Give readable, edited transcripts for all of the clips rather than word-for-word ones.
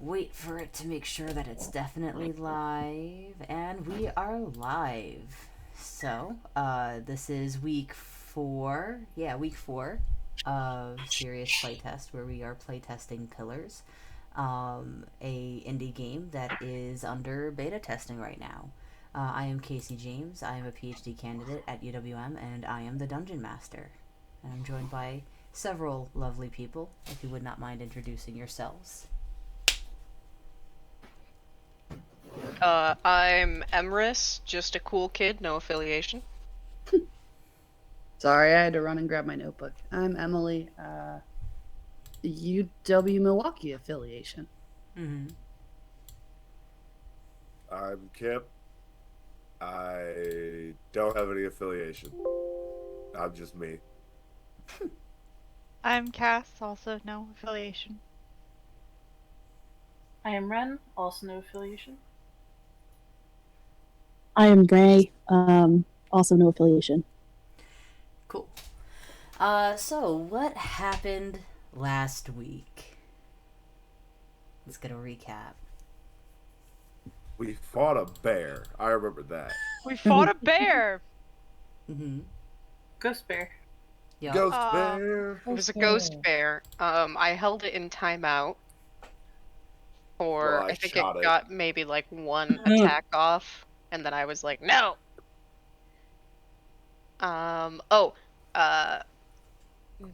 wait for it to make sure that it's definitely live, and we are live. So, this is week 4. Yeah, week 4 of Serious Playtest, where we are playtesting Pillars, a indie game that is under beta testing right now. I am Casey James. I am a PhD candidate at UWM, and I am the Dungeon Master. And I'm joined by several lovely people. If you would not mind introducing yourselves. I'm Emrys, just a cool kid, no affiliation. Sorry, I had to run and grab my notebook. I'm Emily, UW Milwaukee affiliation. Mm-hmm. I'm Kip. I don't have any affiliation. I'm just me. I'm Cass, also no affiliation. I am Ren, also no affiliation. I am Gray, also no affiliation. Cool. So what happened last week? Let's get a recap. We fought a bear. I remember that. We fought a bear! Mm-hmm. Ghost Bear. Yep. Ghost bear. It was a ghost bear. I held it in timeout for, Well, I I think shot it it. got maybe like one attack off, and then I was like, no!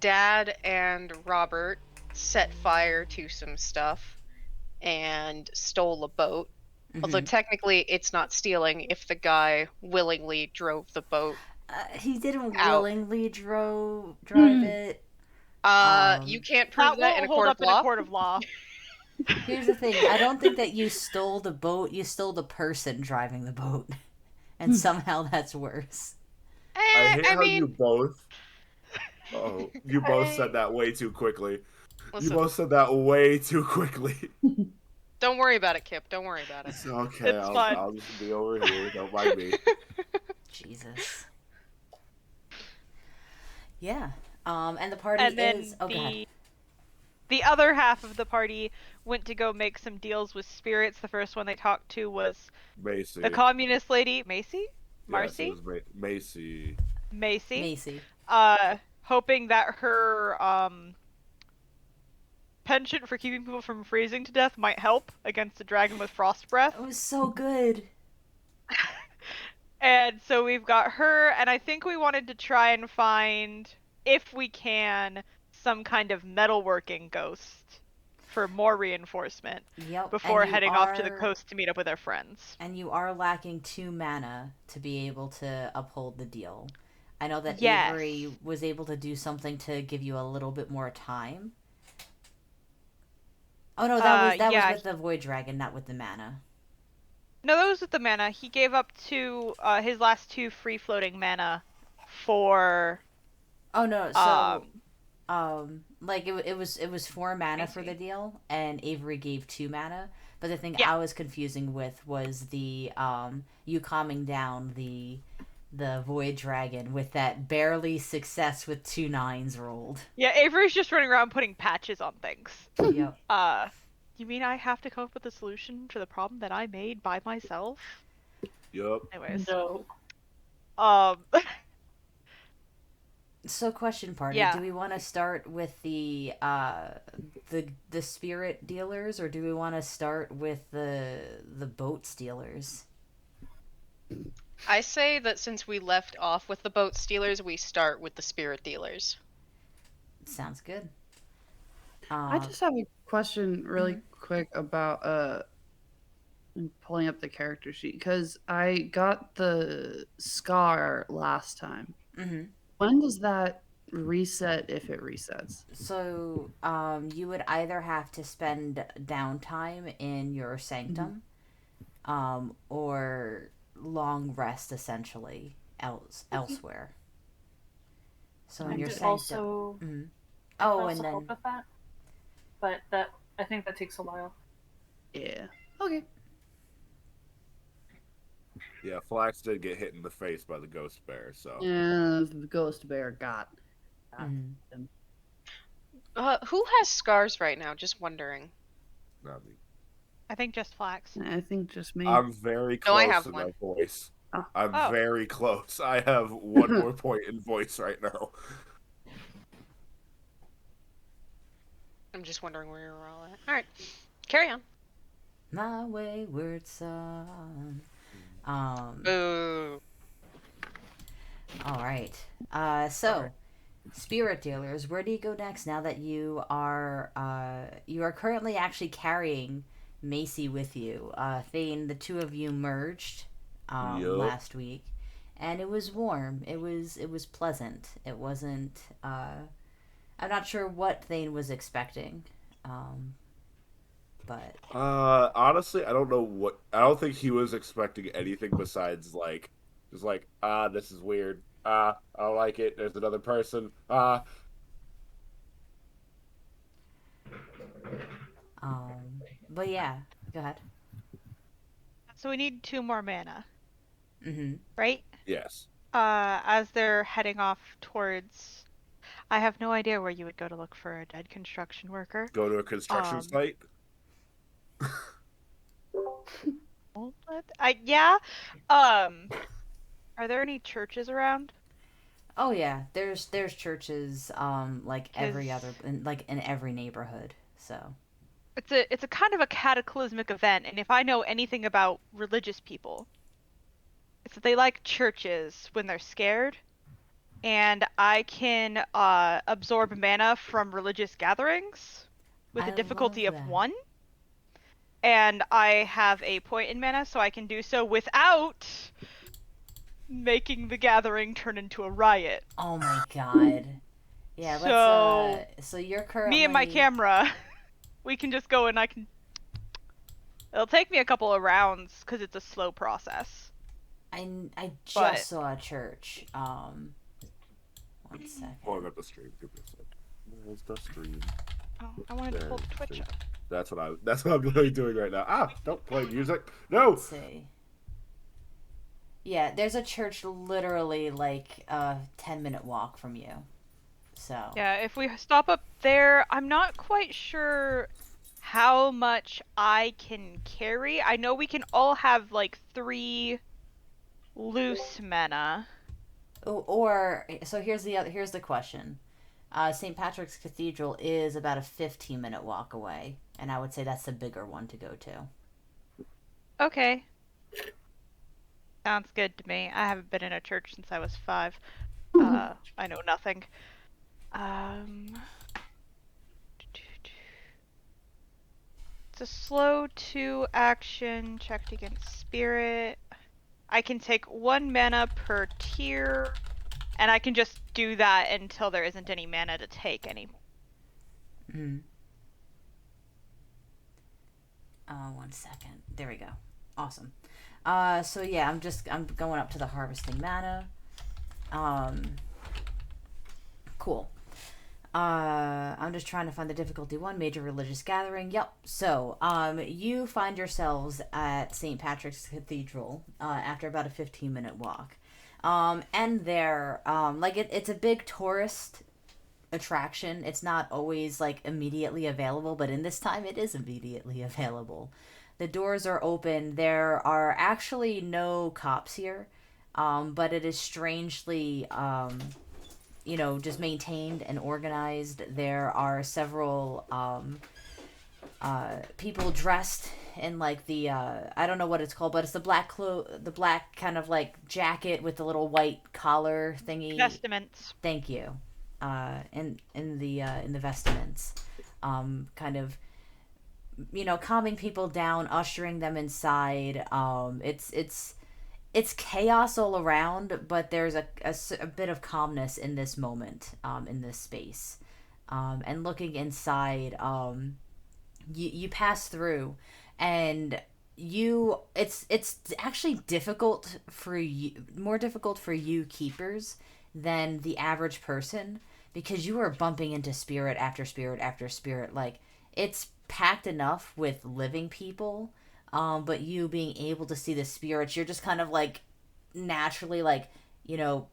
Dad and Robert set fire to some stuff and stole a boat. Although technically it's not stealing if the guy willingly drove the boat. He didn't Out. willingly drive it. You can't prove That that won't in a hold court up of in a law. court of law. Here's the thing. I don't think that you stole the boat. You stole the person driving the boat. And somehow that's worse. I hate how mean, you both. Oh, you both said that way too quickly. listen, You both said that way too quickly. don't worry about it, Kip. Don't worry about it. It's okay. It's fine. I'll just be over here. Don't mind me. Jesus. Yeah. And the party And then is... Oh, God. the other half of the party went to go make some deals with spirits. The first one they talked to was Macy. the communist lady, Macy? Yes, Marcy? it was Macy. Macy. Macy. Hoping that her penchant for keeping people from freezing to death might help against a dragon with frost breath. It was so good. And so we've got her, and I think we wanted to try and find, if we can, some kind of metalworking ghost for more reinforcement Yep. before and you heading off to the are- coast to meet up with our friends. And you are lacking 2 mana to be able to uphold the deal. I know that Yes. Avery was able to do something to give you a little bit more time. Oh no, that was with the Void Dragon, not with the mana. No, that was with the mana. He gave up his last 2 free-floating mana for... Oh no, so like it was 4 mana for the deal, and Avery gave 2 mana. But the thing I was confusing with was the you calming down the Void Dragon with that barely success with 2 9s rolled. Yeah, Avery's just running around putting patches on things. Yep. You mean I have to come up with a solution to the problem that I made by myself? Yup. Anyways. No. So, question party: Yeah. do we want to start with the spirit dealers, or do we want to start with the boat stealers? I say that since we left off with the boat stealers, we start with the spirit dealers. Sounds good. I just have a question really quick about I'm pulling up the character sheet because I got the scar last time. Mm-hmm. When does that reset if it resets? So, you would either have to spend downtime in your sanctum, or long rest essentially elsewhere. So in I your could sanctum. also Oh, and also then help with that, but I think that takes a while. Yeah. Okay. Yeah, Flax did get hit in the face by the ghost bear, so. Yeah, the ghost bear got Mhm. him. Who has scars right now? Just wondering. Not me. I think just Flax. I think just me. I'm very No, I close have in one. my voice. Oh. I'm Oh. very close. I have one more point in voice right now. I'm just wondering where you're all at. All right, carry on. My wayward son. Boo. All right. So, spirit dealers, where do you go next now that you are currently actually carrying Macy with you? Thane, the two of you merged Yup. last week, and it was warm. It was pleasant. It wasn't. I'm not sure what Thane was expecting, but Honestly, I don't know what. I don't think he was expecting anything besides just this is weird. I don't like it. There's another person. but yeah, go ahead. So we need 2 more mana, Mm-hmm. right? Yes. As they're heading off towards. I have no idea where you would go to look for a dead construction worker. Go to a construction site. Yeah. Are there any churches around? Oh yeah, there's churches like every other in every neighborhood. So it's a kind of a cataclysmic event, and if I know anything about religious people, it's that they like churches when they're scared, and I can absorb mana from religious gatherings with I a difficulty love of that. 1. And I have a point in mana, so I can do so without making the gathering turn into a riot. Oh my god. Yeah, So, let's so you're currently me and my camera, we can just go and I can. It'll take me a couple of rounds because it's a slow process. I just But- saw a church. 1 second. Pulling up the stream. Give me a sec. Where's the stream? Oh, I wanted to pull the Twitch up. That's what I'm literally doing right now. Don't play music. No. Let's see. Yeah, there's a church literally like a 10-minute walk from you. So Yeah, if we stop up there, I'm not quite sure how much I can carry. I know we can all have like 3 loose mana. Or so here's the question. St. Patrick's Cathedral is about a 15-minute walk away, and I would say that's the bigger one to go to. Okay. Sounds good to me. I haven't been in a church since I was 5. I know nothing. It's a slow 2 action checked against spirit. I can take 1 mana per tier, and I can just do that until there isn't any mana to take anymore. 1 second. There we go. Awesome. So yeah, I'm going up to the harvesting mana. Cool. I'm just trying to find the difficulty 1, major religious gathering. Yep. So, you find yourselves at St. Patrick's Cathedral after about a 15-minute walk. And there, it's a big tourist attraction. It's not always like immediately available, but in this time it is immediately available. The doors are open. There are actually no cops here, but it is strangely just maintained and organized. There are several people dressed in like the I don't know what it's called, but it's the black kind of like jacket with the little white collar thingy. Vestments. Thank you. In the vestments, kind of calming people down, ushering them inside. It's chaos all around, but there's a bit of calmness in this moment, in this space. And looking inside, you pass through, and it's actually difficult for you, more difficult for you keepers than the average person, because you are bumping into spirit after spirit after spirit. Like, it's packed enough with living people, but you being able to see the spirits, you're just kind of like naturally like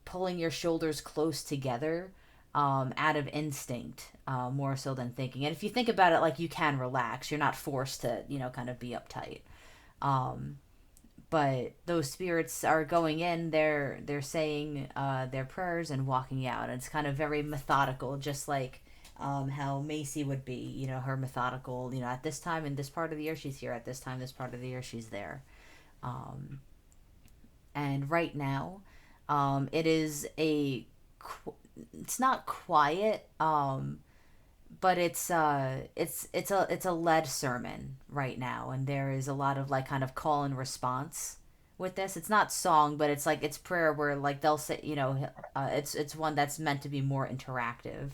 pulling your shoulders close together, out of instinct, more so than thinking. And if you think about it, like, you can relax. You're not forced to, kind of be uptight. Um, but those spirits are going in. They're saying their prayers and walking out. And it's kind of very methodical, just like how Macy would be. Her methodical. At this time in this part of the year she's here. At this time, this part of the year she's there. Um, and right now, it is it's not quiet, but it's a led sermon right now, and there is a lot of, like, kind of call and response with this. It's not song, but it's like it's prayer where, like, they'll say, it's one that's meant to be more interactive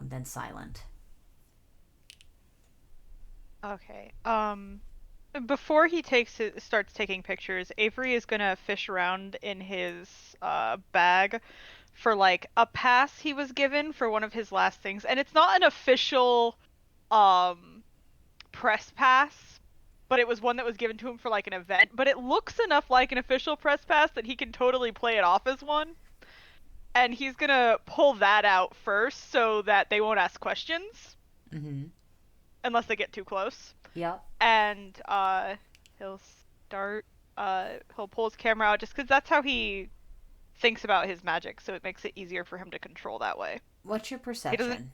than silent. Okay. Before he starts taking pictures, Avery is gonna fish around in his bag for, like, a pass he was given for one of his last things, and it's not an official press pass, but it was one that was given to him for, like, an event. But it looks enough like an official press pass that he can totally play it off as one. And he's gonna pull that out first so that they won't ask questions. Mm-hmm. Unless they get too close. Yep. And he'll pull his camera out just because that's how he thinks about his magic, so it makes it easier for him to control that way. What's your perception?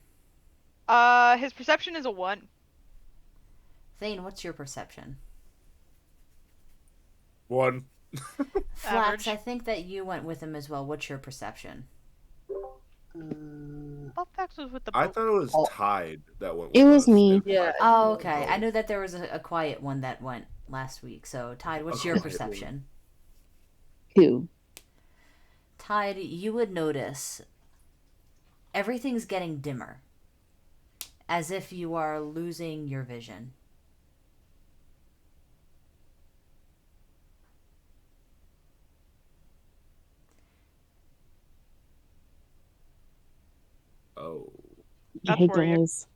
His perception is a 1. Thane, what's your perception? 1. Flax, I think that you went with him as well. What's your perception? Flax was with the boat. I thought it was Tide that went with It was us. me. Yeah. Oh, okay. I knew that there was a quiet one that went last week. So, Tide, what's your perception? 2. Tide, you would notice everything's getting dimmer, as if you are losing your vision. Oh. That's Hey worrying. guys.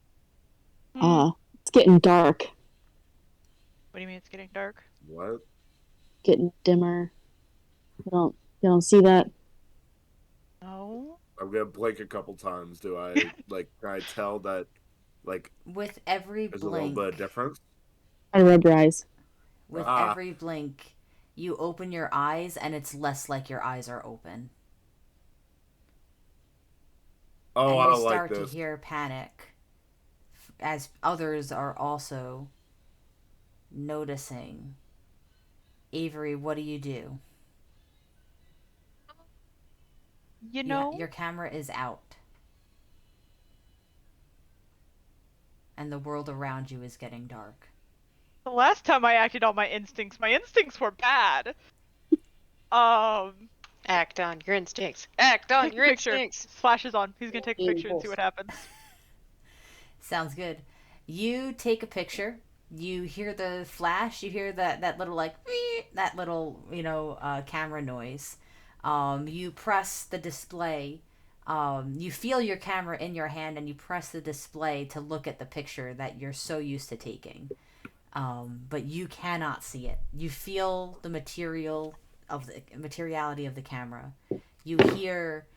It's getting dark. What do you mean it's getting dark? What? Getting dimmer. You don't see that? No. I'm gonna blink a couple times. Do I can I tell that With every there's a little blink, bit of difference? I rub your eyes. with every blink, you open your eyes, and it's less like your eyes are open. Oh, And I you don't like start this. to hear panic, as others are also noticing. Avery, what do you do? Your camera is out, and the world around you is getting dark. The last time I acted on my instincts were bad. Act on your instincts. Act on your instincts. Flash is on. He's gonna take a picture and see what happens. Sounds good. You take a picture. You hear the flash. You hear that little, like, that little, camera noise. You press the display. You feel your camera in your hand, and you press the display to look at the picture that you're so used to taking. But you cannot see it. You feel the materiality of the camera. You hear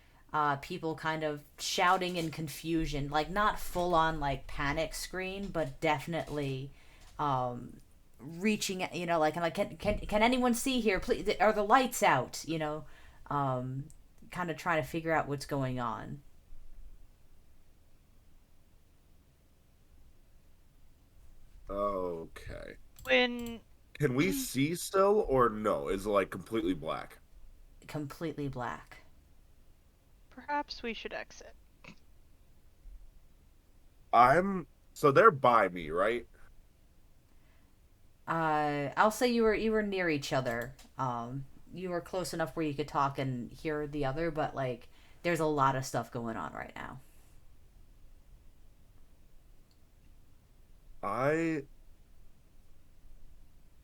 people kind of shouting in confusion, like, not full on, like, panic scream, but definitely reaching, like can anyone see here? Please, are the lights out? Kind of trying to figure out what's going on. Okay. Can we see still, or no? Is it, like, completely black? Completely black. Perhaps we should exit. So they're by me, right? I'll say you were near each other. You were close enough where you could talk and hear the other, but, like, there's a lot of stuff going on right now. I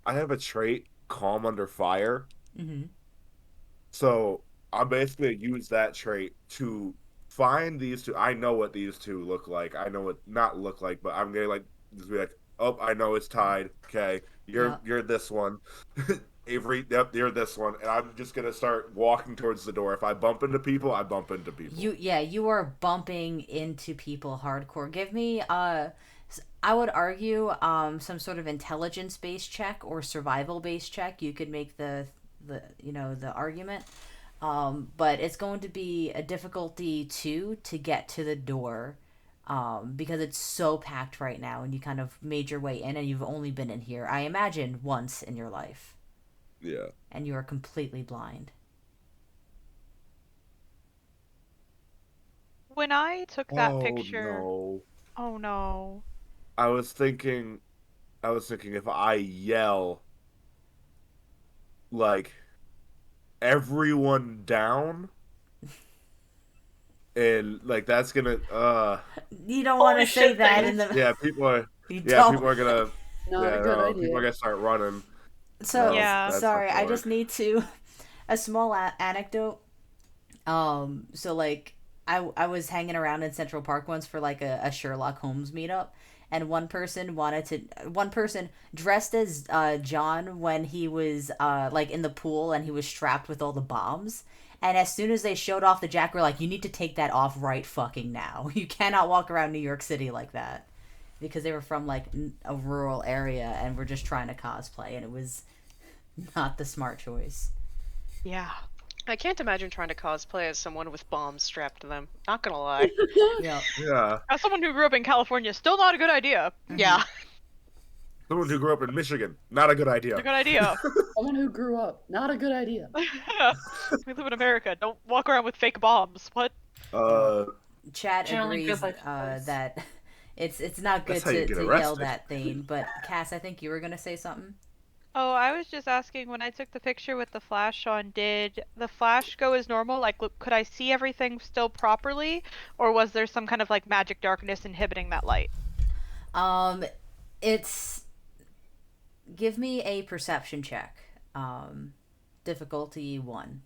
have a trait, calm under fire. Mm-hmm. So I'm basically gonna use that trait to find these two. I know what these two look like. I know what not look like, but I'm gonna, like, just be like, oh, I know it's Tide. Okay, you're this one. Avery, yep, near this one, and I'm just gonna start walking towards the door. If I bump into people, I bump into people. You are bumping into people hardcore. Give me I would argue some sort of intelligence based check or survival based check. You could make the argument. But it's going to be a difficulty 2 to get to the door. Because it's so packed right now, and you kind of made your way in, and you've only been in here, I imagine, once in your life. Yeah. And you are completely blind. When I took that Oh picture, no. oh no. I was thinking if I yell like everyone down and like that's gonna You don't want to say that in the yeah, people are you yeah, don't. people are gonna Not yeah, a good no, idea. people are gonna start running. So No, Yeah. that's not sorry, gonna I work. just need to a small anecdote. So like I was hanging around in Central Park once for like a Sherlock Holmes meetup, and one person dressed as John when he was like in the pool and he was strapped with all the bombs. And as soon as they showed off the jacket, we're like, you need to take that off right fucking now. You cannot walk around New York City like that. Because they were from like a rural area and were just trying to cosplay, and it was not the smart choice. Yeah. I can't imagine trying to cosplay as someone with bombs strapped to them. Not gonna lie. Yeah. Yeah. As someone who grew up in California, still not a good idea. Yeah. Someone who grew up in Michigan, not a good idea. Not a good idea. Someone who grew up, not a good idea. We live in America. Don't walk around with fake bombs. What? Chad Generally agrees good life advice. that it's not good That's how you get to yell arrested. that thing. But Cass, I think you were gonna say something. Oh, I was just asking, when I took the picture with the flash on, did the flash go as normal? Like, look, could I see everything still properly? Or was there some kind of, like, magic darkness inhibiting that light? It's give me a perception check. Difficulty 1.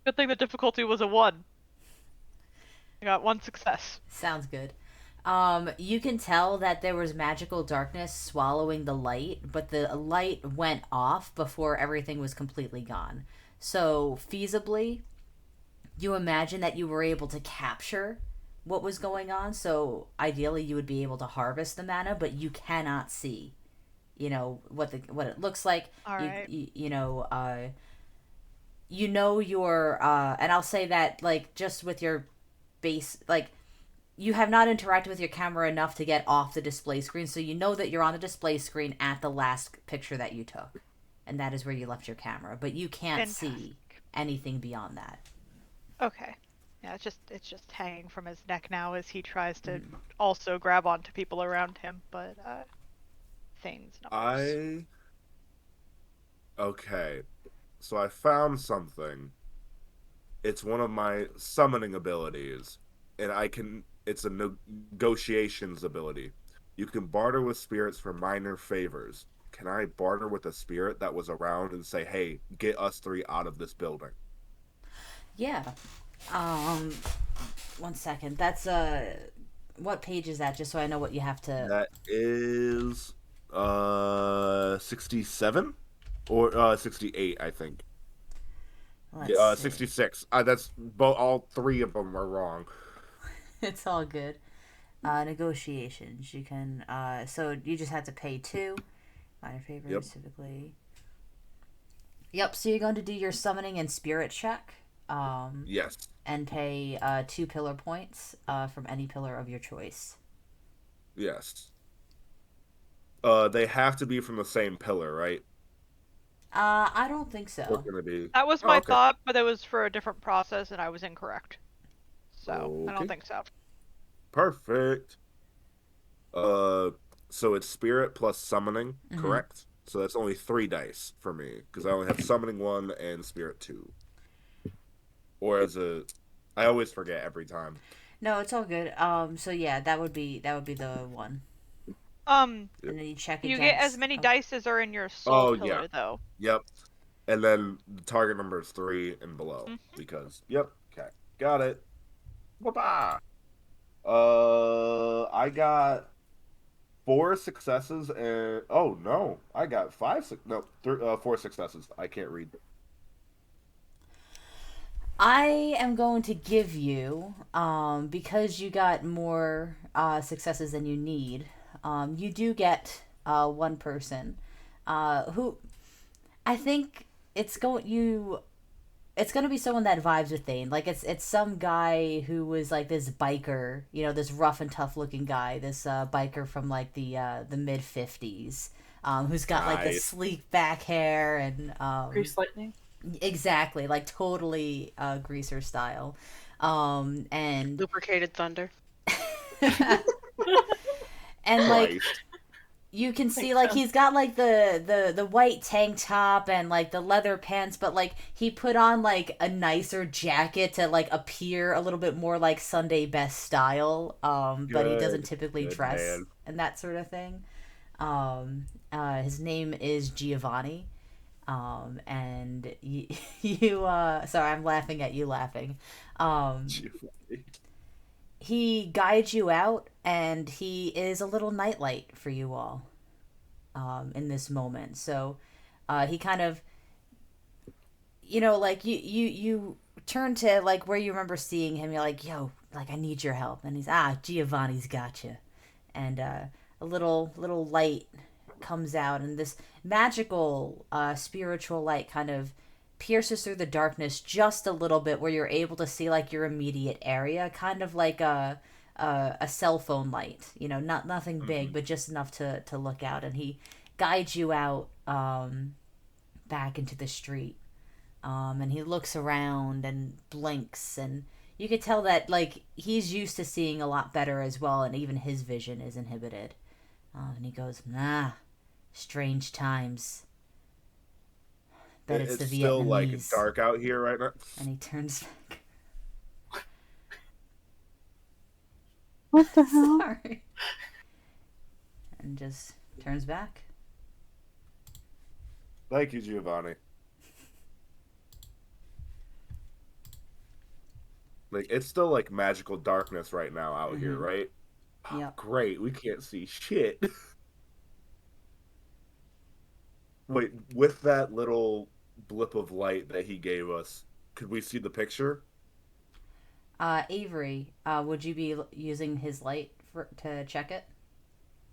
Good thing the difficulty was a 1. I got 1 success. Sounds good. You can tell that there was magical darkness swallowing the light, but the light went off before everything was completely gone. So, feasibly, you imagine that you were able to capture what was going on. So, ideally, you would be able to harvest the mana, but you cannot see, what it looks like. All right. And I'll say that, like, just with your base, like, you have not interacted with your camera enough to get off the display screen, so you know that you're on the display screen at the last picture that you took, and that is where you left your camera, but you can't see anything beyond that. Okay. Yeah, it's just hanging from his neck now as he tries to also grab onto people around him, but Thane's numbers. Okay. So I found something. It's one of my summoning abilities, and it's a negotiations ability. You can barter with spirits for minor favors. Can I barter with a spirit that was around and say, hey, get us 3 out of this building? Yeah. 1 second. That's what page is that, just so I know what you have to... That is 67 or 68, I think. Let's see. 66. That's all 3 of them are wrong. It's all good. Negotiations. You can so you just have to pay 2 minor favors. Yep. Typically. Yep, so you're going to do your summoning and spirit check. Yes. And pay 2 pillar points from any pillar of your choice. Yes. They have to be from the same pillar, right? I don't think so. What's gonna be? That was my okay. thought, but it was for a different process, and I was incorrect. So, I don't Okay. think so. Perfect. So it's spirit plus summoning, correct? So that's only 3 dice for me, because I only have summoning 1 and spirit 2. Or I always forget every time. No, it's all good. So yeah, that would be the one. And then you check you against... get as many dice as are in your soul pillar, though. Yep. And then the target number is 3 and below. Because, okay. Got it. Bye-bye. I got 4 successes and oh no, I got no, 4 successes. I can't read. I am going to give you, because you got more successes than you need, you do get one person who I think it's going to be someone that vibes with Thane. Like it's some guy who was like this biker, this rough and tough looking guy, this biker from like the mid 50s, who's got like this Nice. sleek back hair and Grease lightning. exactly, like totally greaser style. And Lubricated thunder. and like Christ. you can see Makes like sense. he's got like the white tank top and like the leather pants, but like he put on like a nicer jacket to like appear a little bit more like Sunday best style, but he doesn't Good. typically Good dress man. and that sort of thing. His name is Giovanni. And you sorry, I'm laughing at you laughing. um he guides you out, and he is a little nightlight for you all in this moment. So he kind of, like you turn to like where you remember seeing him. You're like, yo, like I need your help, and he's Giovanni's got you, and a little light comes out, and this magical spiritual light kind of pierces through the darkness just a little bit, where you're able to see like your immediate area, kind of like a cell phone light, not nothing big, Mhm. but just enough to look out, and he guides you out back into the street. And he looks around and blinks, and you could tell that like he's used to seeing a lot better as well, and even his vision is inhibited. And he goes, strange times. Bet it's the It's still like Vietnamese. dark out here right now. And he turns back. What the hell? Sorry. And just turns back. Thank you, Giovanni. Like it's still like magical darkness right now out here, Mhm. right? Oh, Yep. great, we can't see shit. Wait, with that little blip of light that he gave us, could we see the picture? Avery, would you be using his light to check it?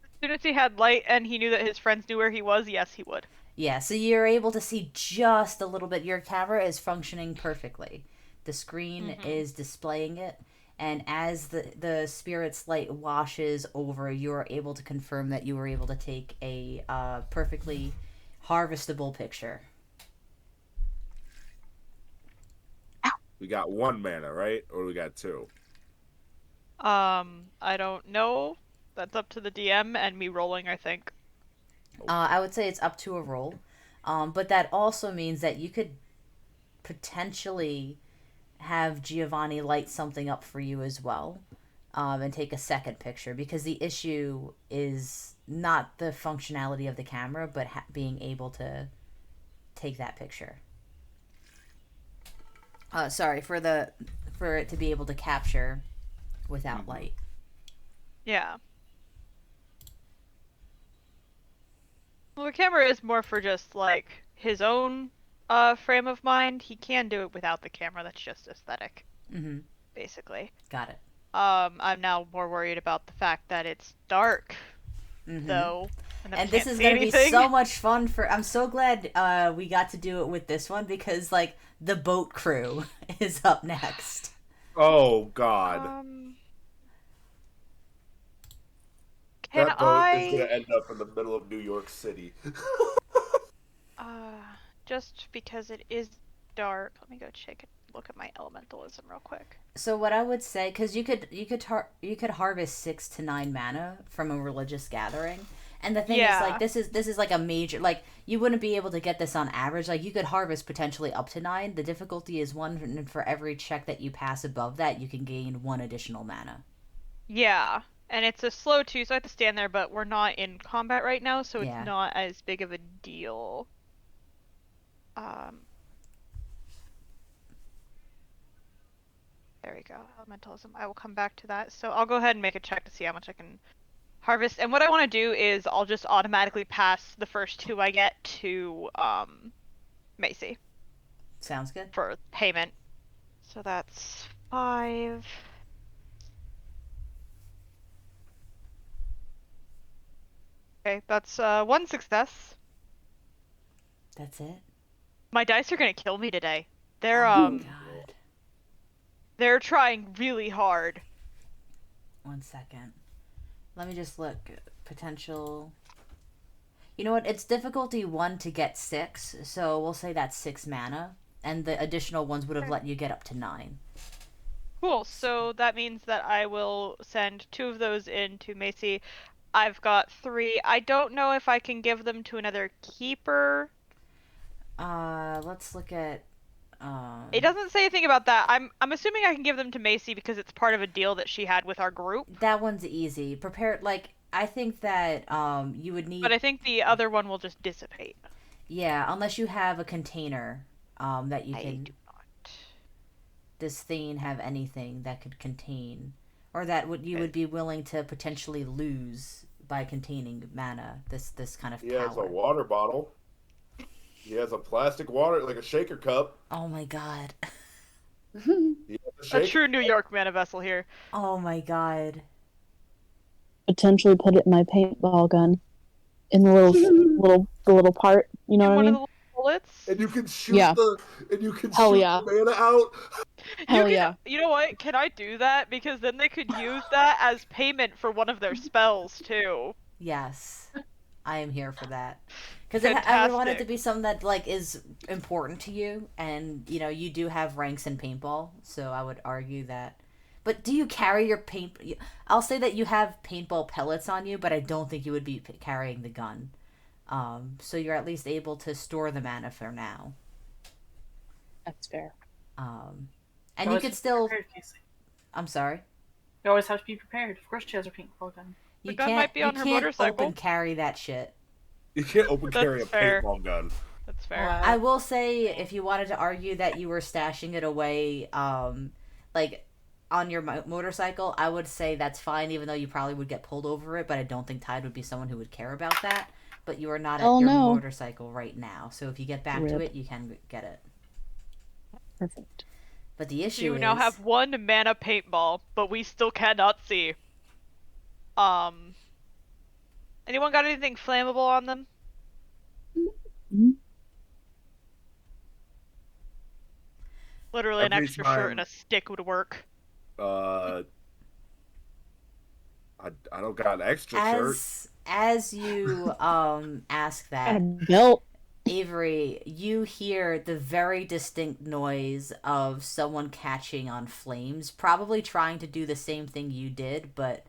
As soon as he had light and he knew that his friends knew where he was, yes, he would. Yeah, so you're able to see just a little bit. Your camera is functioning perfectly. The screen is displaying it, and as the spirit's light washes over, you're able to confirm that you were able to take a perfectly harvestable picture. We got 1 mana, right? Or we got 2? I don't know. That's up to the DM and me rolling, I think. I would say it's up to a roll, but that also means that you could potentially have Giovanni light something up for you as well, and take a second picture, because the issue is not the functionality of the camera, but being able to take that picture. Sorry, for it to be able to capture without light. Yeah. Well, the camera is more for just, like, his own frame of mind. He can do it without the camera, that's just aesthetic, Mm-hmm. basically. Got it. I'm now more worried about the fact that it's dark, though. And this is going to be so much fun I'm so glad we got to do it with this one, because like the boat crew is up next. Oh God, Can that boat is gonna end up in the middle of New York City. Just because it is dark, let me go look at my elementalism real quick. So what I would say, because you could harvest 6 to 9 mana from a religious gathering, and the thing is like this is like a major, like you wouldn't be able to get this on average. Like you could harvest potentially up to 9. The difficulty is 1, and for every check that you pass above that, you can gain 1 additional mana. Yeah, and it's a slow 2, so I have to stand there. But we're not in combat right now, so it's not as big of a deal. There we go. Elementalism. I will come back to that. So I'll go ahead and make a check to see how much I can harvest. And what I want to do is I'll just automatically pass the first 2 I get to Macy. Sounds good. For payment. So that's 5. Okay, that's 1 success. That's it? My dice are gonna kill me today. They're Oh my god. They're trying really hard. 1 second. Let me just look. Potential. You know what? It's difficulty 1 to get 6, so we'll say that's 6 mana, and the additional ones would have let you get up to 9. Cool. So that means that I will send 2 of those in to Macy. I've got 3. I don't know if I can give them to another keeper. Let's look at. It doesn't say anything about that. I'm assuming I can give them to Macy because it's part of a deal that she had with our group. That one's easy. Prepare, like, I think that you would need. But I think the other one will just dissipate. Yeah, unless you have a container that you can. I do not. Does Thane have anything that could contain, or that you would be willing to potentially lose by containing mana? This kind of He power. has a water bottle. He has a plastic water, like a shaker cup. Oh my god. A true New York mana vessel here. Oh my god. Potentially put it in my paintball gun, in the little part. You know what I mean? One of the bullets. And you can shoot the mana out. Hell yeah. You know what? Can I do that? Because then they could use that as payment for one of their spells too. Yes. I am here for that. Because I want it to be something that, like, is important to you, and, you know, you do have ranks in paintball, so I would argue that. But do you carry your paint... I'll say that you have paintball pellets on you, but I don't think you would be carrying the gun. So you're at least able to store the mana for now. That's fair. And you could still... I'm sorry? You always have to be prepared. Of course she has her paintball gun. The gun might be on her motorcycle. Open carry that shit. You can't open carry a paintball gun. That's fair. I will say, if you wanted to argue that you were stashing it away, like, on your motorcycle, I would say that's fine, even though you probably would get pulled over it, but I don't think Tide would be someone who would care about that. But you are not at your motorcycle right now, so if you get back to it, you can get it. Perfect. But the issue is... You now have 1 mana paintball, but we still cannot see. Anyone got anything flammable on them? Mm-hmm. Literally an extra shirt and a stick would work. I don't got an extra shirt. As you ask that, belt. Avery, you hear the very distinct noise of someone catching on flames, probably trying to do the same thing you did, but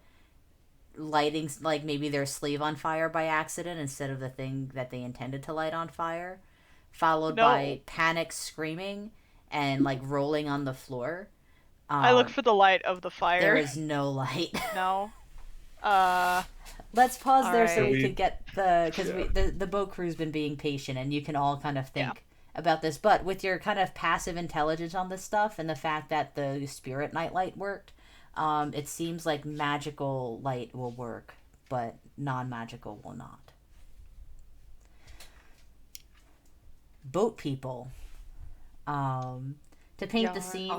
lighting, like, maybe their sleeve on fire by accident instead of the thing that they intended to light on fire, followed by panic screaming and, like, rolling on the floor. I look for the light of the fire. There is no light. No. Let's pause there right. so we could get because the boat crew's been being patient, and you can all kind of think about this. But with your kind of passive intelligence on this stuff, and the fact that the spirit nightlight worked, it seems like magical light will work, but non-magical will not. Boat people. To paint the scene.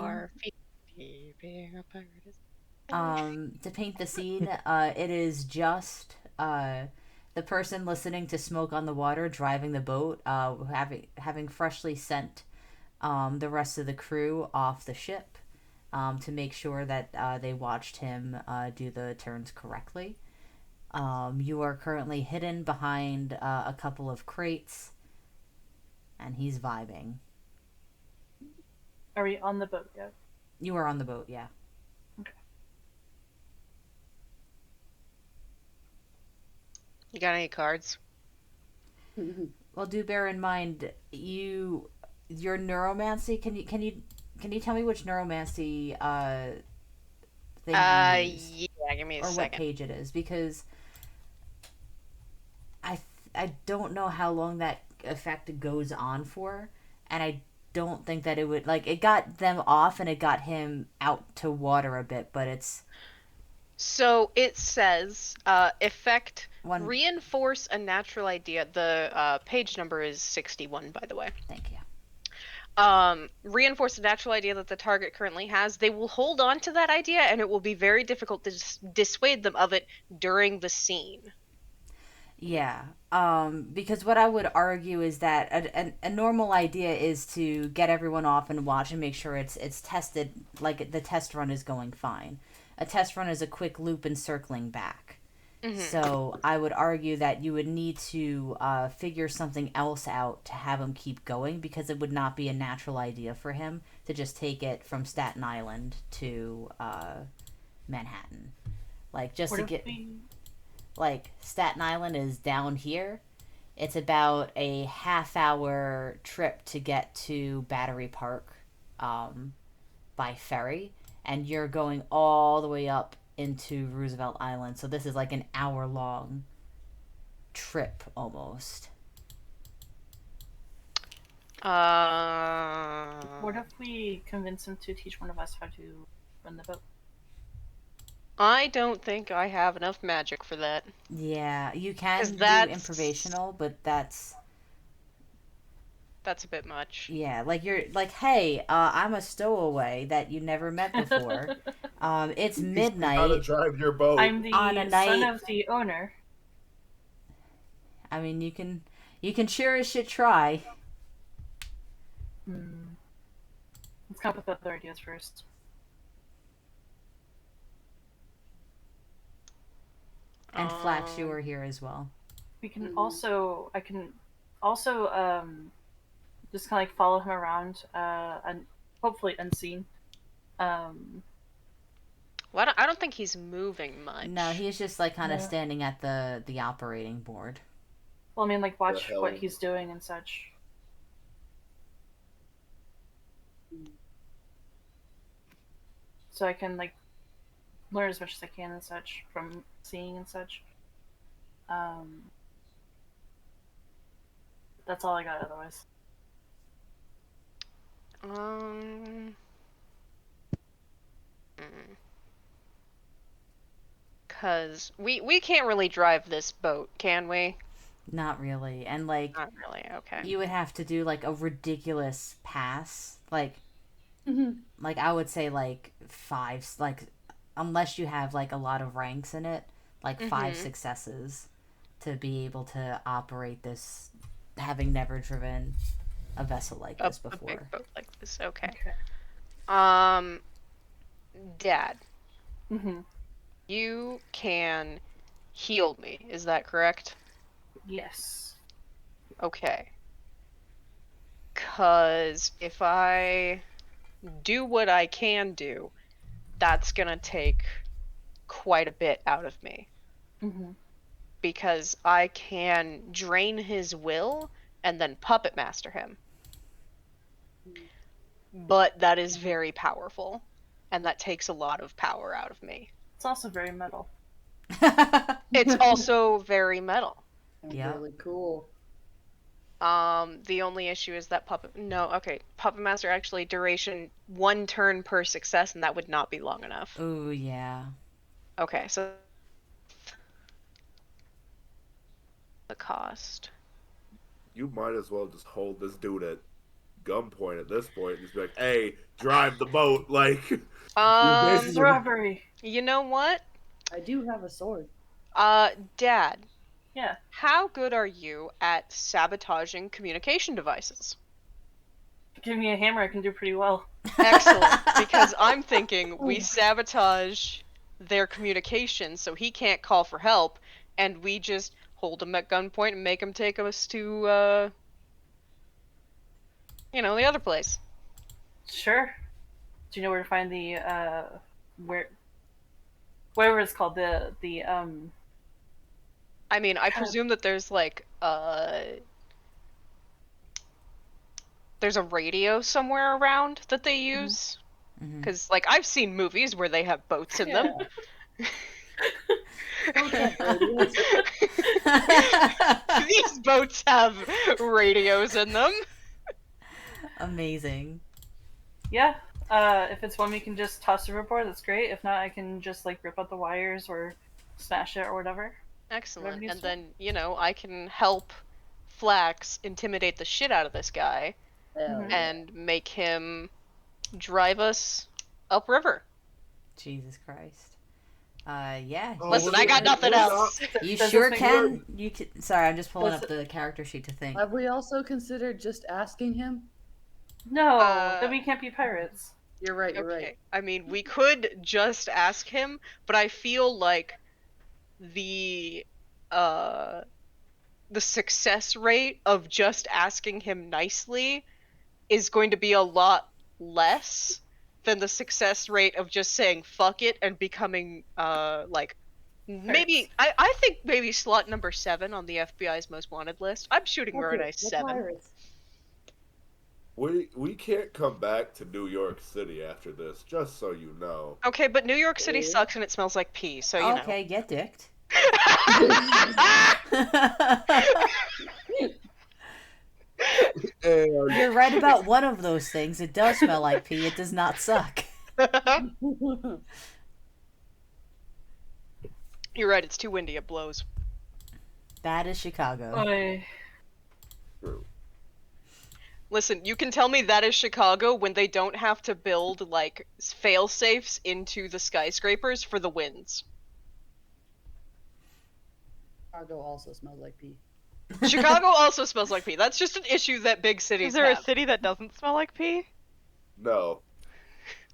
To paint the scene, it is just the person listening to smoke on the water driving the boat, having freshly sent the rest of the crew off the ship to make sure that they watched him do the turns correctly. You are currently hidden behind a couple of crates, and he's vibing. Are we on the boat yet? You are on the boat, yeah. Okay. You got any cards? Well, do bear in mind your neuromancy. Can you tell me which neuromancy thing you use? Yeah, give me a or second. What page it is, because I don't know how long that effect goes on for, and I don't think that it would, like, it got them off and it got him out to water a bit, but it's So it says, effect, one. reinforce a natural idea. The page number is 61, by the way. Thank you. Reinforce a natural idea that the target currently has. They will hold on to that idea, and it will be very difficult to dissuade them of it during the scene. Yeah, because what I would argue is that a normal idea is to get everyone off and watch and make sure it's tested, like the test run is going fine. A test run is a quick loop and circling back. Mm-hmm. So I would argue that you would need to figure something else out to have him keep going, because it would not be a natural idea for him to just take it from Staten Island to Manhattan. Like, just to get... Like, Staten Island is down here. It's about a half-hour trip to get to Battery Park by ferry. And you're going all the way up into Roosevelt Island. So this is like an hour-long trip, almost. What if we convince him to teach one of us how to run the boat? I don't think I have enough magic for that. Yeah, you can do improvisational, but that's a bit much. Yeah, like, you're like, hey, I'm a stowaway that you never met before. It's midnight. How to drive your boat. I'm the On a son night- of the owner. I mean, you can sure as shit try. Let's come up with other ideas first. And Flax, you are here as well. We can also, I can also just kind of like follow him around, and hopefully unseen. Well, I don't think he's moving much. No, he's just like kind of standing at the operating board. Well, I mean, like, watch hell? what he's doing and such. So I can, like, learn as much as I can and such from seeing and such. That's all I got otherwise. Because we can't really drive this boat, can we? Not really. And, like, Not really, okay. you would have to do, like, a ridiculous pass. Like, Mm-hmm. like, I would say, like, 5, like, unless you have, like, a lot of ranks in it, like, 5 successes to be able to operate this, having never driven a vessel like this A before. big boat like this, okay. Okay. Dad, Mm-hmm. you can heal me, is that correct? Yes. Okay. 'Cause if I do what I can do, that's gonna take quite a bit out of me. Mm-hmm. Because I can drain his will and then puppet master him. But that is very powerful, and that takes a lot of power out of me. It's also very metal. It's also very metal. Yeah. Really cool. The only issue is that puppet master actually duration 1 turn per success, and that would not be long enough. Ooh, yeah. Okay, so the cost. You might as well just hold this dude at gunpoint at this point and just be like, hey, drive the boat. Like, basically- Robbery. You know what? I do have a sword. Dad, Yeah. how good are you at sabotaging communication devices? Give me a hammer, I can do pretty well. Excellent, because I'm thinking we sabotage their communication so he can't call for help, and we just hold him at gunpoint and make him take us to, the other place. Sure. Do you know where to find the whatever it's called, the I mean, I presume that there's like there's a radio somewhere around that they use, Mhm. because like I've seen movies where they have boats in them. These boats have radios in them. Amazing. Yeah. If it's one we can just toss overboard, that's great. If not, I can just like rip out the wires or smash it or whatever. Excellent. And then, I can help Flax intimidate the shit out of this guy and make him drive us upriver. Jesus Christ. Yeah. Oh, Listen, I got nothing else. You Does sure this make can. You can. Sorry, I'm just pulling Does up the character sheet to think. Have we also considered just asking him? No, then we can't be pirates. You're right. You're Okay. right. I mean, we could just ask him, but I feel like the success rate of just asking him nicely is going to be a lot less than the success rate of just saying fuck it and becoming maybe I think maybe slot number 7 on the FBI's most wanted list. I'm shooting for a nice 7. We can't come back to New York City after this, just so you know. Okay, but New York City sucks and it smells like pee, so you know. Okay, get dicked. You're right about one of those things. It does smell like pee. It does not suck. You're right, it's too windy, it blows. That is Chicago. Oy. True. Listen, you can tell me that is Chicago when they don't have to build, like, fail-safes into the skyscrapers for the winds. Chicago also smells like pee. Chicago also smells like pee. That's just an issue that big cities Is there have. a city that doesn't smell like pee? No.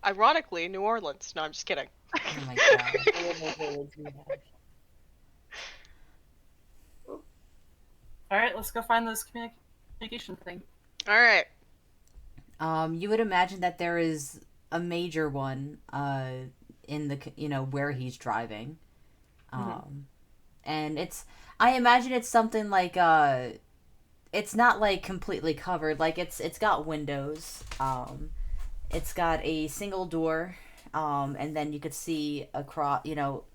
Ironically, New Orleans. No, I'm just kidding. Oh my god. Alright, let's go find this communication thing. Alright. You would imagine that there is a major one in the where he's driving. And I imagine it's something like it's not like completely covered, like it's got windows. It's got a single door, and then you could see across,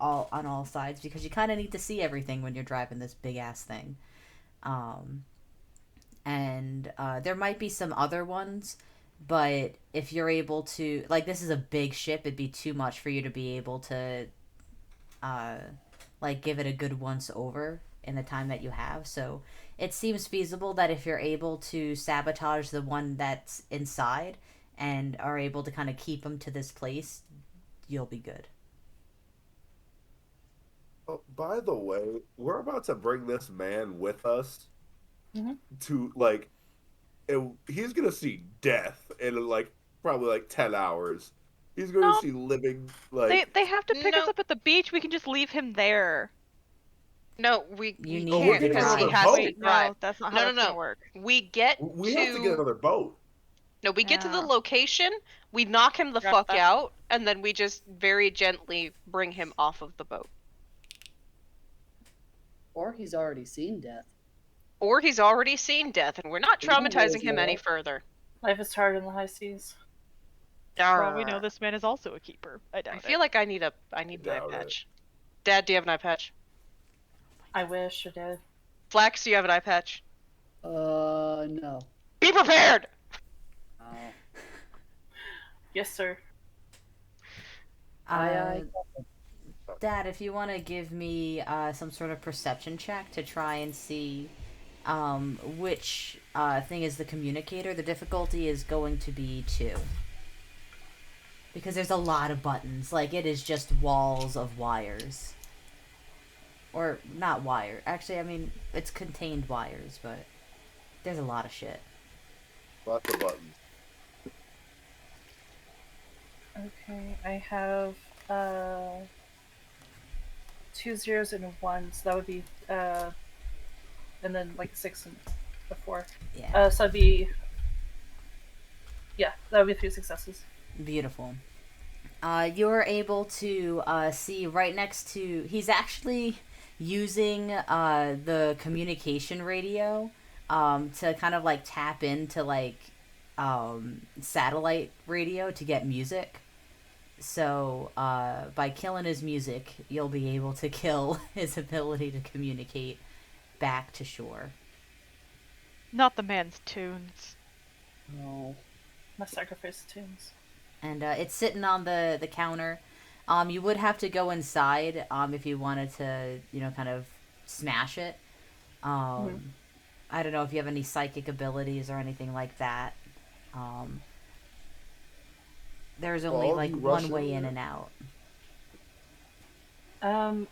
all on all sides, because you kind of need to see everything when you're driving this big ass thing. And there might be some other ones, but if you're able to, like, this is a big ship, it'd be too much for you to be able to like give it a good once over in the time that you have. So it seems feasible that if you're able to sabotage the one that's inside and are able to kind of keep them to this place, you'll be good. Oh, by the way, we're about to bring this man with us Mhm. to, like, he's gonna see death in, like, probably like 10 hours. He's gonna No. see living, like. They have to pick us No. up at the beach. We can just leave him there. No, we You need can't to because he drive. has to Wait, drive. no, that's not how No, that's no, gonna no. work. We get We have to get another boat. No, we get to the Yeah. location, we knock him the Got fuck that. out, and then we just very gently bring him off of the boat. Or he's already seen death. Or he's already seen death, and we're not We don't know traumatizing as him any well. further. Life is hard in the high seas. For all we know, this man is also a keeper. I doubt I it. feel like I need an eye Doubt it. patch. Dad, do you have an eye patch? I wish I did. Flax, do you have an eye patch? No. Be prepared! Oh. Yes, sir. Aye. Dad, if you want to give me some sort of perception check to try and see which thing is the communicator, the difficulty is going to be 2. Because there's a lot of buttons. Like, it is just walls of wires. Or, not wire. Actually, I mean, it's contained wires, but there's a lot of shit. Lots of buttons. Okay, I have 2 zeros and a 1, so that would be and then like a 6 and a 4. Yeah. So that'd be that would be 3 successes. Beautiful. You're able to see right next to... He's actually using the communication radio to kind of like tap into like satellite radio to get music. So by killing his music, you'll be able to kill his ability to communicate back to shore. Not the man's tunes. No. My sacrifice tunes. And it's sitting on the counter. You would have to go inside if you wanted to, kind of smash it. I don't know if you have any psychic abilities or anything like that. There's only Well, like you one rush way in in there. and out.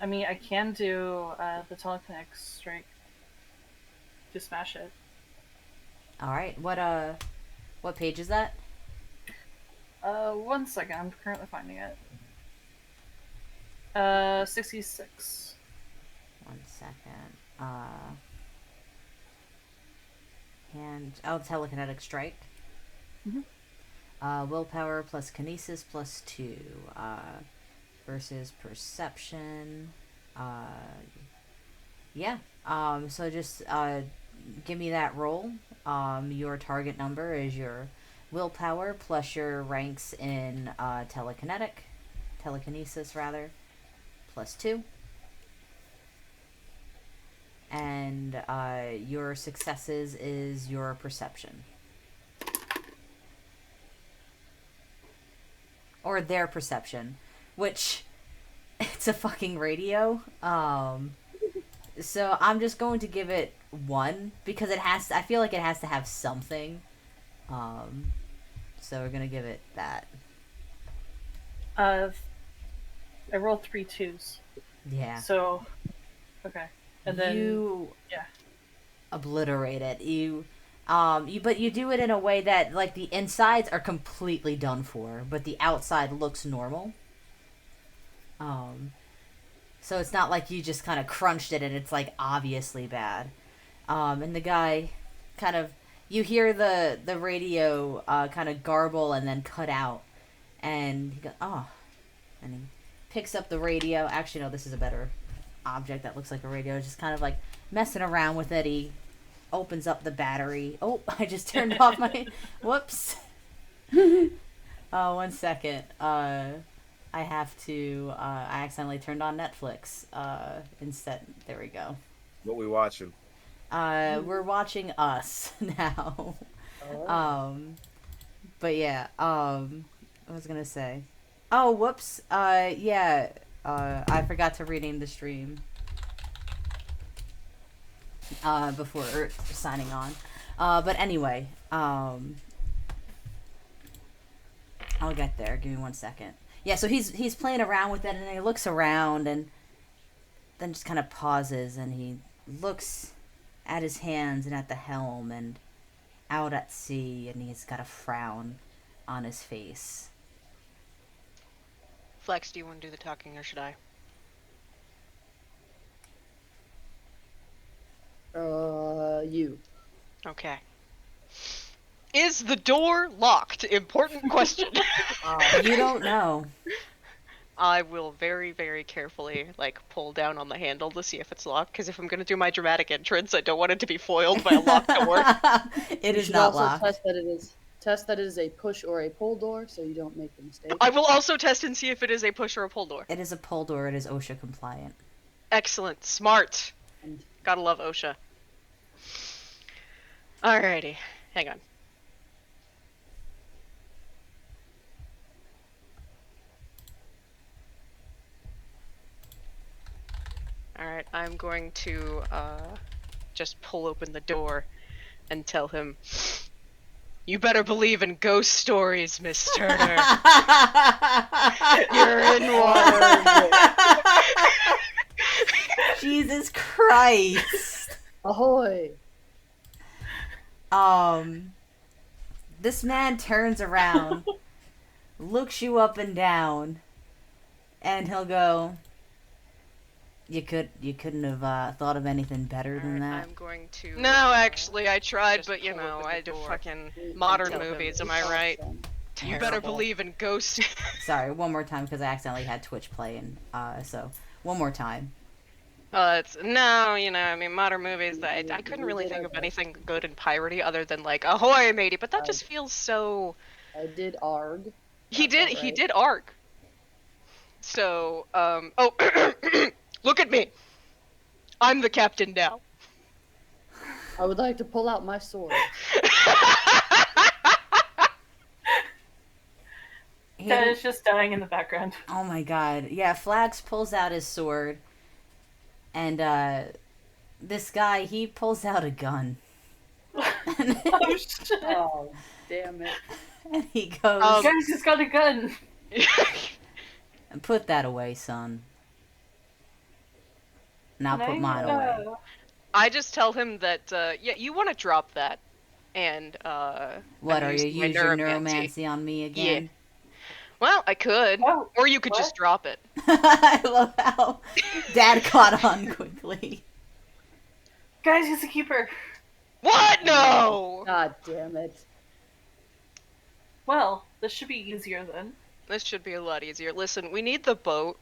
I mean, I can do the telekinetic strike to smash it. All right. What page is that? 1 second. I'm currently finding it. 66. 1 second. Telekinetic strike. Willpower plus kinesis plus 2. Versus perception. Yeah. So just give me that roll. Your target number is your willpower plus your ranks in telekinesis rather, plus 2. And your successes is your perception. Or their perception. Which, it's a fucking radio. So I'm just going to give it 1 because I feel like it has to have something. So we're gonna give it that. I rolled 3 2s. Yeah. So, okay, and then you yeah, obliterate it. But you do it in a way that like the insides are completely done for, but the outside looks normal. So it's not like you just kind of crunched it and it's like obviously bad. And the guy kind of, you hear the radio kind of garble and then cut out, and he goes, oh, and he picks up the radio. Actually, no, this is a better object that looks like a radio. Just kind of like messing around with it. He opens up the battery. Oh, I just turned off my, whoops. 1 second. I have to, I accidentally turned on Netflix, instead. There we go. What we watching? We're watching Us now. But yeah, what was I gonna say? Oh, whoops. Yeah, I forgot to rename the stream, before signing on. But anyway, I'll get there. Give me 1 second. Yeah, so he's playing around with it, and he looks around, and then just kind of pauses, and he looks at his hands and at the helm and out at sea, and he's got a frown on his face. Flex, do you want to do the talking, or should I? You. Okay. Is the door locked? Important question. You don't know. I will very, very carefully, pull down on the handle to see if it's locked, because if I'm going to do my dramatic entrance, I don't want it to be foiled by a locked door. It You is should not also locked. test that it is a push or a pull door, so you don't make the mistake. I will also test and see if it is a push or a pull door. It is a pull door. It is OSHA compliant. Excellent. Smart. Gotta love OSHA. Alrighty. Hang on. Alright, I'm going to just pull open the door and tell him, "You better believe in ghost stories, Miss Turner. You're in one." Jesus Christ. Ahoy! This man turns around, looks you up and down, and he'll go, You couldn't have thought of anything better than that. I'm going to. No, actually, I tried, but I do fucking modern movies. Am I right? You better believe in ghosts. Sorry, one more time because I accidentally had Twitch playing. So one more time. Modern movies. I couldn't really think of anything good in piratey other than ahoy, matey. But that just feels so. I did ARG. He did ARG. So, look at me. I'm the captain now. I would like to pull out my sword. Dad is just dying in the background. Oh my god. Yeah, Flax pulls out his sword. And, this guy, he pulls out a gun. Oh, shit. Oh, damn it. And he goes, Guys, he's got a gun. put that away, son. Now Can put I, mine away. I just tell him that, yeah, you want to drop that. And, What, are you use my using neuromancy on me again? Well, I could. Oh, Or you could what? just drop it. I love how Dad caught on quickly. Guys, he's a keeper. What? No! God damn it. Well, this should be easier then. This should be a lot easier. Listen, we need the boat,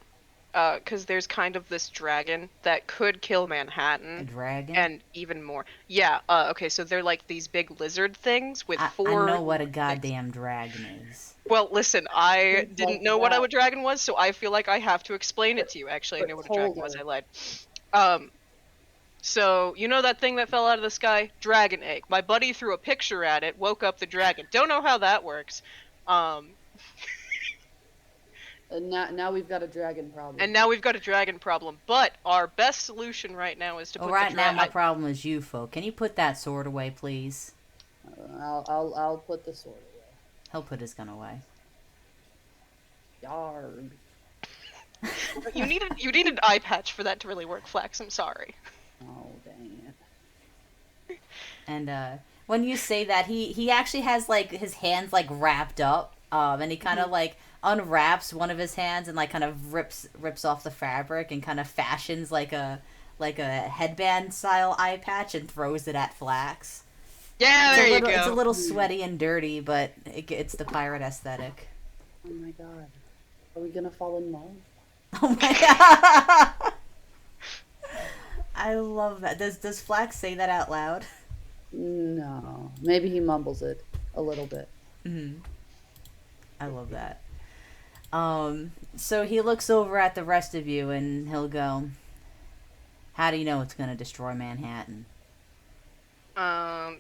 because there's kind of this dragon that could kill A Manhattan. dragon? And even more. Yeah, okay, so they're like these big lizard things with I four... know what a goddamn dragon is. Well, listen, I It's didn't like know what that. a dragon was, so I feel like I have to explain it to you. Actually, I But know what a dragon was, colder. I lied. So, you know that thing that fell out of the sky? Dragon egg. My buddy threw a picture at it, woke up the dragon. Don't know how that works. And now we've got a dragon problem. And now we've got a dragon problem. But our best solution right now is to Well, put right the now dragon... my problem is you folk. Can you put that sword away, please? I'll put the sword away. He'll put his gun away. Yarg. You need an eye patch for that to really work, Flax. I'm sorry. Oh, dang it. And when you say that, he actually has like his hands like wrapped up, and he kind of like unwraps one of his hands and like kind of rips off the fabric and kind of fashions like a headband style eye patch and throws it at Flax. Yeah, there you go. It's a little sweaty and dirty, but it's the pirate aesthetic. Oh my god. Are we gonna fall in love? Oh my god! I love that. Does Flax say that out loud? No. Maybe he mumbles it a little bit. Mm-hmm. I love that. So he looks over at the rest of you and he'll go, how do you know it's going to destroy Manhattan?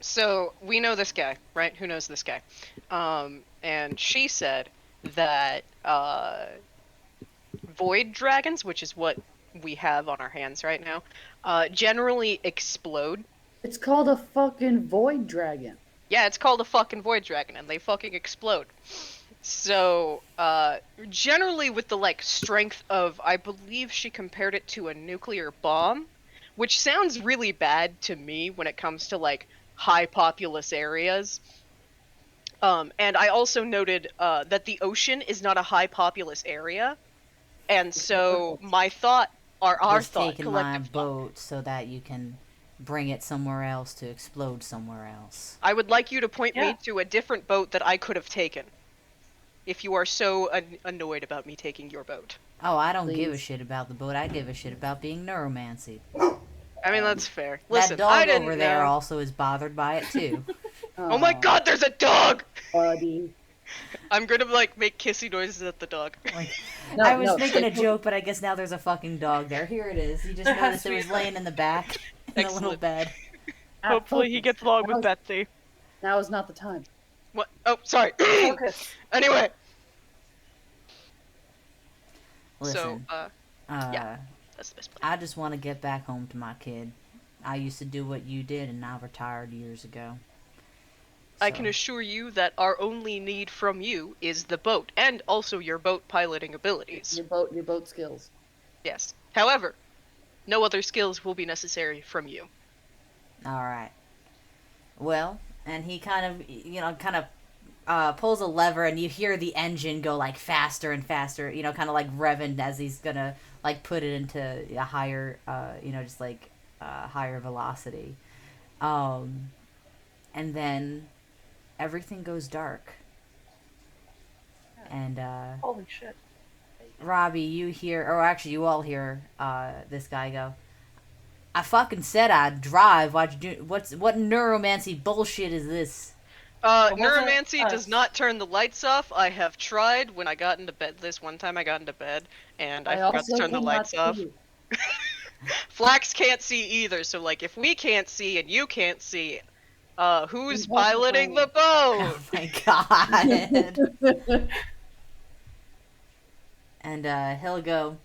So we know this guy, right? Who knows this guy? And she said that, void dragons, which is what we have on our hands right now, generally explode. It's called a fucking void dragon. Yeah, it's called a fucking void dragon, and they fucking explode. So, generally with the, like, strength of, I believe she compared it to a nuclear bomb, which sounds really bad to me when it comes to, like, high populous areas. And I also noted, that the ocean is not a high populous area, and so my thought, or our Just thought, taking my collective thought, boat so that you can bring it somewhere else to explode somewhere else. I would like you to point Yeah. me to a different boat that I could have taken. If you are so annoyed about me taking your boat. Oh, I don't give a Please. shit about the boat. I give a shit about being neuromancy. I mean, that's fair. Listen, that dog I didn't over there know. also is bothered by it too. Oh my god, there's a dog! Buddy. I'm gonna, like, make kissy noises at the dog. Like, No, I was no, making a stay- joke, but I guess now there's a fucking dog there. Here it is. You just noticed it was laying in the back in the little Excellent. bed. Hopefully he gets along with Betsy. Now is not the time. What? Oh, sorry. Focus. Anyway, Listen, so, yeah. That's the best plan. I just want to get back home to my kid. I used to do what you did, and I retired years ago. I So, can assure you that our only need from you is the boat, and also your boat piloting abilities. Your boat skills. Yes. However, no other skills will be necessary from you. all right. Well, and he kind of pulls a lever, and you hear the engine go like faster and faster. Kind of like revving as he's gonna like put it into a higher, just like higher velocity. And then everything goes dark. And Holy shit. Robbie, you hear, or actually you all hear this guy go, I fucking said I'd drive. Why'd you do? What neuromancy bullshit is this? wasn't Neuromancy us. does not turn the lights off. I have tried when I got into bed. This one time I got into bed, and I forgot to turn the lights off. Flax can't see either, so, like, if we can't see and you can't see, who's Who's also piloting the boat? Oh my god. And he'll go,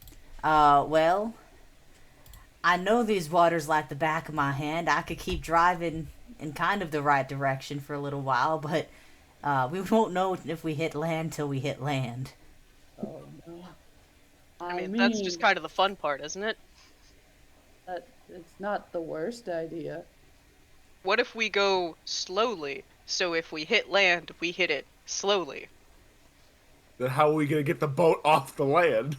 well, I know these waters like the back of my hand. I could keep driving in kind of the right direction for a little while, but we won't know if we hit land till we hit land. Oh no. I mean, that's just kind of the fun part, isn't it? That it's not the worst idea. What if we go slowly? So if we hit land, we hit it slowly. Then how are we gonna get the boat off the land?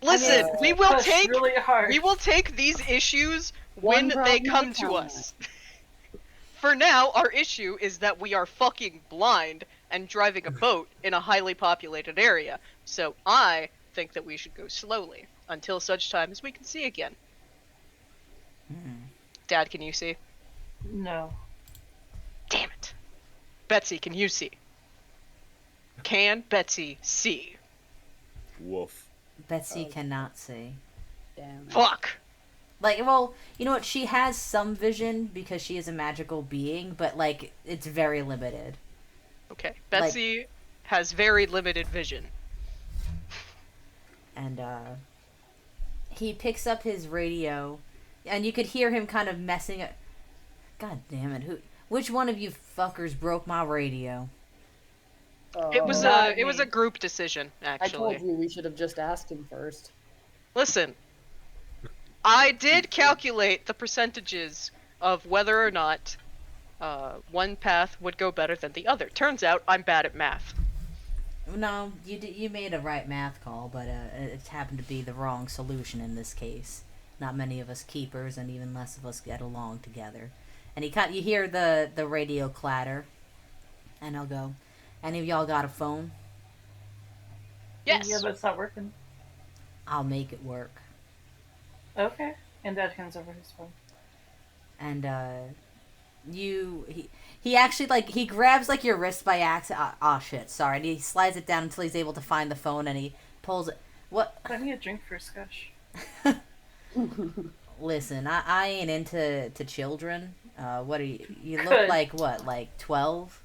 Listen, we will Push take really hard. we will take these issues when One they problem come at a to time. us. For now, our issue is that we are fucking blind and driving a boat in a highly populated area. So I think that we should go slowly until such time as we can see again. Dad, can you see? No. Damn it. Betsy, can you see? Can Betsy see? Woof. Betsy cannot see. Damn it. Fuck! Like, well, you know what? She has some vision because she is a magical being, but, like, it's very limited. Okay, Betsy has very limited vision. And, he picks up his radio, and you could hear him kind of messing up. God damn it, which one of you fuckers broke my radio? It was Not a me. group decision, I actually. told you we should have just asked him first. Listen, I did calculate the percentages of whether or not one path would go better than the other. Turns out I'm bad at math. No, you made a right math call, but it happened to be the wrong solution in this case. Not many of us keepers, and even less of us get along together. And you hear the radio clatter, and I'll go, any of y'all got a phone? Yes. Yeah, but it's not working. I'll make it work. Okay. And Dad hands over his phone. And he actually, like, he grabs, like, your wrist by accident. Oh shit, sorry. And he slides it down until he's able to find the phone, and he pulls it. What? Let me a drink for a scotch. Listen, I ain't into children. What are you? You look Good. like what? Like 12?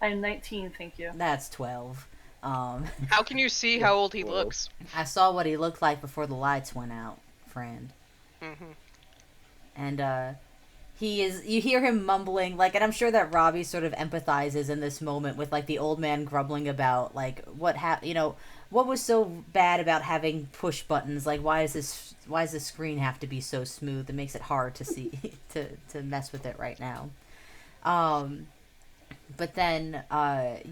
I'm 19, thank you. That's 12. How can you see how old he looks? I saw what he looked like before the lights went out, friend. Mm-hmm. And you hear him mumbling, like, and I'm sure that Robbie sort of empathizes in this moment with, like, the old man grumbling about, like, what was so bad about having push buttons? Like, why does this screen have to be so smooth? It makes it hard to see, to mess with it right now. But then,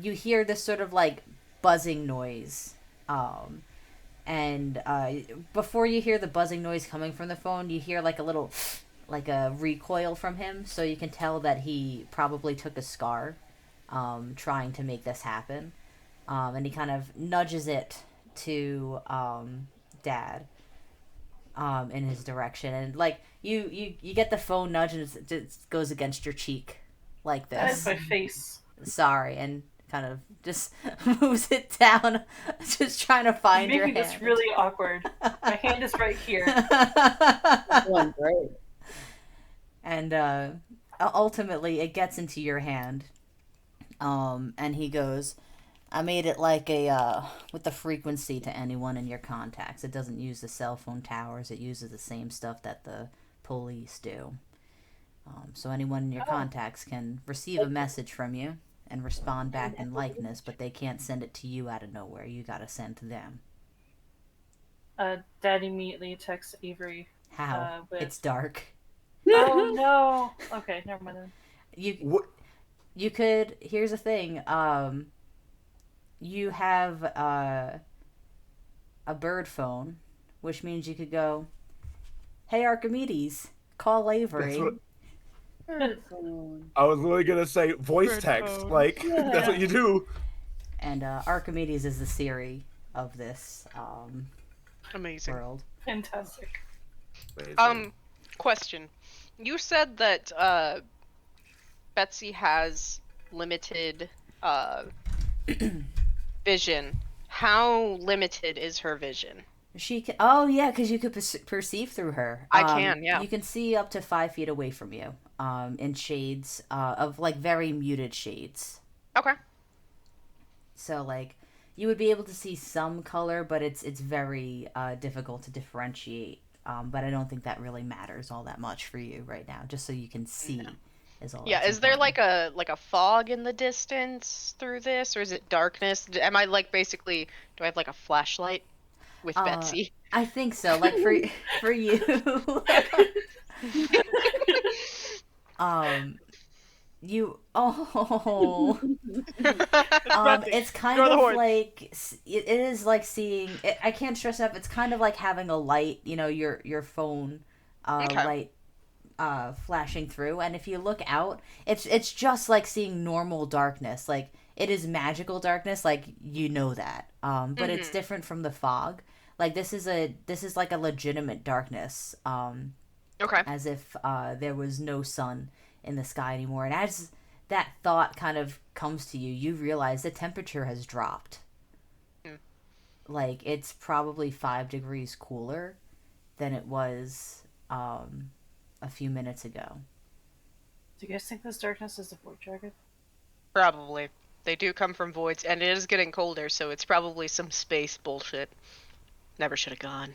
you hear this sort of, like, buzzing noise. And before you hear the buzzing noise coming from the phone, you hear, like, a little, like, a recoil from him, so you can tell that he probably took a scar, trying to make this happen. And he kind of nudges it to Dad in his direction, and, like, you get the phone nudge, and it just goes against your cheek like That is this. my face. Sorry, and kind of just moves it down, just trying to find You're your making hand. this really awkward. My hand is right here. Doing great. And ultimately, it gets into your hand. And he goes, I made it like with the frequency to anyone in your contacts. It doesn't use the cell phone towers. It uses the same stuff that the police do. So anyone in your contacts can receive a message from you and respond back in likeness, but they can't send it to you out of nowhere. You gotta send to them. Dad immediately texts Avery. How? With... It's dark. Oh no! Okay, never mind then. You could. Here's the thing. You have a bird phone, which means you could go, "Hey Archimedes, call Avery." I was literally gonna say voice Bird text. phone. Like that's what you do. And Archimedes is the Siri of this Amazing. world. Fantastic. Question. You said that Betsy has limited vision. How limited is her vision? She can. Oh yeah, because you could perceive through her. I can, yeah. You can see up to 5 feet away from you. In shades of, like, very muted shades. Okay. So, like, you would be able to see some color, but it's very difficult to differentiate. But I don't think that really matters all that much for you right now. Just so you can see is all. Yeah, That's is there important. like a fog in the distance through this, or is it darkness? Am I like basically? Do I have like a flashlight with Betsy? I think so. Like for you, um, you it's kind You're the of horse. like it is like seeing. I can't stress enough. It's kind of like having a light. Your phone, Okay. light flashing through, and if you look out, it's just like seeing normal darkness. Like it is magical darkness, like that. But it's different from the fog. Like this is like a legitimate darkness. Okay. As if there was no sun in the sky anymore. And as that thought kind of comes to you, you realize the temperature has dropped. Mm. Like it's probably 5 degrees cooler than it was a few minutes ago. Do you guys think this darkness is a void dragon? Probably. They do come from voids, and it is getting colder, so it's probably some space bullshit. Never should have gone.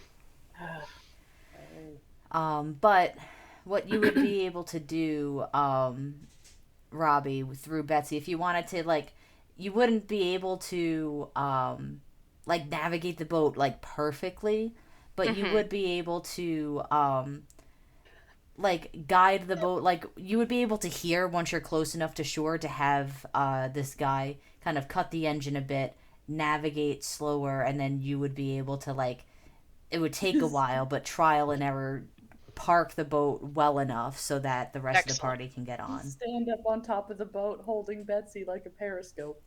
But what you would be able to do, Robbie, through Betsy, if you wanted to, like, you wouldn't be able to, like, navigate the boat, like, perfectly, but you would be able to, like, guide the boat. Like, you would be able to hear once you're close enough to shore to have this guy kind of cut the engine a bit, navigate slower, and then you would be able to, like, it would take a while, but trial and error, park the boat well enough so that the rest of the party can get on. Stand up on top of the boat holding Betsy like a periscope.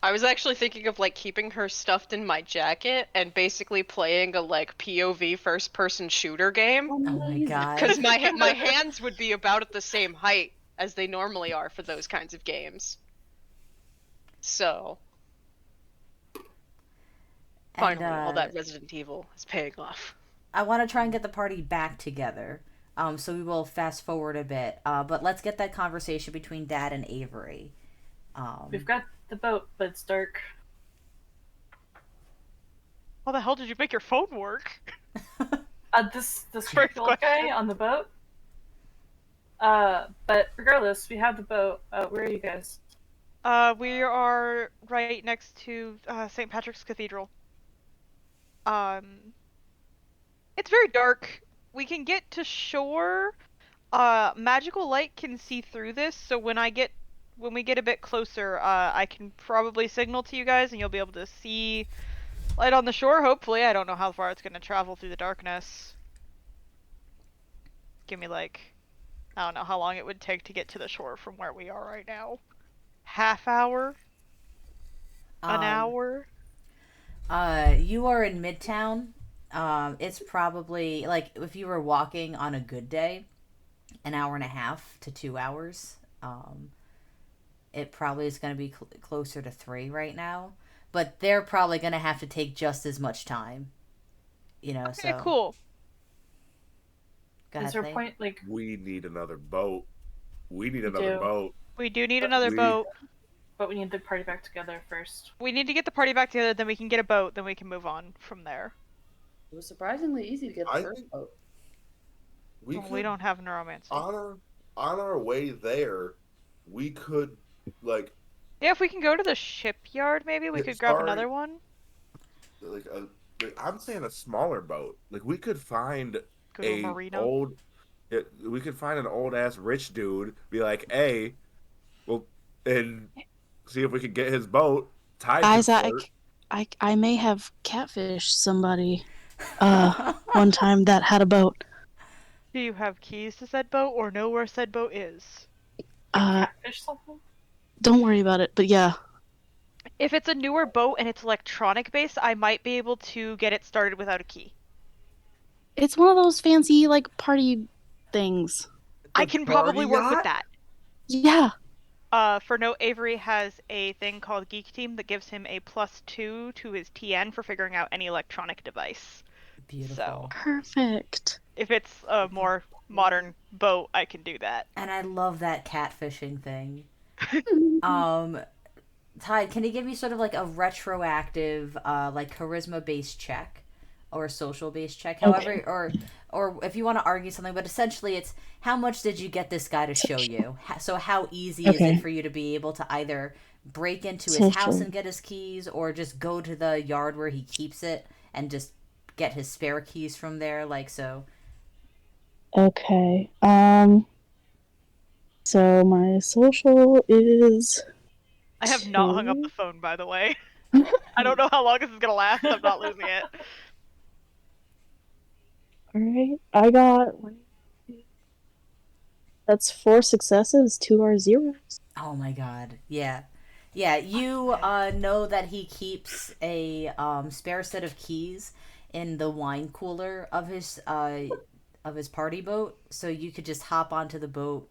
I was actually thinking of like keeping her stuffed in my jacket and basically playing a like POV first person shooter game. Oh my god. Because my hands would be about at the same height as they normally are for those kinds of games. So finally, all that Resident Evil is paying off. I want to try and get the party back together. So we will fast forward a bit. But let's get that conversation between Dad and Avery. We've got the boat, but it's dark. How the hell did you make your phone work? This critical guy on the boat. But regardless, we have the boat. Where are you guys? We are right next to St. Patrick's Cathedral. It's very dark. We can get to shore. Magical light can see through this, so when we get a bit closer, I can probably signal to you guys, and you'll be able to see light on the shore. Hopefully, I don't know how far it's gonna travel through the darkness. Give me like, I don't know how long it would take to get to the shore from where we are right now. Half hour? An hour? You are in Midtown. It's probably, like, if you were walking on a good day, an hour and a half to 2 hours. It probably is going to be closer to 3 right now. But they're probably going to have to take just as much time. Okay, so... cool. Is there a point, like... We need another boat. We need another boat. We do need another boat. But we need the party back together first. We need to get the party back together, then we can get a boat, then we can move on from there. It was surprisingly easy to get the first boat. We don't have neuromancy. On our way there, we could, like... Yeah, if we can go to the shipyard, maybe we could grab another one. Like I'm saying a smaller boat. Like we could find we could find an old ass rich dude. Be like, hey, well, and see if we could get his boat tied. Isaac, I may have catfished somebody one time that had a boat. Do you have keys to said boat or know where said boat is? Catfish something? Don't worry about it, but yeah. If it's a newer boat and it's electronic based, I might be able to get it started without a key. It's one of those fancy, like, party things. I can probably work with that. Yeah. For note, Avery has a thing called Geek Team that gives him a +2 to his TN for figuring out any electronic device. Beautiful. So, perfect. If it's a more modern boat, I can do that. And I love that catfishing thing. Tide, can you give me sort of like a retroactive, like charisma based check, or a social based check? However, Okay. or if you want to argue something, but essentially it's how much did you get this guy to show Social. you? So how easy is it Okay. for you to be able to either break into his house Social. and get his keys, or just go to the yard where he keeps it and just get his spare keys from there? Like so. Okay. So my social is I have not hung up the 2. phone, by the way. I don't know how long this is gonna last. I'm not losing it. All right. I got that's 4 successes, 2 are zeros. Oh my god. Yeah. Yeah, you know that he keeps a spare set of keys in the wine cooler of his party boat, so you could just hop onto the boat,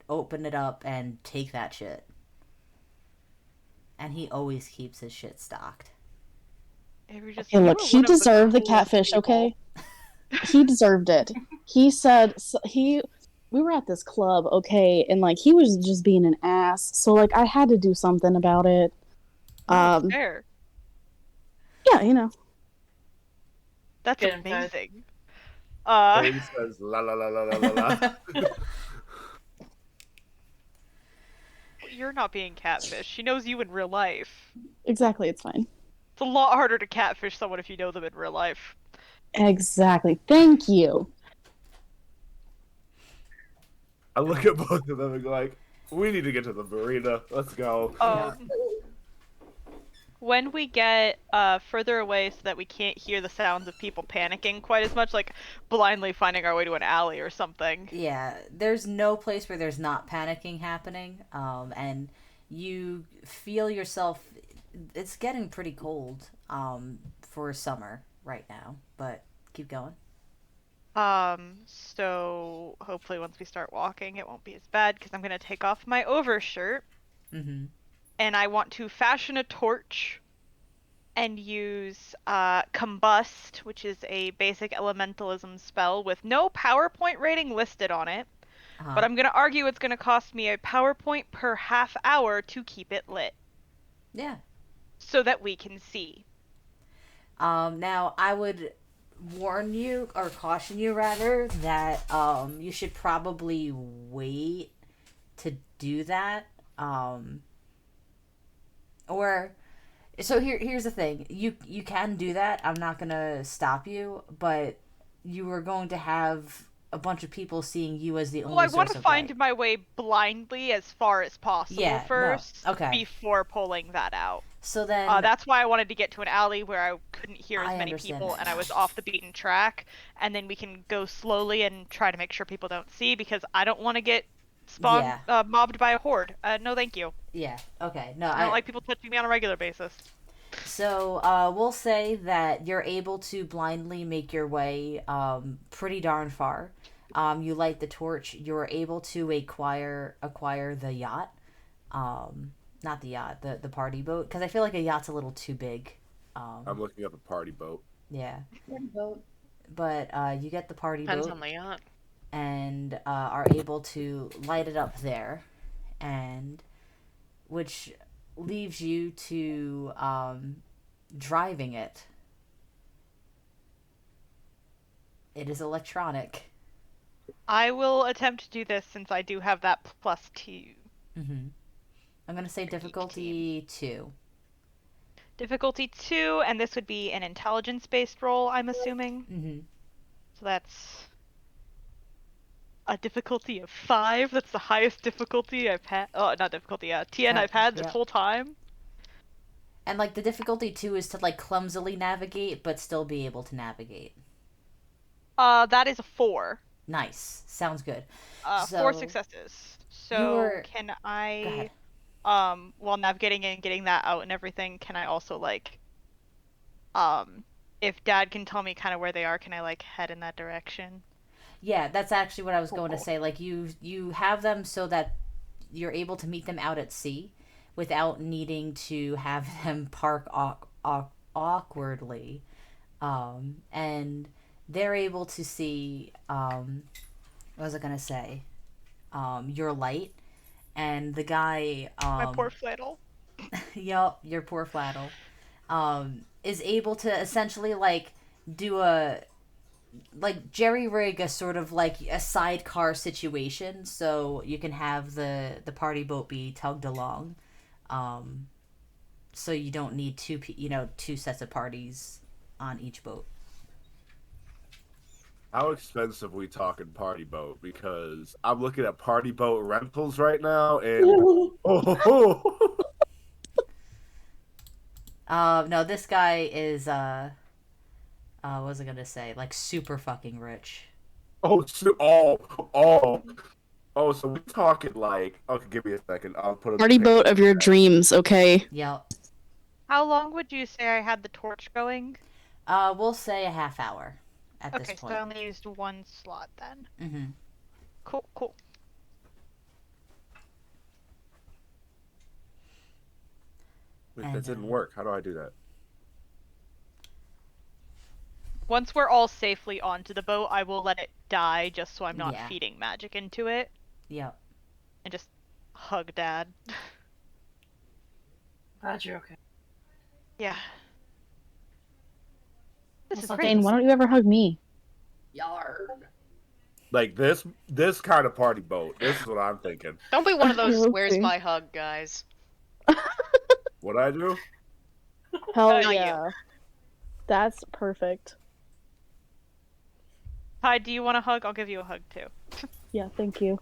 open it up, and take that shit. And he always keeps his shit stocked. Avery just, Okay, you look, are he one of the deserved the coolest catfish, people. okay? He deserved it. He said we were at this club, okay, and like he was just being an ass. So like I had to do something about it. Fair. Yeah, you know. That's Get him, Ted. amazing. Paige says la la la la la la la. You're not being catfish. She knows you in real life. Exactly, it's fine. It's a lot harder to catfish someone if you know them in real life. Exactly. Thank you. I look at both of them and go like, we need to get to the marina. Let's go. When we get further away so that we can't hear the sounds of people panicking quite as much, like blindly finding our way to an alley or something. Yeah, there's no place where there's not panicking happening, and you feel yourself. It's getting pretty cold for summer right now, but keep going. So hopefully once we start walking, it won't be as bad because I'm gonna take off my overshirt Mm-hmm. and I want to fashion a torch and use Combust, which is a basic elementalism spell with no PowerPoint rating listed on it. But I'm gonna argue it's gonna cost me a PowerPoint per half hour to keep it lit. Yeah. So that we can see. Now I would warn you, or caution you rather, that you should probably wait to do that. Or so here's the thing. You can do that. I'm not gonna stop you, but you are going to have a bunch of people seeing you as the only Well, I want source to of find light. my way blindly as far as possible Yeah, first, no. Okay. before pulling that out. So then That's why I wanted to get to an alley where I couldn't hear as I many understand people that. and I was off the beaten track, and then we can go slowly and try to make sure people don't see because I don't want to get spawned mobbed by a horde. No, thank you. Yeah. Okay. No, I don't like people touching me on a regular basis. So we'll say that you're able to blindly make your way pretty darn far. You light the torch. You're able to acquire the yacht. Not the yacht, the party boat. Because I feel like a yacht's a little too big. I'm looking up a party boat. Yeah. Party boat. But you get the party Depends boat on the yacht. and are able to light it up there, and which leaves you to driving it. It is electronic. I will attempt to do this since I do have that +2. Mm-hmm. I'm gonna say difficulty 2. Difficulty 2, and this would be an intelligence-based roll, I'm assuming. Mm-hmm. So that's a difficulty of 5. That's the highest difficulty I've had. Oh, not difficulty. TN I've had this whole time. And like the difficulty 2 is to like clumsily navigate, but still be able to navigate. That is a 4. Nice. Sounds good. 4 successes. So can I, while navigating and getting that out and everything, can I also like, if Dad can tell me kind of where they are, can I like head in that direction? Yeah, that's actually what I was going to say. Like you have them so that you're able to meet them out at sea without needing to have them park awkwardly, and they're able to see. What was I gonna say? Your light, and the guy. My poor flannel. Yup, your poor Fladdle. Is able to essentially like do a like jerry rig a sort of like a sidecar situation, so you can have the party boat be tugged along. Um, so you don't need two sets of parties on each boat. How expensive we talking party boat? Because I'm looking at party boat rentals right now, and oh, No, this guy is what was I gonna say? Like super fucking rich. oh, so, oh, oh. So we talking like? Okay, give me a second. I'll put a Party picture boat of your dreams, okay? Yep. How long would you say I had the torch going? We'll say a half hour at this Okay, so point. I only used one slot then. Mm-hmm. Cool. Wait, that didn't work. How do I do that? Once we're all safely onto the boat, I will let it die just so I'm not Yeah. feeding magic into it. Yep. And just hug Dad. Glad you're okay. Yeah. This is Well, great. Dane, why don't you ever hug me? Yarg. Like this kind of party boat. This is what I'm thinking. Don't be one of those Okay. "where's my hug" guys. What I do? Hell Not you. yeah. That's perfect. Hi, do you want a hug? I'll give you a hug too. Yeah, thank you.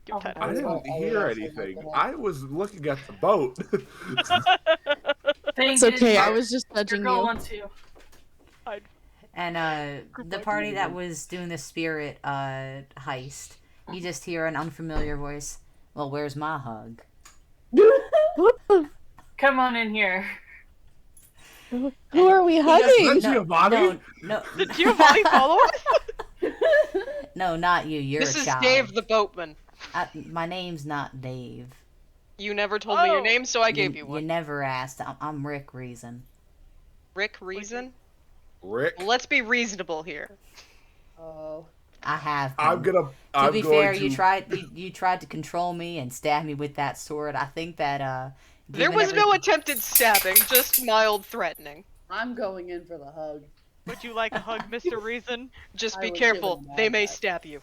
You're Oh, tight. I That's didn't all hear I also anything. like to I was looking at the boat. It's okay, I was just judging Your goal you. wants you. And the party that was doing the spirit heist, you just hear an unfamiliar voice. Well, where's my hug? What the? Come on in here. Who are we hugging? That's Giovanni? No. Did Giovanni follow us? No, not you. You're This a is child. Dave the boatman. My name's not Dave. You never told me your Oh. name, so I gave you You one. never asked. I'm Rick Reason. Rick Reason? Rick? Well, let's be reasonable here. Oh. I have been. I'm To going be fair, to... you tried to control me and stab me with that sword. I think that There given was no every- attempted stabbing, just mild threatening. I'm going in for the hug. Would you like a hug, Mr. Reason? Just I be would careful, give him they an may iPad. stab you.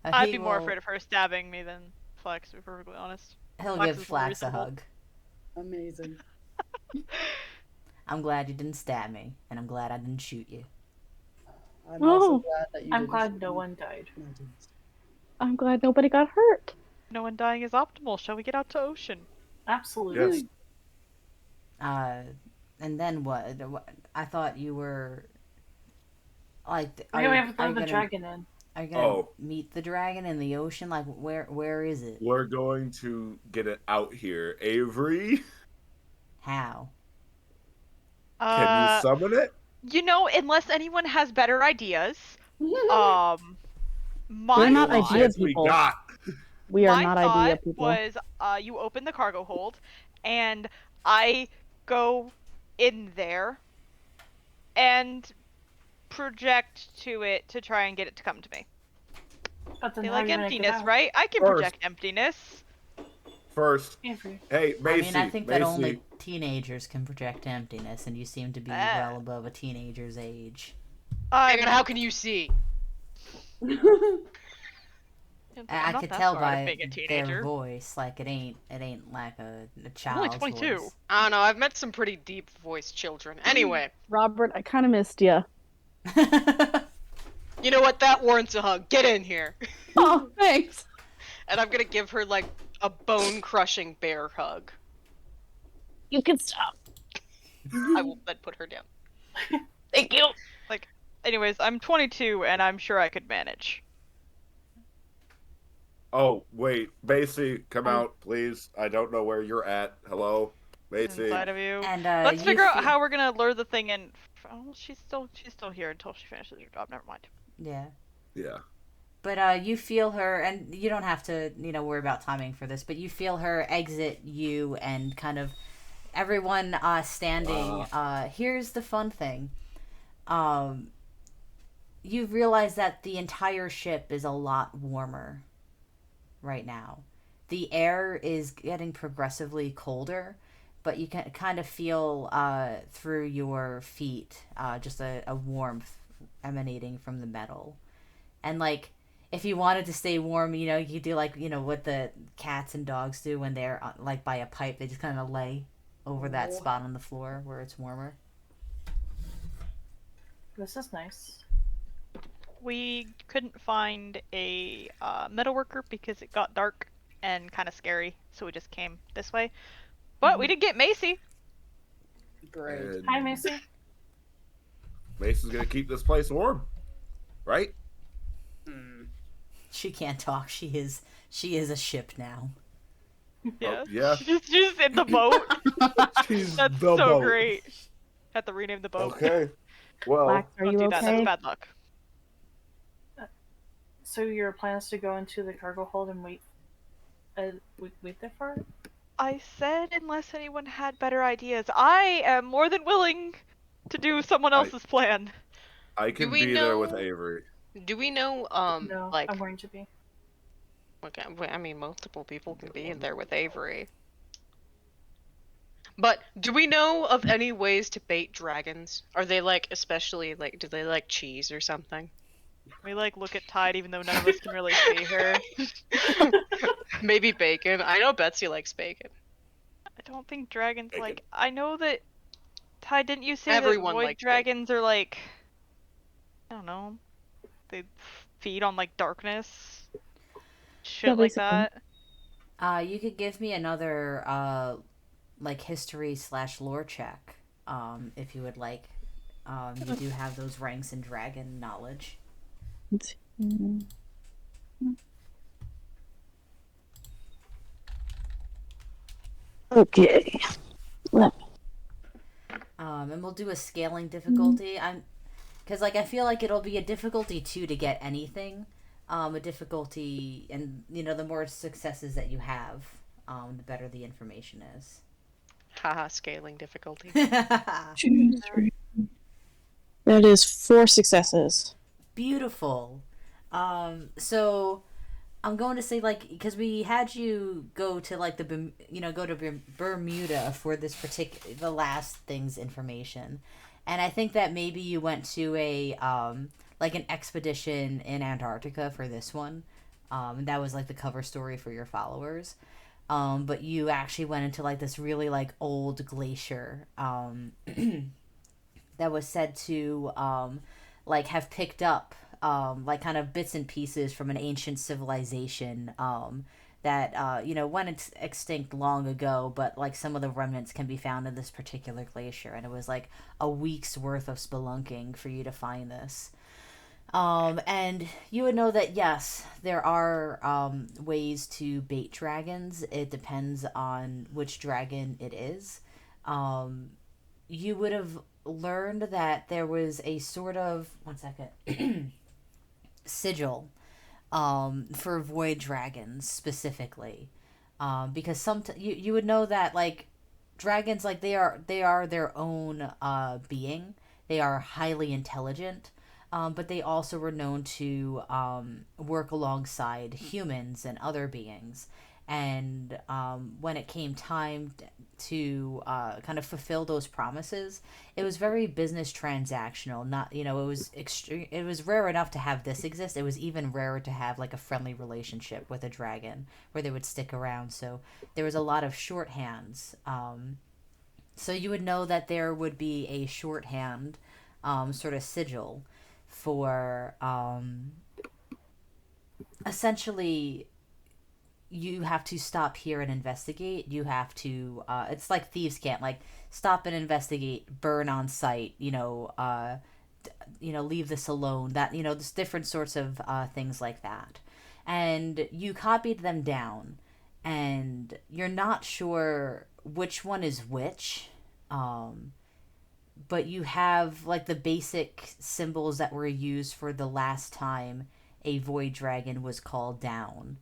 I'd he be more will- afraid of her stabbing me than Flex, to be perfectly honest. He'll Flex give is more Flax a reasonable. hug. Amazing. I'm glad you didn't stab me, and I'm glad I didn't shoot you. I'm also Oh. glad that you I'm didn't glad shoot no me. one died. No, I didn't. I'm glad nobody got hurt. No one dying is optimal. Shall we get out to ocean? Absolutely. Yes. And then what? I thought you were like. We have to throw the dragon in. Are you gonna Oh. meet the dragon in the ocean? Like, where is it? We're going to get it out here. Avery, How? can you summon it? You know, unless anyone has better ideas, We're my not thought, idea Yes, we people. got. We are my not thought idea people. was, you open the cargo hold, and I go in there and project to it to try and get it to come to me. But then They how like are you gonna get emptiness, out? right? I can First. project emptiness. First, Avery. hey, Macy, I mean, I think that Macy, only teenagers can project emptiness, and you seem to be well above a teenager's age. Hang on, how can you see? I not could that tell far out of by being a their teenager. voice, like it ain't like a I'm child's only 22. voice. I don't know, I've met some pretty deep voiced children. Anyway, Robert, I kind of missed you. you know what? That warrants a hug. Get in here. Oh, thanks. And I'm gonna give her, like, a bone crushing bear hug. You can stop. I will then put her down. Thank you. Anyways, I'm 22 and I'm sure I could manage. Oh, wait, Macy, come out, please. I don't know where you're at. Hello, Macy. Inside of you. And Let's you figure out feel- how we're gonna lure the thing in. Oh, she's still here until she finishes her job. Never mind. Yeah. Yeah. But you feel her, and you don't have to, worry about timing for this, but you feel her exit you and kind of everyone standing. Here's the fun thing. You realize that the entire ship is a lot warmer right now. the air is getting progressively colder, but you can kind of feel through your feet just a warmth emanating from the metal. And like, if you wanted to stay warm, you could do like, what the cats and dogs do when they're like by a pipe. They just kind of lay over that Oh. spot on the floor where it's warmer. This is nice. We couldn't find a metalworker because it got dark and kind of scary, so we just came this way. But we did get Macy. Great. And Hi, Macy. Mason's gonna keep this place warm, right? She can't talk. She is a ship now. Yeah. Yeah. She's in the boat. She's That's the so boat. great. Have to rename the boat. Okay. Well, Black, are Don't you do that. okay? That's bad luck. So your plan is to go into the cargo hold and wait there for it? I said unless anyone had better ideas. I am more than willing to do someone else's plan. I can we be there with know- Avery. Do we know, No, like, I'm going to be. okay, I mean, multiple people can be in there with Avery. But do we know of any ways to bait dragons? Are they like, especially like, do they like cheese or something? We like look at Tide even though none of us can really see her. Maybe bacon. I know Betsy likes bacon. I don't think dragons Bacon. like. I know that. Tide, didn't you say Everyone that void likes dragons are like? I don't know. They feed on like darkness, shit Yeah, like basically. that. You could give me another like history/lore check, if you would like. You do have those ranks in dragon knowledge. Okay. And we'll do a scaling difficulty. Because like I feel like it'll be a difficulty 2 to get anything. A difficulty, and the more successes that you have, the better the information is. Haha, scaling difficulty. 2, 3. That is 4 successes. Beautiful. So I'm going to say like because we had you go to like go to Bermuda for this particular the last thing's information, and I think that maybe you went to a like an expedition in Antarctica for this one. That was like the cover story for your followers. But you actually went into like this really like old glacier that was said to like have picked up like kind of bits and pieces from an ancient civilization that went extinct long ago, but like some of the remnants can be found in this particular glacier, and it was like a week's worth of spelunking for you to find this. And you would know that yes, there are ways to bait dragons. It depends on which dragon it is. You would have learned that there was a sort of 1 second sigil for void dragons specifically, because you would know that like dragons like they are their own being. They are highly intelligent, but they also were known to work alongside humans and other beings. And when it came time to kind of fulfill those promises, it was very business transactional. Not it was extreme. It was rare enough to have this exist. It was even rarer to have like a friendly relationship with a dragon where they would stick around. So there was a lot of shorthands. So you would know that there would be a shorthand sort of sigil for essentially you have to stop here and investigate. You have to it's like thieves can't like stop and investigate, burn on site, leave this alone, that there's different sorts of things like that. And you copied them down, and you're not sure which one is which. But you have like the basic symbols that were used for the last time a void dragon was called down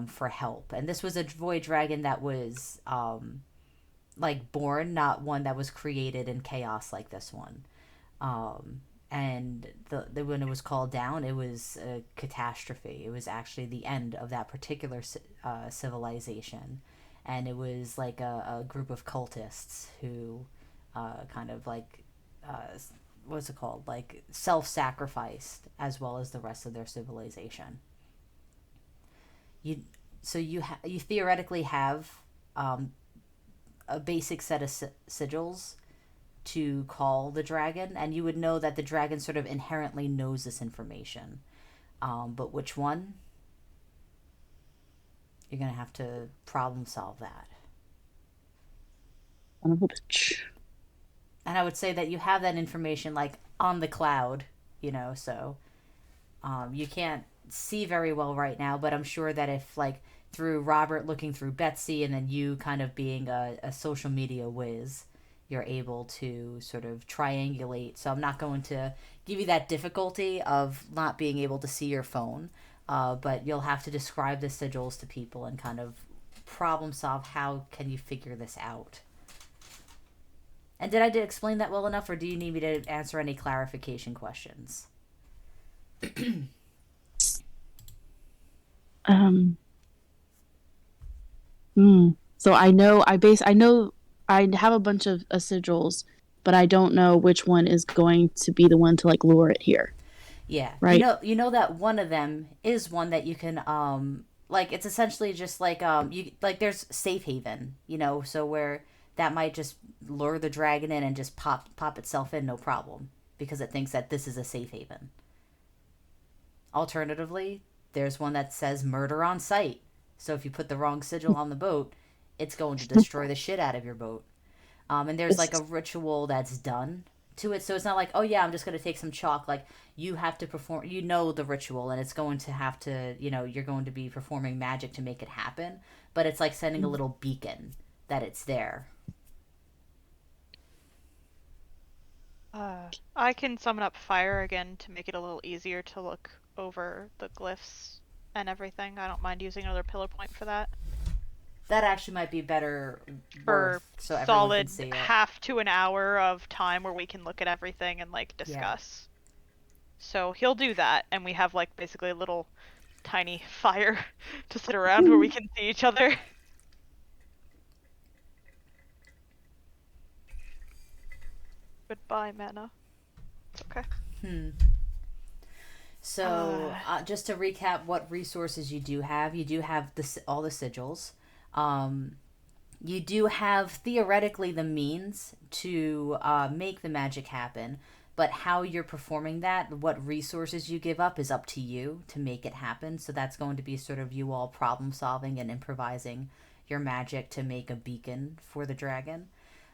for help. And this was a void dragon that was like born, not one that was created in chaos like this one. and when it was called down, it was a catastrophe. It was actually the end of that particular civilization, and it was like a group of cultists who kind of like what's it called, like self-sacrificed as well as the rest of their civilization. You theoretically have a basic set of sigils to call the dragon, and you would know that the dragon sort of inherently knows this information. But which one? You're gonna have to problem solve that. Son of a bitch. And I would say that you have that information like on the cloud, so you can't see very well right now, but I'm sure that if like through Robert looking through Betsy and then you kind of being a social media whiz, you're able to sort of triangulate. So I'm not going to give you that difficulty of not being able to see your phone, but you'll have to describe the sigils to people and kind of problem solve how can you figure this out. And did I explain that well enough, or do you need me to answer any clarification questions? So I know I have a bunch of sigils, but I don't know which one is going to be the one to like lure it here. Yeah. Right. You know that one of them is one that you can like it's essentially just like you like there's safe haven, so where that might just lure the dragon in and just pop itself in, no problem, because it thinks that this is a safe haven. Alternatively, there's one that says murder on sight. So if you put the wrong sigil on the boat, it's going to destroy the shit out of your boat. And there's like a ritual that's done to it. So it's not like, oh yeah, I'm just going to take some chalk. Like you have to perform, the ritual, and it's going to have to, you're going to be performing magic to make it happen. But it's like sending a little beacon that it's there. I can summon up fire again to make it a little easier to look over the glyphs and everything. I don't mind using another pillar point for that. That actually might be better For so everyone solid can see it. half to an hour of time where we can look at everything and like discuss. Yeah. So he'll do that, and we have like basically a little tiny fire to sit around where we can see each other. Goodbye, mana. It's okay. So, just to recap what resources you do have all the sigils. You do have, theoretically, the means to make the magic happen, but how you're performing that, what resources you give up is up to you to make it happen. So that's going to be sort of you all problem solving and improvising your magic to make a beacon for the dragon.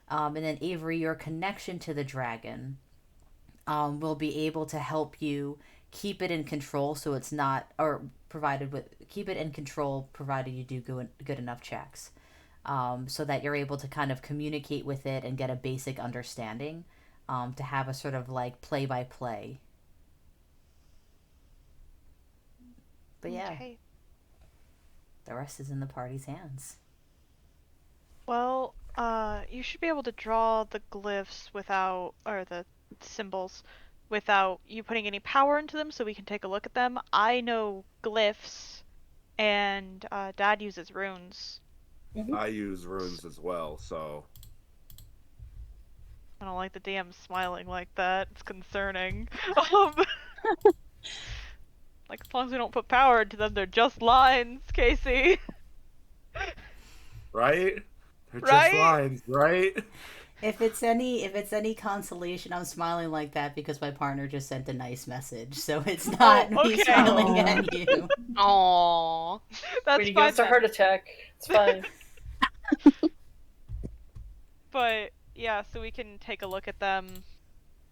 And then Avery, your connection to the dragon will be able to help you keep it in control, so it's not, or keep it in control provided you do good enough checks, so that you're able to kind of communicate with it and get a basic understanding, to have a sort of like play-by-play. But yeah, okay. The rest is in the party's hands. Well, you should be able to draw the glyphs or the symbols without you putting any power into them, so we can take a look at them. I know glyphs, and Dad uses runes. I use runes as well, so... I don't like the DM smiling like that. It's concerning. Like, as long as we don't put power into them, they're just lines, Casey. Right? They're just lines, right? If it's any consolation, I'm smiling like that because my partner just sent a nice message, so it's not me smiling at you. Aww. That's when you give us a heart attack, it's fine. But yeah, so we can take a look at them.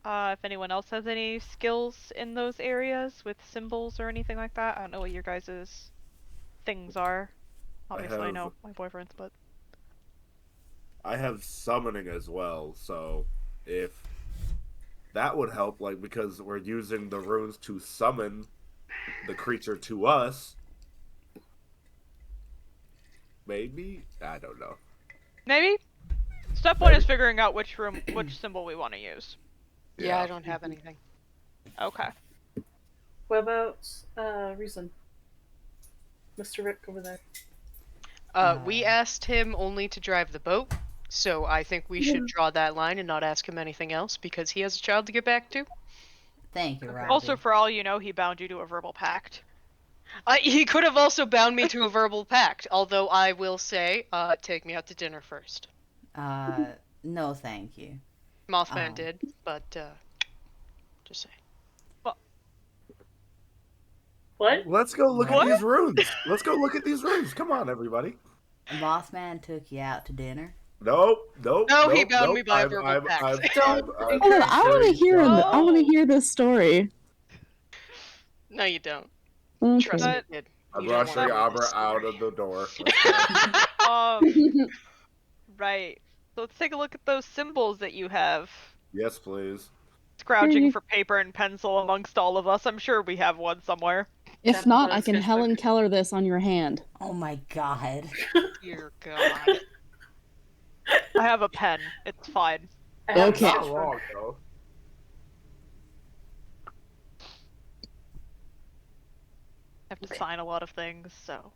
If anyone else has any skills in those areas with symbols or anything like that, I don't know what your guys' things are. Obviously, I know my boyfriend's, but I have summoning as well, so if that would help, like, because we're using the runes to summon the creature to us, maybe? I don't know. Maybe? Step one is figuring out which symbol we want to use. Yeah, I don't have anything. Okay. What about Reason? Mr. Rick over there. We asked him only to drive the boat, so I think we should draw that line and not ask him anything else because he has a child to get back to. Thank you, Robbie. Also, for all you know, he bound you to a verbal pact. He could have also bound me to a verbal pact, although I will say, take me out to dinner first. No, thank you. Mothman did, but just say. What? Let's go look What? at these runes. Let's go look at these runes. Come on, everybody. Mothman took you out to dinner. Nope. No, he bound me by a verbal pact. Hold on, I want to hear. I want to hear this story. No, you don't. Okay. Trust me, kid. I'm You don't rushing wanna hear Abra this out story. of the door. Right. So let's take a look at those symbols that you have. Yes, please. Scrounging for paper and pencil amongst all of us. I'm sure we have one somewhere. If not, I can Helen Keller this on your hand. Oh my god. Dear God. I have a pen. It's fine. Okay. Not wrong, though. I have to sign a lot of things, so.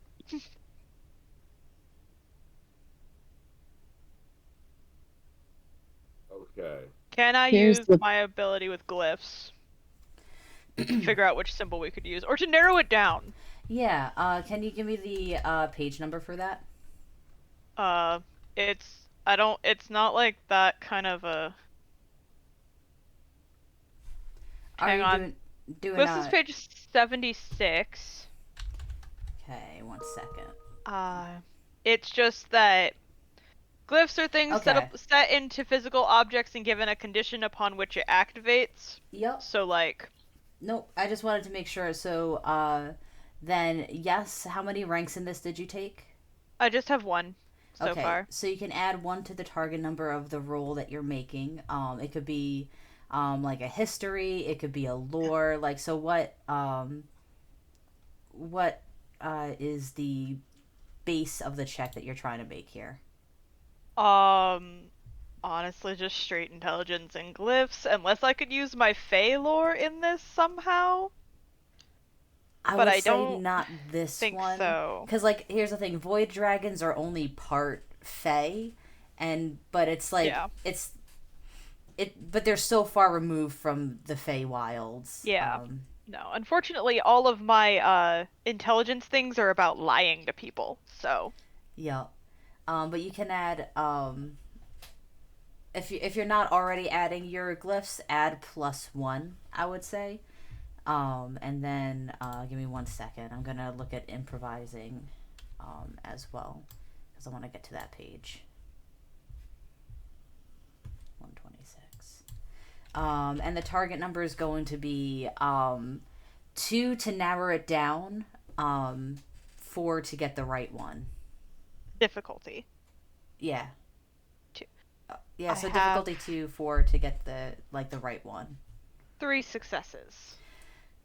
Okay. Can I Here's use the- my ability with glyphs? Figure out which symbol we could use, or to narrow it down. Yeah, can you give me the page number for that? It's not like that kind of a. Hang on. Doing Glyphs is page 76. Okay, 1 second. It's just that glyphs are things Okay. set into physical objects and given a condition upon which it activates. Yep. So like. Nope, I just wanted to make sure. So, then, yes, how many ranks in this did you take? I just have one so far. So you can add 1 to the target number of the roll that you're making. It could be, like a history, it could be a lore, like, so what is the base of the check that you're trying to make here? Honestly, just straight intelligence and glyphs, unless I could use my Fey lore in this somehow. I But would I say don't not this think one. so. Because, like, here's the thing: void dragons are only part Fey, but it's like but they're so far removed from the Fey wilds. Yeah. No, unfortunately, all of my intelligence things are about lying to people. So. Yeah. But you can add if you're not already adding your glyphs, add +1, I would say. And then give me 1 second. I'm gonna look at improvising as well, because I want to get to that page. 126. And the target number is going to be 2 to narrow it down, 4 to get the right one. Difficulty. Yeah. 2. Yeah, so difficulty 2, 4 to get the right one. 3 successes.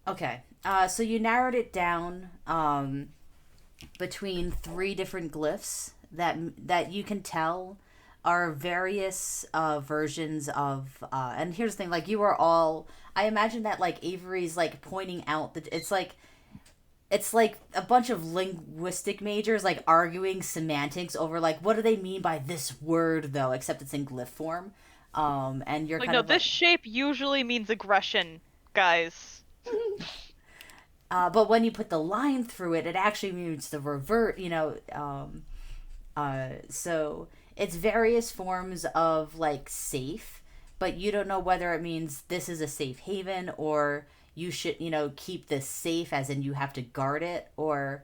Okay. So you narrowed it down between 3 different glyphs that you can tell are various versions of and here's the thing, like, you are all, I imagine that, like, Avery's like pointing out that it's like a bunch of linguistic majors like arguing semantics over like what do they mean by this word though, except it's in glyph form. And you're like, kind no, of this shape usually means aggression, guys. But when you put the line through it, it actually means the revert, so it's various forms of, like, safe, but you don't know whether it means this is a safe haven, or you should, keep this safe, as in you have to guard it, or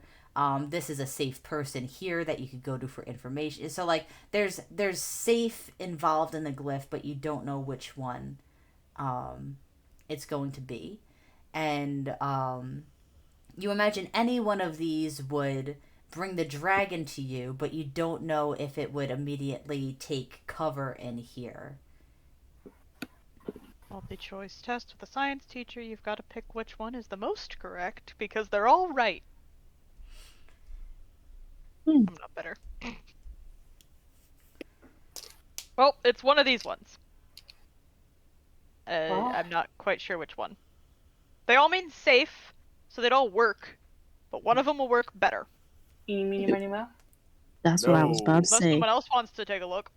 this is a safe person here that you could go to for information. So, like, there's safe involved in the glyph, but you don't know which one it's going to be. And you imagine any one of these would bring the dragon to you, but you don't know if it would immediately take cover in here. Multi-choice test with a science teacher, you've got to pick which one is the most correct, because they're all right. I'm not better. Well, it's one of these ones. I'm not quite sure which one. They all mean safe, so they'd all work, but one of them will work better. Eeny, meeny, miny, moe. That's what I was about to Unless say. someone else wants to take a look.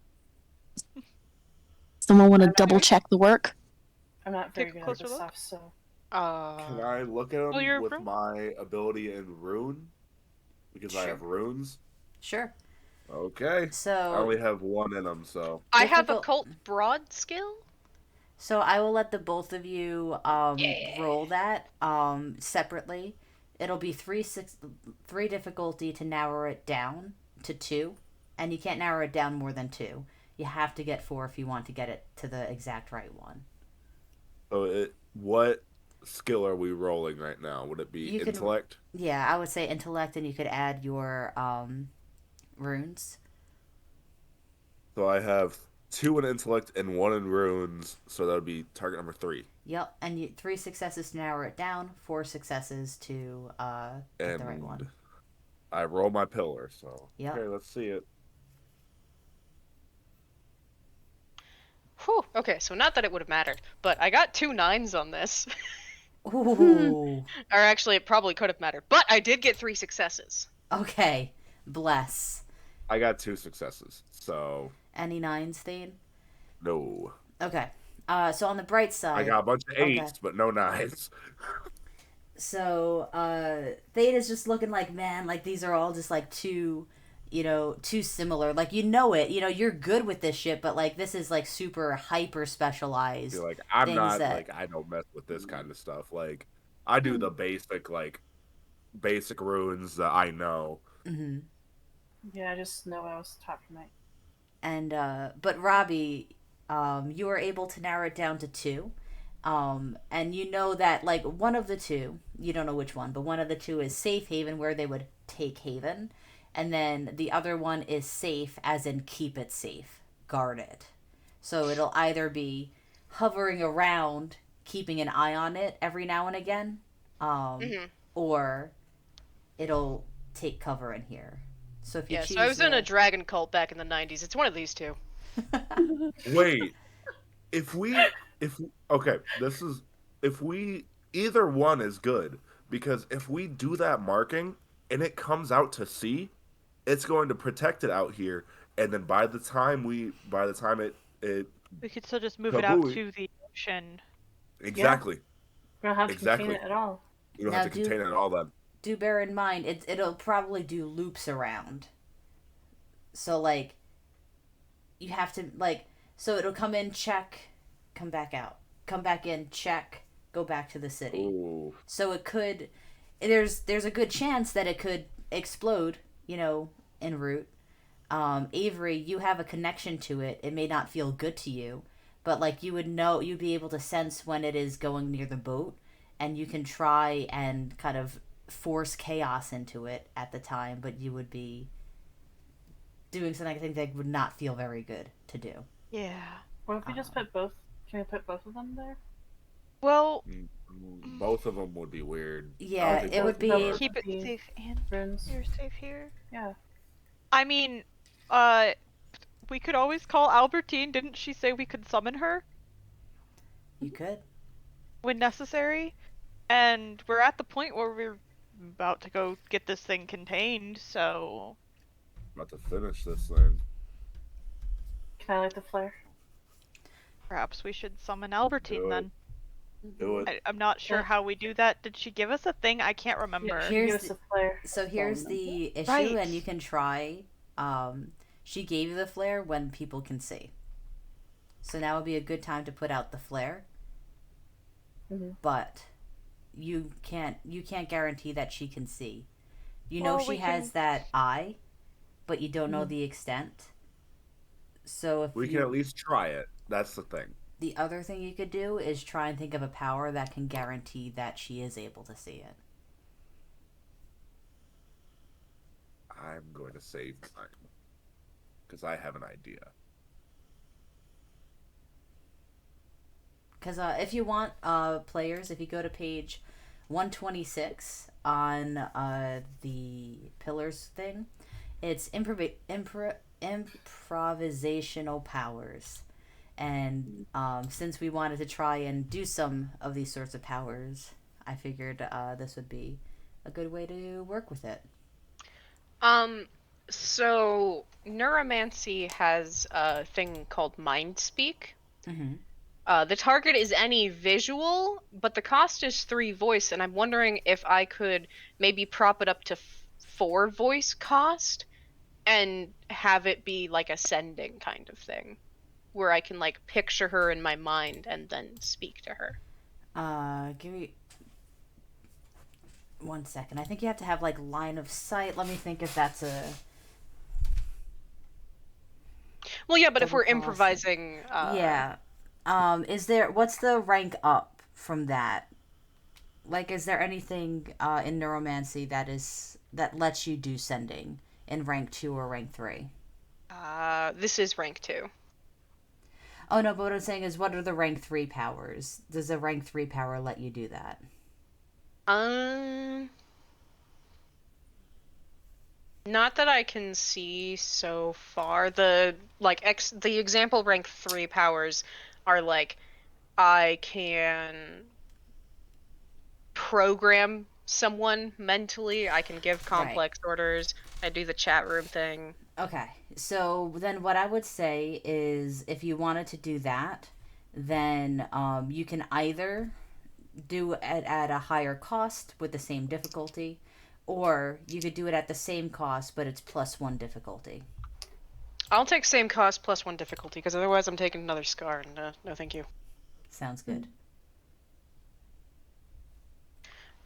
Someone want to double check the work? I'm not very Take a good at closer this look. stuff, so. Can I look at them your with rune? my ability in rune? Because I have runes. Sure. Okay. So I only have one in them, so. I have Difficult- occult broad skill. So I will let the both of you roll that separately. It'll be three difficulty to narrow it down to 2, and you can't narrow it down more than 2. You have to get 4 if you want to get it to the exact right one. So what skill are we rolling right now? Would it be You can- intellect? Yeah, I would say intellect, and you could add your runes. So I have 2 in intellect and 1 in runes, so that would be target number 3. Yep, and 3 successes to narrow it down, 4 successes to get the right one. I roll my pillar, so. Yep. Okay, let's see it. Whew. Okay, so not that it would have mattered, but I got 2 9s on this. Ooh. Or actually, it probably could have mattered, but I did get 3 successes. Okay. Bless. I got 2 successes, so. Any 9s, Thane? No. Okay. So on the bright side, I got a bunch of 8s, okay. but no 9s. So Thane is just looking like, man, like these are all just like too similar. Like you're good with this shit, but like this is like super hyper specialized. You're like, I'm not that... like I don't mess with this kind of stuff. Like I do the basic runes that I know. Mm-hmm. Yeah, I just know I was top tonight. And but Robbie, you were able to narrow it down to 2. And you know that like one of the 2, you don't know which one, but one of the 2 is safe haven, where they would take haven, and then the other one is safe as in keep it safe, guard it. So it'll either be hovering around, keeping an eye on it every now and again, or it'll take cover in here. So if you choose, so I was in a dragon cult back in the 90s. It's one of these 2. Wait, if either one is good, because if we do that marking and it comes out to sea, it's going to protect it out here, and then by the time it we could still just move it out to the ocean. Exactly. We don't have to contain it at all. You don't have to contain it at all then. Do bear in mind, it'll probably do loops around. So like you have to so it'll come in, check, come back out, come back in, check, go back to the city. Ooh. So it could, there's a good chance that it could explode, en route. Avery, you have a connection to it. It may not feel good to you, but like you'd be able to sense when it is going near the boat, and you can try and kind of force chaos into it at the time, but you would be doing something I think that would not feel very good to do. Yeah. What if we just put both? Can we put both of them there? Well, both of them would be weird. Yeah, it would be keep it safe and runes. You're safe here. Yeah. I mean, we could always call Albertine. Didn't she say we could summon her? You could. When necessary. And we're at the point where we're about to go get this thing contained, so... About to finish this thing. Can I light the flare? Perhaps we should summon Albertine then. Do it. I'm not sure how we do that. Did she give us a thing? I can't remember. Yeah, Here's give us a flare. So here's the issue, Right. and you can try. She gave you the flare when people can see. So now would be a good time to put out the flare. But you can't guarantee that she can see. You know Well, she we has that eye, but you don't know the extent. So if We can at least try it. That's the thing. the other thing you could do is try and think of a power that can guarantee that she is able to see it. I'm going to save time because I have an idea. Because if you want players, if you go to page 126 on the pillars thing, it's improvisational powers. And since we wanted to try and do some of these sorts of powers, I figured this would be a good way to work with it. So neuromancy has a thing called mind speak. Mm-hmm. The target is any visual, but the cost is 3 voice, and I'm wondering if I could maybe prop it up to 4 voice cost and have it be like a sending kind of thing, where I can like picture her in my mind and then speak to her. Give me 1 second. I think you have to have like line of sight. Let me think if that's a. Well, yeah, but if Double we're cost. improvising, Yeah. Is there what's the rank up from that? Like, is there anything in neuromancy that lets you do sending in rank 2 or rank 3? this is rank 2. Oh no, but what I'm saying is, what are the rank 3 powers? Does a rank 3 power let you do that? Not that I can see so far. The example rank 3 powers are like I can program someone mentally, I can give complex orders, I do the chat room thing. Okay, so then what I would say is if you wanted to do that, then you can either do it at a higher cost with the same difficulty, or you could do it at the same cost but it's +1 difficulty. I'll take same cost +1 difficulty, because otherwise I'm taking another scar, and no thank you. Sounds good.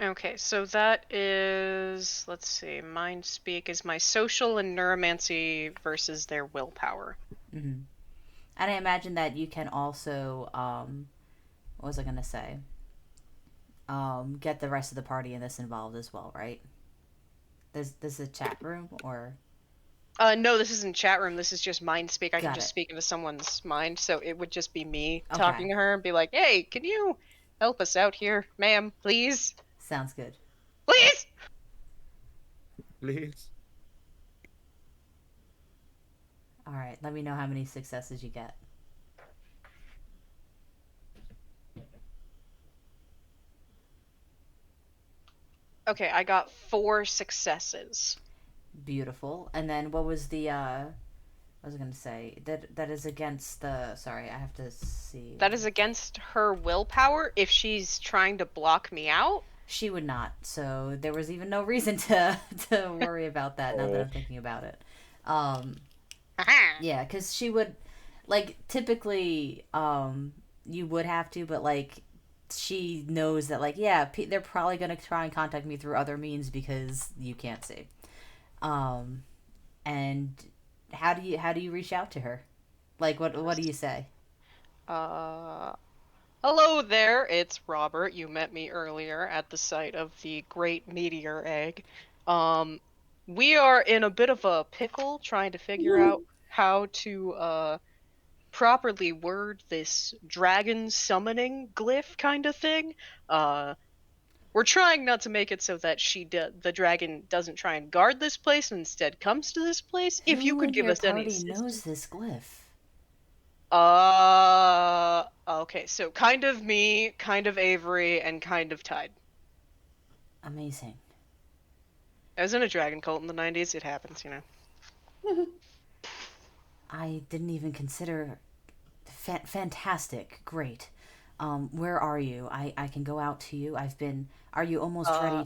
Okay, so that is, let's see, Mind Speak is my social and neuromancy versus their willpower. Mm-hmm. And I imagine that you can also, what was I going to say? Get the rest of the party in this involved as well, right? There's a chat room, or? No, this isn't chat room, this is just Mind Speak. I can Got just it. speak into someone's mind, so it would just be me Okay. talking to her and be like, hey, can you help us out here, ma'am, please? Sounds good. Please! Please. Alright, let me know how many successes you get. Okay, I got 4 successes. Beautiful. And then what was the what was I gonna say? That is against the, sorry, I have to see. That is against her willpower if she's trying to block me out. She would not, so there was even no reason to worry about that now that I'm thinking about it. Yeah, because she would, like, typically you would have to, but like she knows that, like, yeah, they're probably gonna try and contact me through other means because you can't see. And how do you reach out to her? Like, what do you say? Hello there, it's Robert. You met me earlier at the site of the Great Meteor Egg. We are in a bit of a pickle trying to figure out how to properly word this dragon summoning glyph kind of thing. We're trying not to make it so that the dragon doesn't try and guard this place and instead comes to this place. If you could give us any assistance. Who in your party knows this glyph? Okay, so kind of me, kind of Avery, and kind of Tide. Amazing. I was in a dragon cult in the 90s, it happens, you know. I didn't even consider. Fantastic. Great. Where are you? I can go out to you. Are you almost ready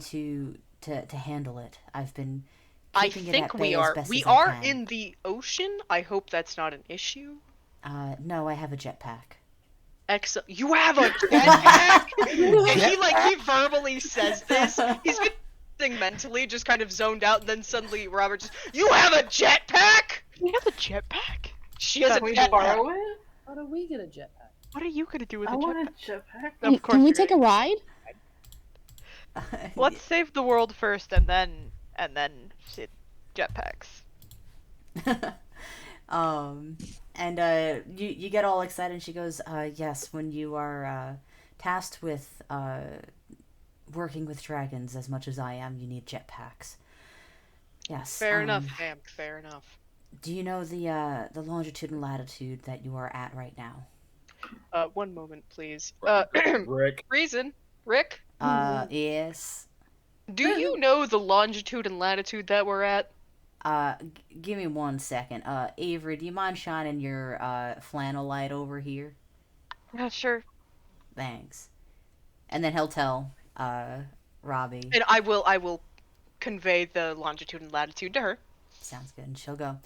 to handle it? I've been keeping it at bay as best We as I are can. in the ocean. I hope that's not an issue. No, I have a jetpack. Excellent. You have a jetpack? he verbally says this. He's been thinking mentally, just kind of zoned out, and then suddenly Robert just, you have a jetpack? You have a jetpack? She has a Can we jetpack. borrow it? How do we get a jetpack? What are you gonna do with I a want jetpack? a jetpack. Of course Can we you're take a gonna- ride? Let's save the world first, and then shit, jetpacks. And you get all excited, and she goes, yes, when you are tasked with working with dragons as much as I am, you need jetpacks. Yes. Fair enough, ma'am. Fair enough. Do you know the longitude and latitude that you are at right now? 1 moment, please. Rick. Reason. Rick? Yes. Do you know the longitude and latitude that we're at? Give me 1 second. Avery, do you mind shining your flannel light over here? Yeah, sure. Thanks. And then he'll tell Robbie. And I will convey the longitude and latitude to her. Sounds good. And she'll go,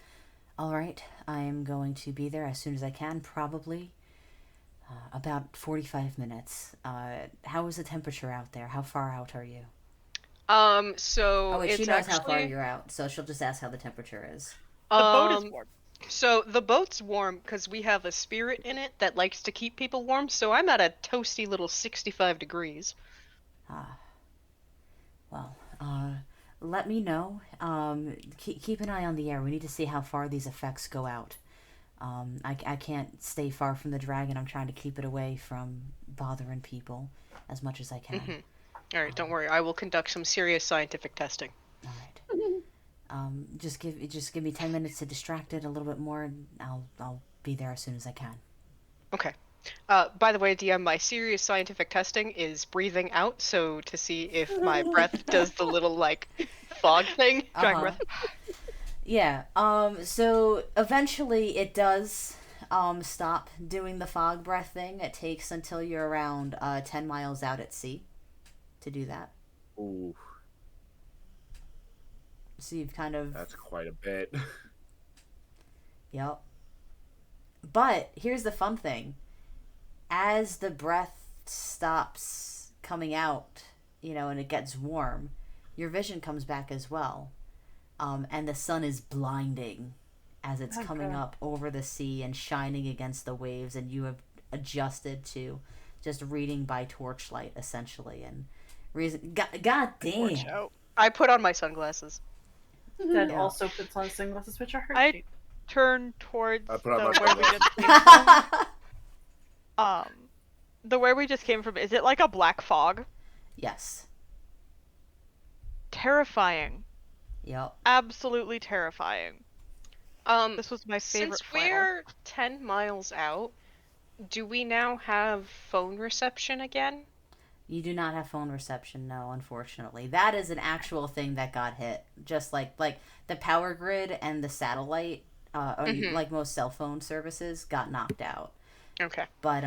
all right, I am going to be there as soon as I can, probably about 45 minutes. How is the temperature out there? How far out are you? So Oh, wait, it's she knows actually... how far you're out, so she'll just ask how the temperature is. The boat is warm. So the boat's warm because we have a spirit in it that likes to keep people warm, so I'm at a toasty little 65 degrees. Well, let me know. Keep an eye on the air. We need to see how far these effects go out. I can't stay far from the dragon. I'm trying to keep it away from bothering people as much as I can. Mm-hmm. All right, don't worry. I will conduct some serious scientific testing. All right. Just give me 10 minutes to distract it a little bit more, and I'll be there as soon as I can. Okay. By the way, DM, my serious scientific testing is breathing out, so to see if my breath does the little, like, fog thing. Drawing breath. Yeah, so eventually it does, stop doing the fog breath thing. It takes until you're around, 10 miles out at sea to do that. Ooh. So you've kind of... That's quite a bit. Yep. But here's the fun thing. As the breath stops coming out, and it gets warm, your vision comes back as well. And the sun is blinding as it's coming up over the sea and shining against the waves, and you have adjusted to just reading by torchlight, essentially. And God damn. I put on my sunglasses. Dad also puts on sunglasses, which are her I cheap. turn towards I put on my where we sunglasses. just came from. The where we just came from, is it like a black fog? Yes. Terrifying. Yep. Absolutely terrifying. This was my favorite Since we're 10 miles out, do we now have phone reception again? You do not have phone reception, no, unfortunately. That is an actual thing that got hit. Just like the power grid and the satellite, like most cell phone services, got knocked out. Okay. But,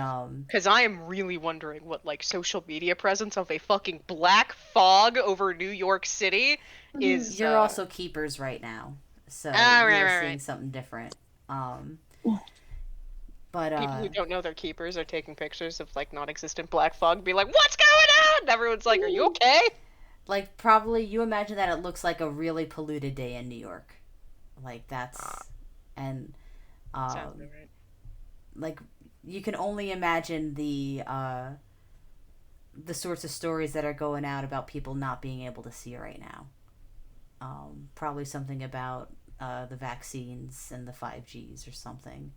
because I am really wondering what, like, social media presence of a fucking black fog over New York City is... You're also keepers right now, so you're seeing something different. But, people who don't know they're keepers are taking pictures of, like, non-existent black fog and be like, what's going on? And everyone's like, are you okay? Like, probably, you imagine that it looks like a really polluted day in New York. Like, that's... And, Sounds about right. Like... You can only imagine the sorts of stories that are going out about people not being able to see right now. Probably something about the vaccines and the 5Gs or something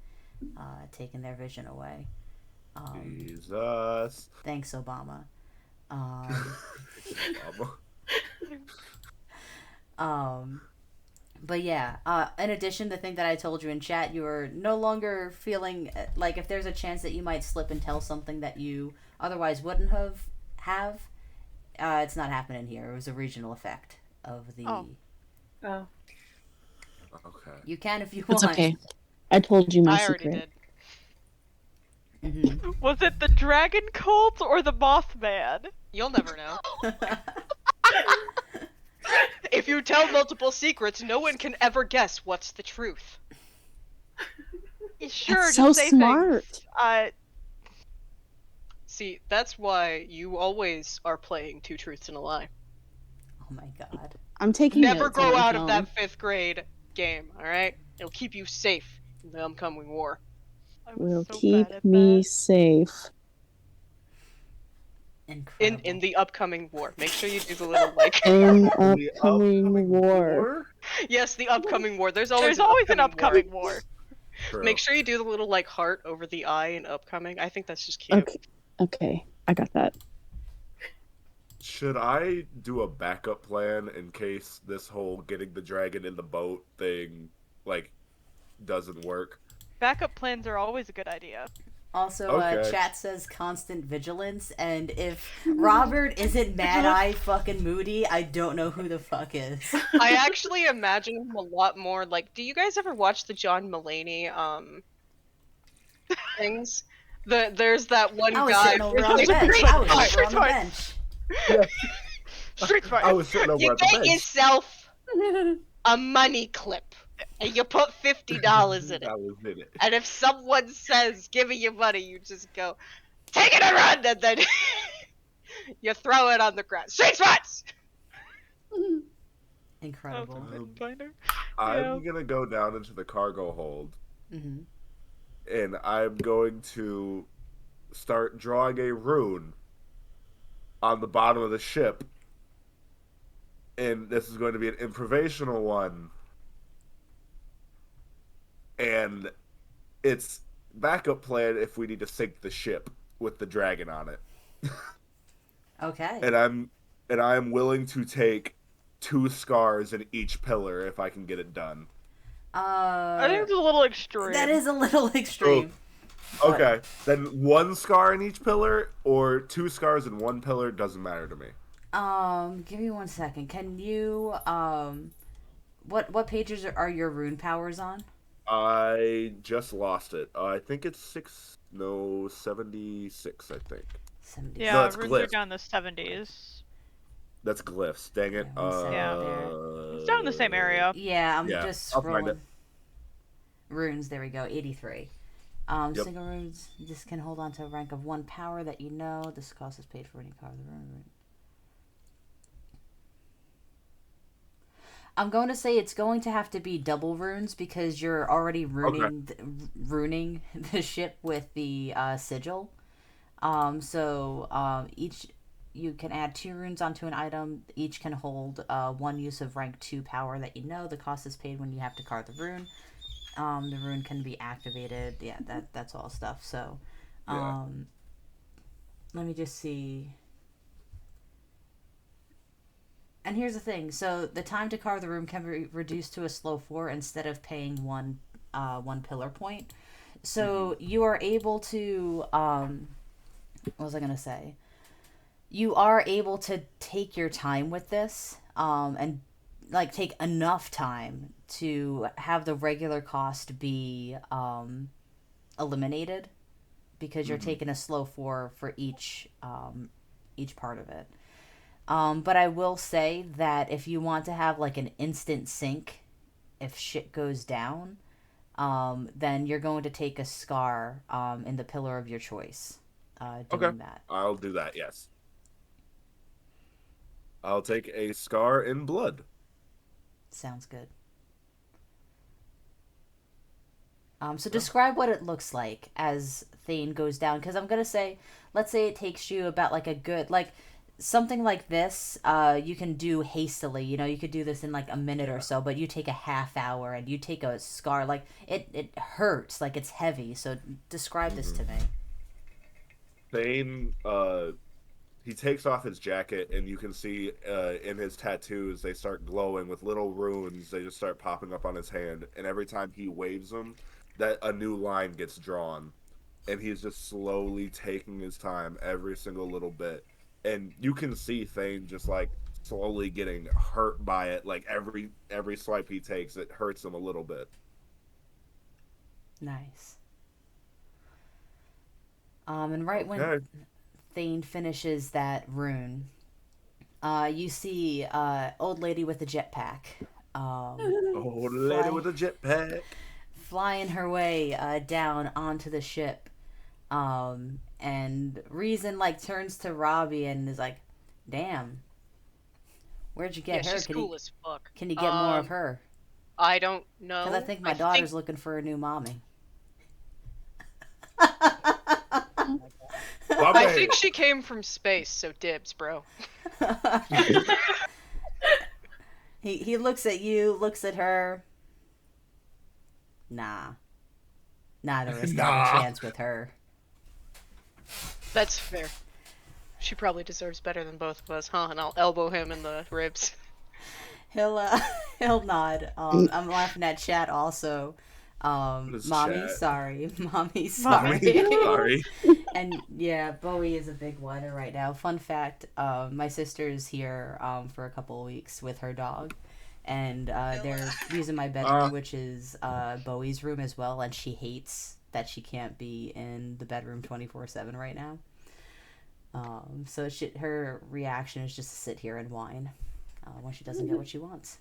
taking their vision away. Jesus. Thanks, Obama. But yeah, in addition, the thing that I told you in chat, you're no longer feeling like if there's a chance that you might slip and tell something that you otherwise wouldn't have, it's not happening here. It was a regional effect of the... Oh. Okay. You can if you It's want. okay. I told you my I already secret. did. Mm-hmm. Was it the dragon cult or the Mothman? You'll never know. If you tell multiple secrets, no one can ever guess what's the truth. Sure, That's just so say smart. things. See, that's why you always are playing Two Truths and a Lie. Oh my god. I'm taking Never notes on go my out of phone. that 5th grade game, alright? It'll keep you safe in the upcoming war. I was Will so keep bad at me that. safe. Incredible. In the upcoming war. Make sure you do the little, like... In The upcoming war. Yes, the upcoming war. There's always an upcoming war. True. Make sure you do the little, like, heart over the eye in upcoming. I think that's just cute. Okay, I got that. Should I do a backup plan in case this whole getting the dragon in the boat thing, like, doesn't work? Backup plans are always a good idea. Also, Okay. chat says constant vigilance, and if Robert isn't Mad Eye fucking Moody, I don't know who the fuck is. I actually imagine him a lot more like. Do you guys ever watch the John Mulaney things? There's that one I was guy. sitting over on the bench. I was over on the bench. Yeah. Street fight. I was sitting over You at the get bench. yourself a money clip, and you put $50 in it. I was in it. And if someone says, "Give me your money," you just go, "Take it and run," and then you throw it on the ground. Street fights. Incredible. I'm gonna go down into the cargo hold, and I'm going to start drawing a rune on the bottom of the ship. And this is going to be an improvisational one. And it's backup plan if we need to sink the ship with the dragon on it. Okay. And I'm willing to take 2 scars in each pillar if I can get it done. I think it's a little extreme. That is a little extreme. Oh, okay, then 1 scar in each pillar or 2 scars in 1 pillar doesn't matter to me. Give me 1 second. Can you what pages are your rune powers on? I just lost it. I think it's 76, I think. 76. Yeah, No, it's runes are glyphs. down in the 70s. That's glyphs. Dang it. It's down in the same area. Yeah, I'm Yeah, just I'll find scrolling. it. Runes, there we go, 83. Yep. Single runes, this can hold on to a rank of 1 power that you know. This cost is paid for when you carve the rune. I'm going to say it's going to have to be double runes because you're already ruining the ship with the sigil. Each you can add 2 runes onto an item. Each can hold 1 use of rank 2 power that you know. The cost is paid when you have to carve the rune. The rune can be activated. Yeah, that's all stuff. So, let me just see. And here's the thing. So the time to carve the rune can be reduced to a slow 4 instead of paying one pillar point. So you are able to what was I gonna say? You are able to take your time with this, and like take enough time to have the regular cost be eliminated, because you're taking a slow 4 for each part of it. But I will say that if you want to have like an instant sink, if shit goes down, then you're going to take a scar in the pillar of your choice. Doing that. I'll do that, yes. I'll take a scar in blood. Sounds good. So describe what it looks like as Thane goes down, because I'm going to say, let's say it takes you about like a good, like, something like this, you can do hastily. You know, you could do this in like a minute or so, but you take a half hour and you take a scar. Like, it hurts, like it's heavy. So describe this to me. Thane, he takes off his jacket, and you can see in his tattoos, they start glowing with little runes. They just start popping up on his hand, and every time he waves them, that a new line gets drawn. And he's just slowly taking his time every single little bit. And you can see Thane just like slowly getting hurt by it. Like every swipe he takes, it hurts him a little bit. Nice. And right when Thane finishes that rune, you see old lady with a jetpack. Old lady with a jetpack. Flying her way down onto the ship. And Reason like turns to Robbie and is like, "Damn, where'd you get her? She's cool as fuck. Can you get more of her?" I don't know. Because I think my daughter's looking for a new mommy. I think she came from space, so dibs, bro. He looks at you, looks at her. Nah. Neither of us got a chance with her. That's fair. She probably deserves better than both of us, huh? And I'll elbow him in the ribs. He'll nod. I'm laughing at chat also. This Mommy, chat. sorry. Mommy, Mommy. sorry. Sorry. And yeah, Bowie is a big whiner right now. Fun fact, my sister's here for a couple of weeks with her dog. And they're using my bedroom, which is Bowie's room as well. And she hates that she can't be in the bedroom 24/7 right now. So her reaction is just to sit here and whine when she doesn't get what she wants.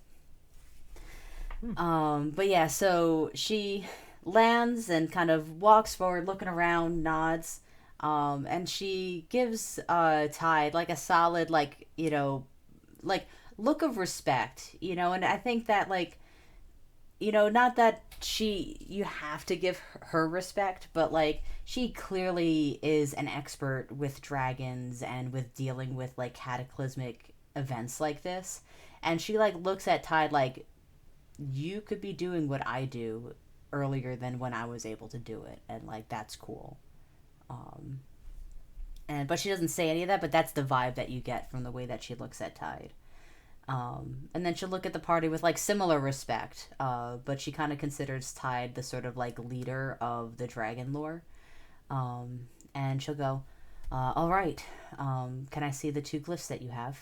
But yeah, so she lands and kind of walks forward, looking around, nods, and she gives Tide like a solid, like, look of respect, and I think that, like, not that you have to give her respect, but like she clearly is an expert with dragons and with dealing with like cataclysmic events like this, and she like looks at Tide like, you could be doing what I do earlier than when I was able to do it, and like that's cool. But she doesn't say any of that, but that's the vibe that you get from the way that she looks at Tide. And then she'll look at the party with like similar respect, but she kind of considers Tide the sort of like leader of the dragon lore. And she'll go, all right, can I see the 2 glyphs that you have?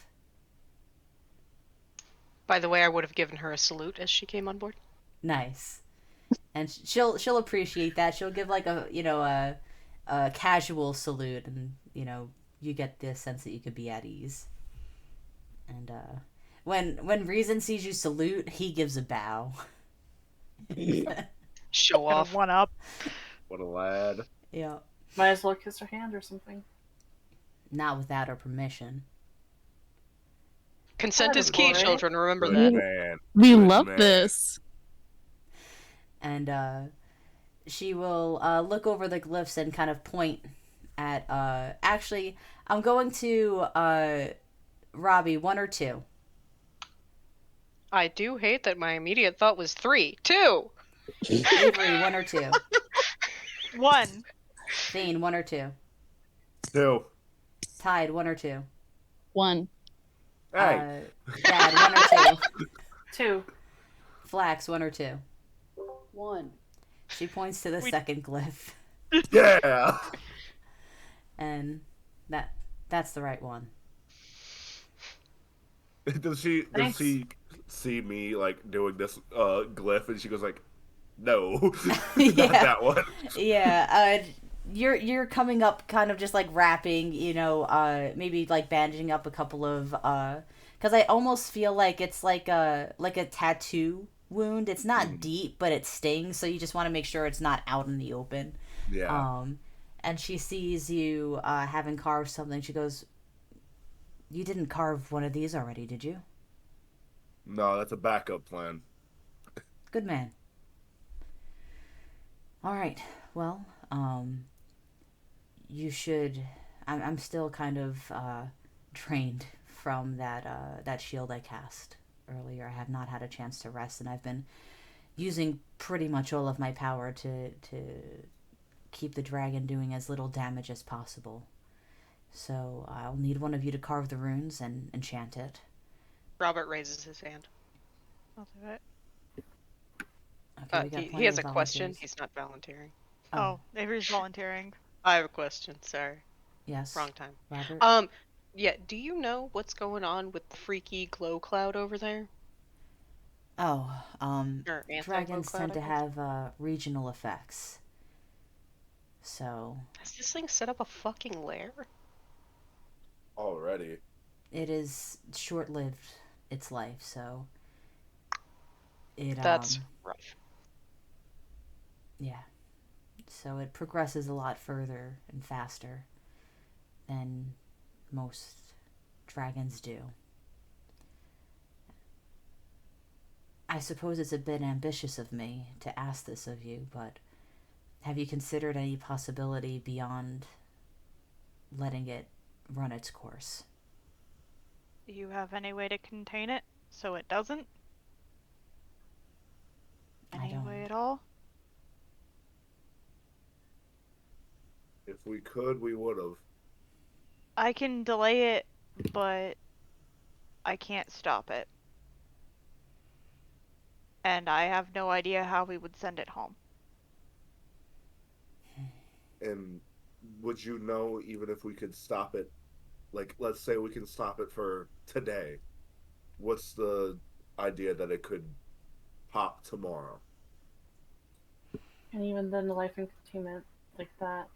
By the way, I would have given her a salute as she came on board. Nice. And she'll appreciate that. She'll give like a casual salute, and you get the sense that you could be at ease. And when Reason sees you salute, he gives a bow. Show off. One up. What a lad. Yeah. Might as well kiss her hand or something. Not without her permission. Consent is key, Boy. children. Remember Good that. man. We Good love man. this. And she will look over the glyphs and kind of point at actually, I'm going to Robbie, 1 or 2. I do hate that my immediate thought was 3. 2! Avery, 1 or 2. 1. Thane, 1 or 2. 2. Tide, 1 or 2. 1. Hey. Dad, 1 or 2. 2. Flax, 1 or 2. 1. She points to the second glyph, Yeah. and that's the right one. Does she Thanks. see me like doing this glyph, and she goes like, no, not Yeah. that one. Yeah, you're coming up kind of just like wrapping, maybe like bandaging up a couple of because I almost feel like it's like a tattoo wound. It's not deep, but it stings, so you just want to make sure it's not out in the open. Yeah. And she sees you having carved something. She goes, "You didn't carve one of these already, did you?" No, that's a backup plan. Good man. All right. Well, you should. I'm still kind of drained from that shield I cast earlier. I have not had a chance to rest, and I've been using pretty much all of my power to keep the dragon doing as little damage as possible. So I'll need one of you to carve the runes and enchant it. Robert raises his hand. I'll do it. Okay, we got He plenty has of a question. volunteers. He's not volunteering. Oh, Avery's volunteering. I have a question. Sorry. Yes. Wrong time. Robert? Yeah, do you know what's going on with the freaky glow cloud over there? Oh, Or anti-glow dragons cloud, tend I to guess? have regional effects. So Has this thing set up a fucking lair? Already. it is short-lived, its life, so it That's rough. yeah. So it progresses a lot further and faster than most dragons do. I suppose it's a bit ambitious of me to ask this of you, but have you considered any possibility beyond letting it run its course? Do you have any way to contain it so it doesn't? I Any don't. way at all? If we could, we would have. I can delay it, but I can't stop it. And I have no idea how we would send it home. And would you know even if we could stop it? Like, let's say we can stop it for today. What's the idea that it could pop tomorrow? And even then, the life and containment like that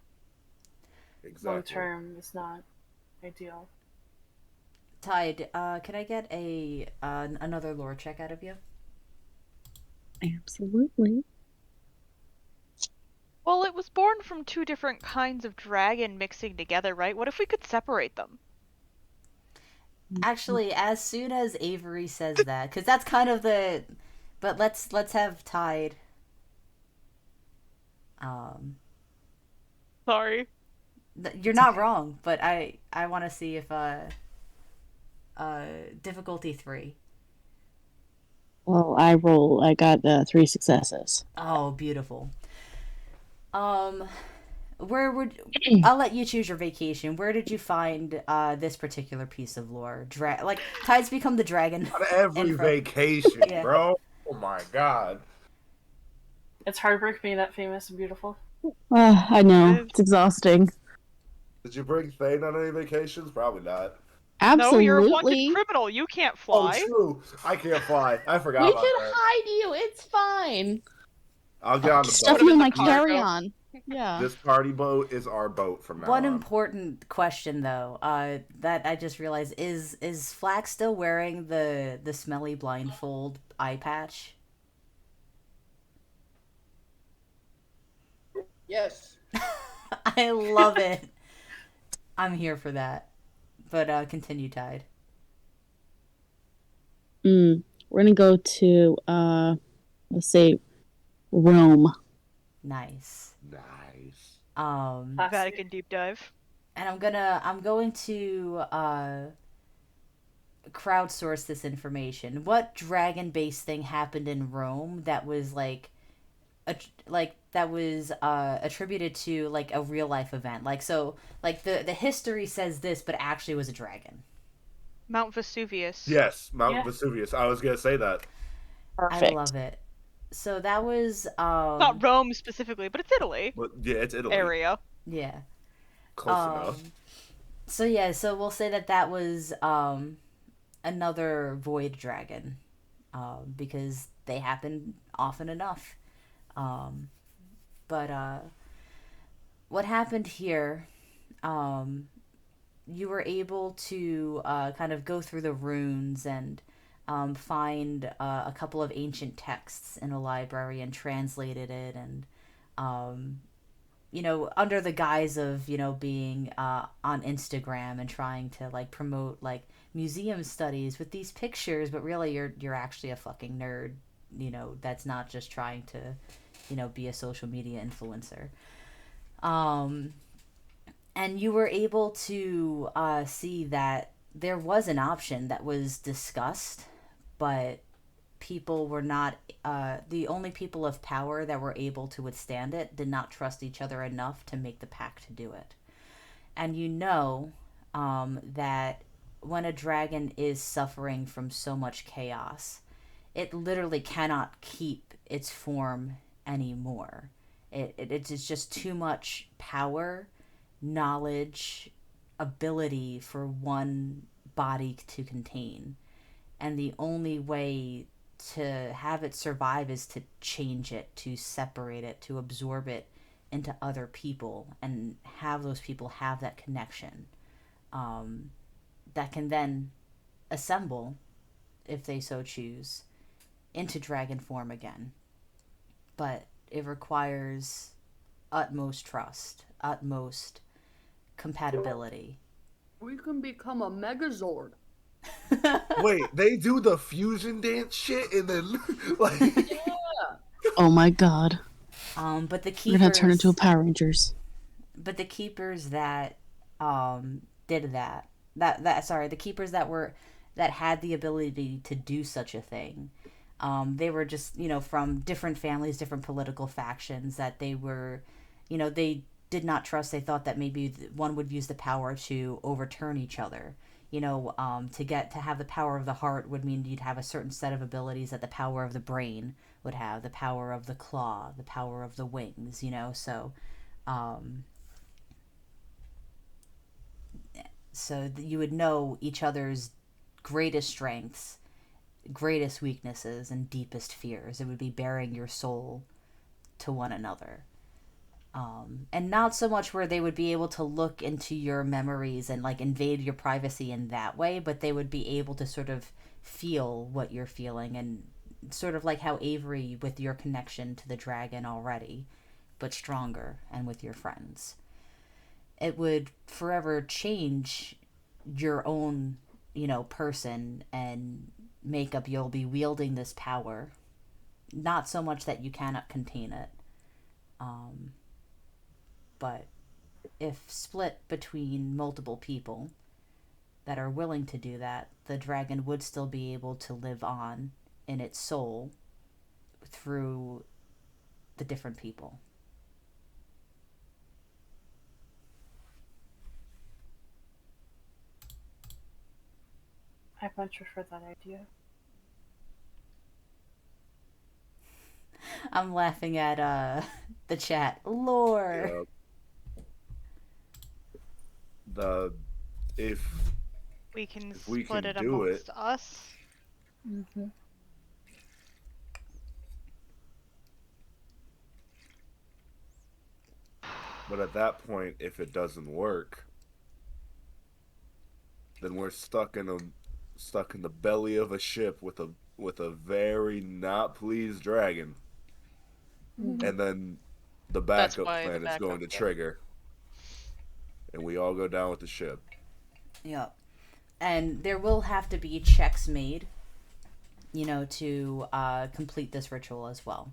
long Exactly. term is not ideal. Tide, can I get a another lore check out of you? Absolutely. Well, it was born from two different kinds of dragon mixing together, right? What if we could separate them? Actually, as soon as Avery says that, because that's kind of the, but let's have Tide. Sorry. You're not wrong, but I want to see if difficulty 3. Well, I got 3 successes. Oh, beautiful. Where would I'll let you choose your vacation. Where did you find this particular piece of lore? Like Tide's become the dragon. On every vacation, Yeah. bro. Oh my god. It's hard work being that famous and beautiful. I know. It's exhausting. Did you bring Thane on any vacations? Probably not. Absolutely. No, you're a wanted criminal. You can't fly. Oh, true. I can't fly. I forgot We about can that. hide you. It's fine. I'll get on the Stuff boat. you in my cargo. carry-on. Yeah. This party boat is our boat from now One on. important question though, that I just realized is Flax still wearing the smelly blindfold eye patch? Yes. I love it. I'm here for that. But continue, Tide. We're gonna go to let's say Rome. Nice. Nice. Vatican deep dive. And I'm going to crowdsource this information. What dragon-based thing happened in Rome that was attributed to like a real life event? Like so like the history says this, but actually was a dragon. Mount Vesuvius. Yes, Mount Vesuvius. I was gonna say that. Perfect. I love it. So that was Not Rome specifically, but it's Italy. But yeah, it's Italy. Area. Yeah. Close enough. So yeah, so we'll say that was another void dragon, because they happen often enough. But what happened here? You were able to kind of go through the runes and find a couple of ancient texts in a library and translated it, and under the guise of being on Instagram and trying to like promote like museum studies with these pictures, but really you're actually a fucking nerd, that's not just trying to be a social media influencer. And you were able to see that there was an option that was discussed, but people were not, the only people of power that were able to withstand it did not trust each other enough to make the pact to do it. And that when a dragon is suffering from so much chaos, it literally cannot keep its form anymore. It's just too much power, knowledge, ability for one body to contain. And the only way to have it survive is to change it, to separate it, to absorb it into other people and have those people have that connection, that can then assemble, if they so choose, into dragon form again. But it requires utmost trust, utmost compatibility. We can become a Megazord. Wait, they do the fusion dance shit and then like Oh my god. But the keepers, We're gonna turn into a Power Rangers. But the keepers that did that, the keepers that had the ability to do such a thing, they were just from different families, different political factions, that they were, they did not trust. They thought that maybe one would use the power to overturn each other. To have the power of the heart would mean you'd have a certain set of abilities that the power of the brain would have, the power of the claw, the power of the wings, so so that you would know each other's greatest strengths, greatest weaknesses, and deepest fears. It would be bearing your soul to one another. And not so much where they would be able to look into your memories and like invade your privacy in that way, but they would be able to sort of feel what you're feeling, and sort of like how Avery with your connection to the dragon already, but stronger and with your friends. It would forever change your own, person and makeup. You'll be wielding this power, not so much that you cannot contain it, but if split between multiple people that are willing to do that, the dragon would still be able to live on in its soul through the different people. I much prefer that idea. I'm laughing at the chat. Lore. Yeah. If We can we split can it do amongst it, us. Mm-hmm. but at that point, if it doesn't work, then we're stuck in the belly of a ship with a very not pleased dragon, and then the That's backup why the plan is going to backup, yeah. trigger, and we all go down with the ship. Yep. And there will have to be checks made, to complete this ritual as well.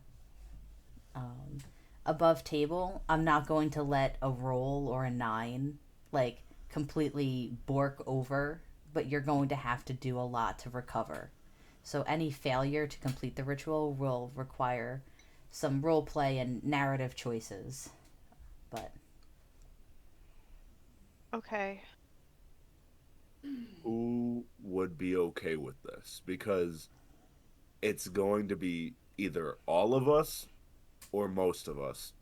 Above table, I'm not going to let a roll or a 9 like completely bork over, but you're going to have to do a lot to recover. So any failure to complete the ritual will require some role play and narrative choices. But Okay. Who would be okay with this? Because it's going to be either all of us or most of us.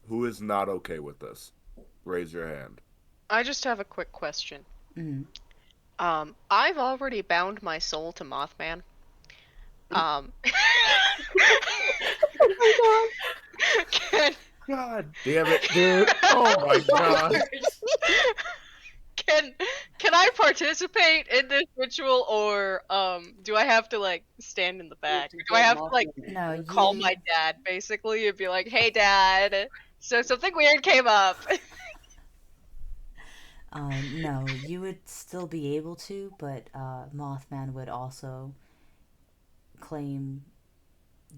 Who is not okay with this? Raise your hand. I just have a quick question. mm, I've already bound my soul to Mothman. Can God damn it, dude. Oh my god. can I participate in this ritual, or do I have to like stand in the back? Or do I have to like no, call you my dad basically and be like, "Hey dad, so something weird came up." no, you would still be able to, but Mothman would also claim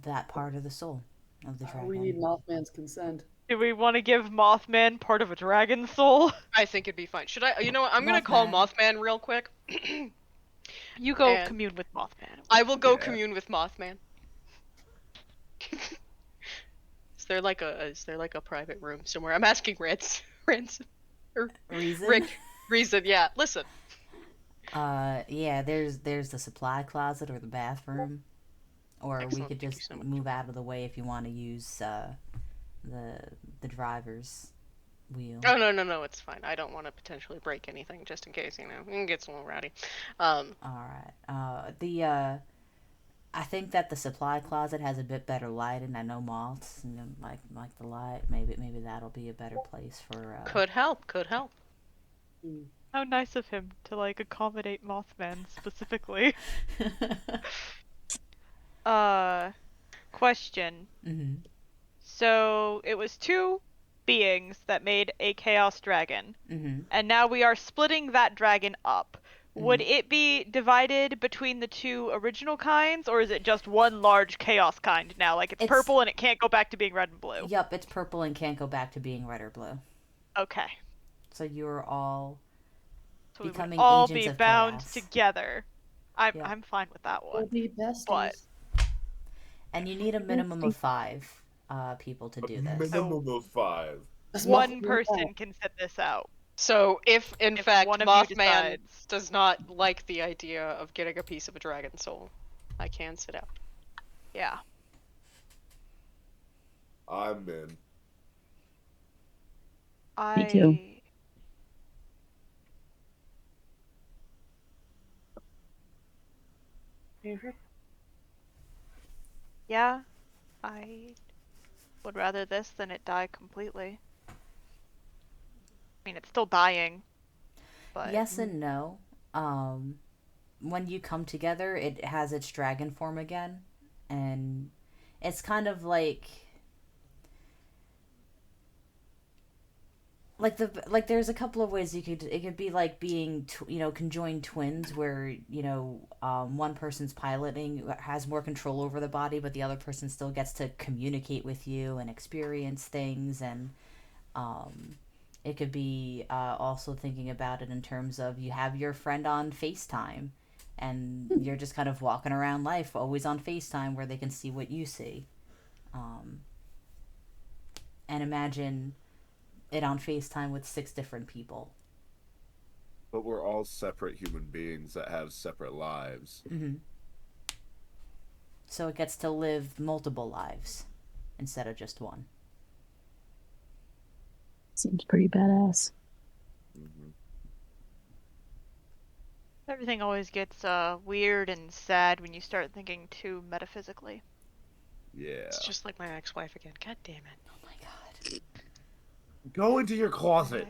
that part of the soul of the dragon. We need Mothman's consent. Do we want to give Mothman part of a dragon soul? I think it'd be fine. Should I? You know what? I'm gonna call Mothman real quick. You go And commune with Mothman. I will go Yeah. commune with Mothman. Is there like a private room somewhere? I'm asking Ransom, or Reason? Rick, Reason. Yeah, listen. Yeah, there's the supply closet or the bathroom, or Excellent, we could thank you just so much. move out of the way if you want to use the driver's wheel. Oh no, it's fine. I don't want to potentially break anything, just in case it gets a little rowdy. All right. I think that the supply closet has a bit better lighting. I know moths like the light. Maybe that'll be a better place for. Could help. How nice of him to like accommodate Mothman specifically. Question. Mm-hmm. So it was 2 beings that made a chaos dragon, Mm-hmm. and now we are splitting that dragon up. Would it be divided between the 2 original kinds, or is it just one large chaos kind now? Like it's purple and it can't go back to being red and blue. Yup, it's purple and can't go back to being red or blue. Okay. So you're all So we would becoming all agents be of bound chaos. together. Yeah. I'm fine with that We'll one. be besties. But And you need a minimum of 5 people to do this. Minimum of 5. one person can sit this out. So if in If fact one of you Mothman decides. does not like the idea of getting a piece of a dragon soul, I can sit out. Yeah. I'm in. Me too. Yeah, I would rather this than it die completely. I mean, it's still dying, but Yes and no. When you come together, it has its dragon form again, and it's kind of like there's a couple of ways it could be like being conjoined twins where one person's piloting has more control over the body, but the other person still gets to communicate with you and experience things. And it could be also thinking about it in terms of you have your friend on FaceTime and you're just kind of walking around life always on FaceTime where they can see what you see. And imagine it on FaceTime with 6 different people. But we're all separate human beings that have separate lives. Mm-hmm. So it gets to live multiple lives instead of just one. Seems pretty badass. Mm-hmm. everything always gets weird and sad when you start thinking too metaphysically. Yeah. It's just like my ex-wife again. God damn it. Oh my god. Go into your closet.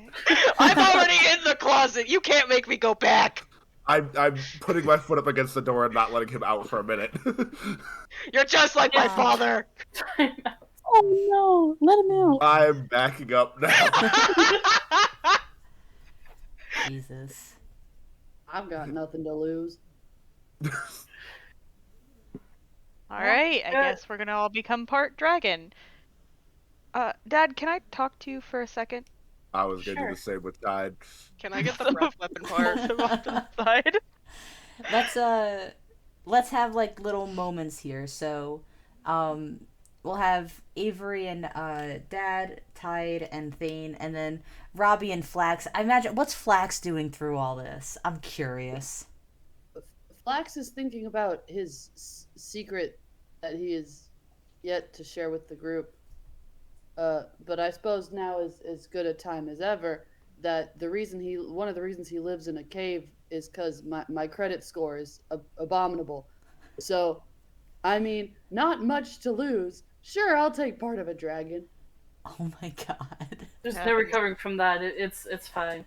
I'm already in the closet. You can't make me go back. I'm putting my foot up against the door and not letting him out for a minute. You're just like my father. Oh no, let him out. I'm backing up now. Jesus. I've got nothing to lose. Alright, I guess we're gonna all become part dragon. Dad, can I talk to you for a second? I was gonna do the same with Tide. Can I get the breath weapon part? Off to the side. Let's have like little moments here. So we'll have Avery and Dad, Tide, and Thane, and then Robbie and Flax. I imagine, what's Flax doing through all this? I'm curious. Flax is thinking about his secret that he is yet to share with the group. But I suppose now is as good a time as ever that one of the reasons he lives in a cave is because my credit score is abominable. So, I mean, not much to lose. Sure, I'll take part of a dragon. Oh my god. There's no recovering from that. It's fine.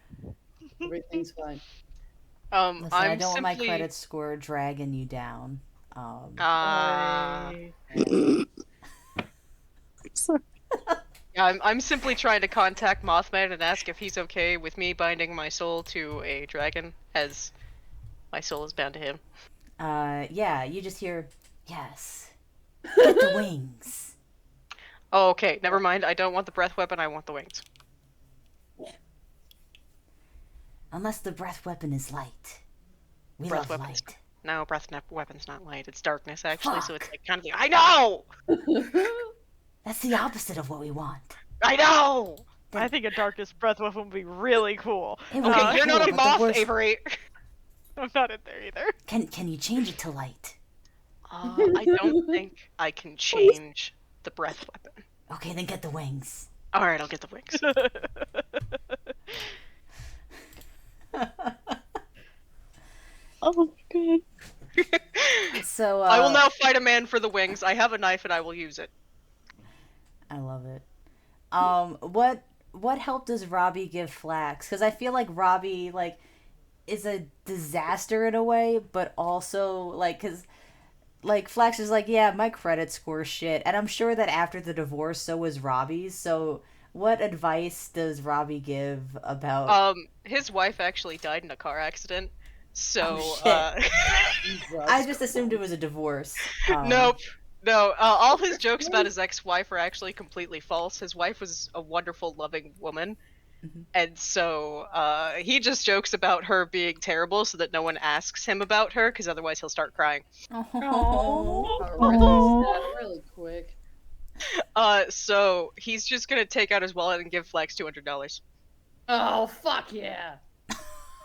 Everything's fine. Listen, I don't want my simply... credit score dragging you down. Sorry. Yeah, I'm simply trying to contact Mothman and ask if he's okay with me binding my soul to a dragon, as my soul is bound to him. Yeah, you just hear, yes. Get the wings. Oh, okay, never mind. I don't want the breath weapon, I want the wings. Unless the breath weapon is light. We Breath love weapons. light. No, weapon's not light. It's darkness, actually, Fuck. so it's like kind of the... I know! That's the opposite of what we want. I know! I think a darkness breath weapon would be really cool. It would Okay, be you're not cool, a but the moth, worst- Avery! I'm not in there either. Can you change it to light? I don't think I can change the breath weapon. Okay, then get the wings. Alright, I'll get the wings. Oh my god. So I will now fight a man for the wings. I have a knife and I will use it. I love it. What help does Robbie give Flax? Because I feel like Robbie is a disaster in a way, but also because Flax is yeah, my credit score shit, and I'm sure that after the divorce, so is Robbie's. So what advice does Robbie give about? His wife actually died in a car accident, so I just assumed it was a divorce. Nope. No, all his jokes about his ex-wife are actually completely false. His wife was a wonderful, loving woman. Mm-hmm. And so he just jokes about her being terrible so that no one asks him about her, because otherwise he'll start crying. Really quick. So he's just going to take out his wallet and give Flax $200. Oh, fuck yeah.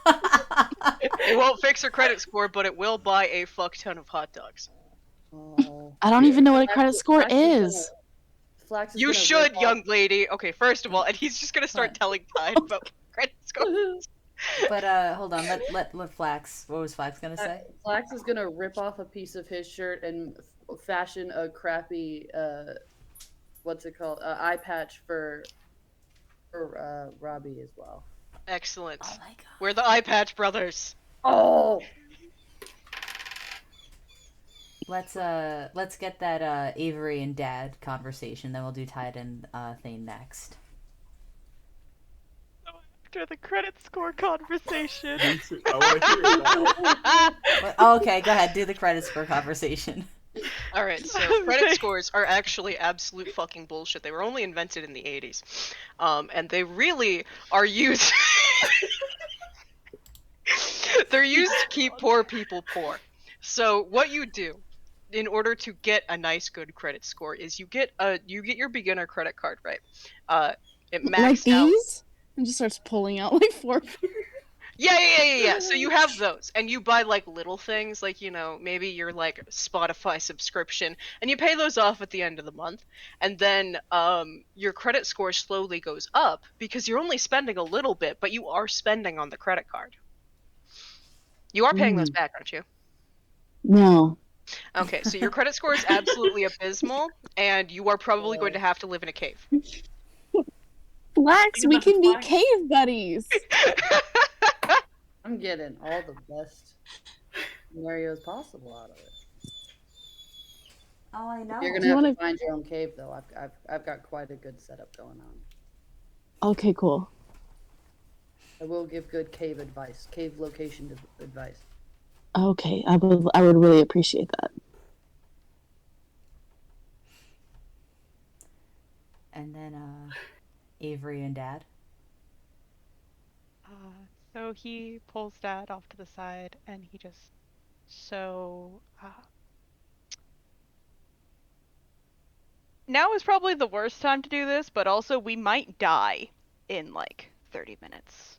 It won't fix her credit score, but it will buy a fuck ton of hot dogs. Oh, I don't even know what a credit score is. Flax is You gonna should, rip young off... lady. Okay, first of all, and he's just gonna start telling Tide about credit scores. But hold on, let Flax. What was Flax gonna say? Flax is gonna rip off a piece of his shirt and fashion a crappy what's it called? Eye patch for Robbie as well. Excellent. Oh my god. We're the Eye Patch Brothers. Oh. Let's get that Avery and Dad conversation. Then we'll do Tide and Thane next. After the credit score conversation. I want to hear that. Oh, okay, go ahead. Do the credit score conversation. Alright, so credit scores are actually absolute fucking bullshit. They were only invented in the 80s. And they really are used... They're used to keep poor people poor. So what you do in order to get a nice good credit score is you get your beginner credit card, right? It maxed Like out. these? And just starts pulling out like 4. Yeah. So you have those, and you buy like little things, like, you know, maybe your like Spotify subscription, and you pay those off at the end of the month, and then your credit score slowly goes up because you're only spending a little bit, but you are spending on the credit card. You are paying those back, aren't you? No. Okay, so your credit score is absolutely abysmal, and you are probably going to have to live in a cave. Flax, we can be Flax. cave buddies. I'm getting all the best scenarios possible out of it. Oh, I know. You're Do gonna you have wanna- to find your own cave, though. I've got quite a good setup going on. Okay, cool. I will give good cave advice, cave location advice. Okay, I would really appreciate that. And then Avery and Dad. So he pulls Dad off to the side, and he just now is probably the worst time to do this, but also we might die in like 30 minutes.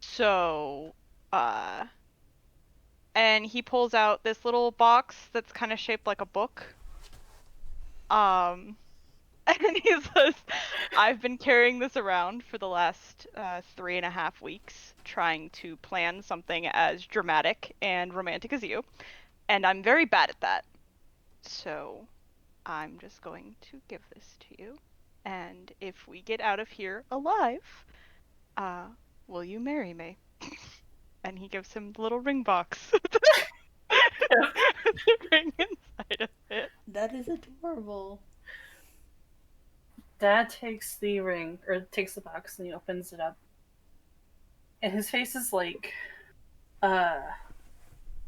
So, and he pulls out this little box that's kind of shaped like a book. And he says, I've been carrying this around for the last 3.5 weeks, trying to plan something as dramatic and romantic as you, and I'm very bad at that. So I'm just going to give this to you, and if we get out of here alive, will you marry me? And he gives him the little ring box. The ring inside of it. That is adorable. Dad takes the ring, or takes the box, and he opens it up. And his face is like,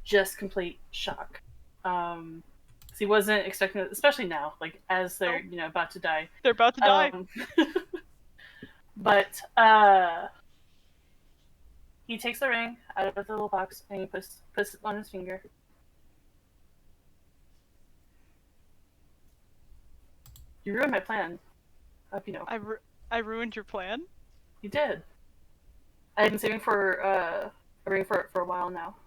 just complete shock. 'Cause he wasn't expecting it, especially now, like, as they're, about to die. They're about to die. But, he takes the ring out of the little box, and he puts it on his finger. You ruined my plan. Hope you know. I ruined your plan? You did. I've been saving for a ring for a while now.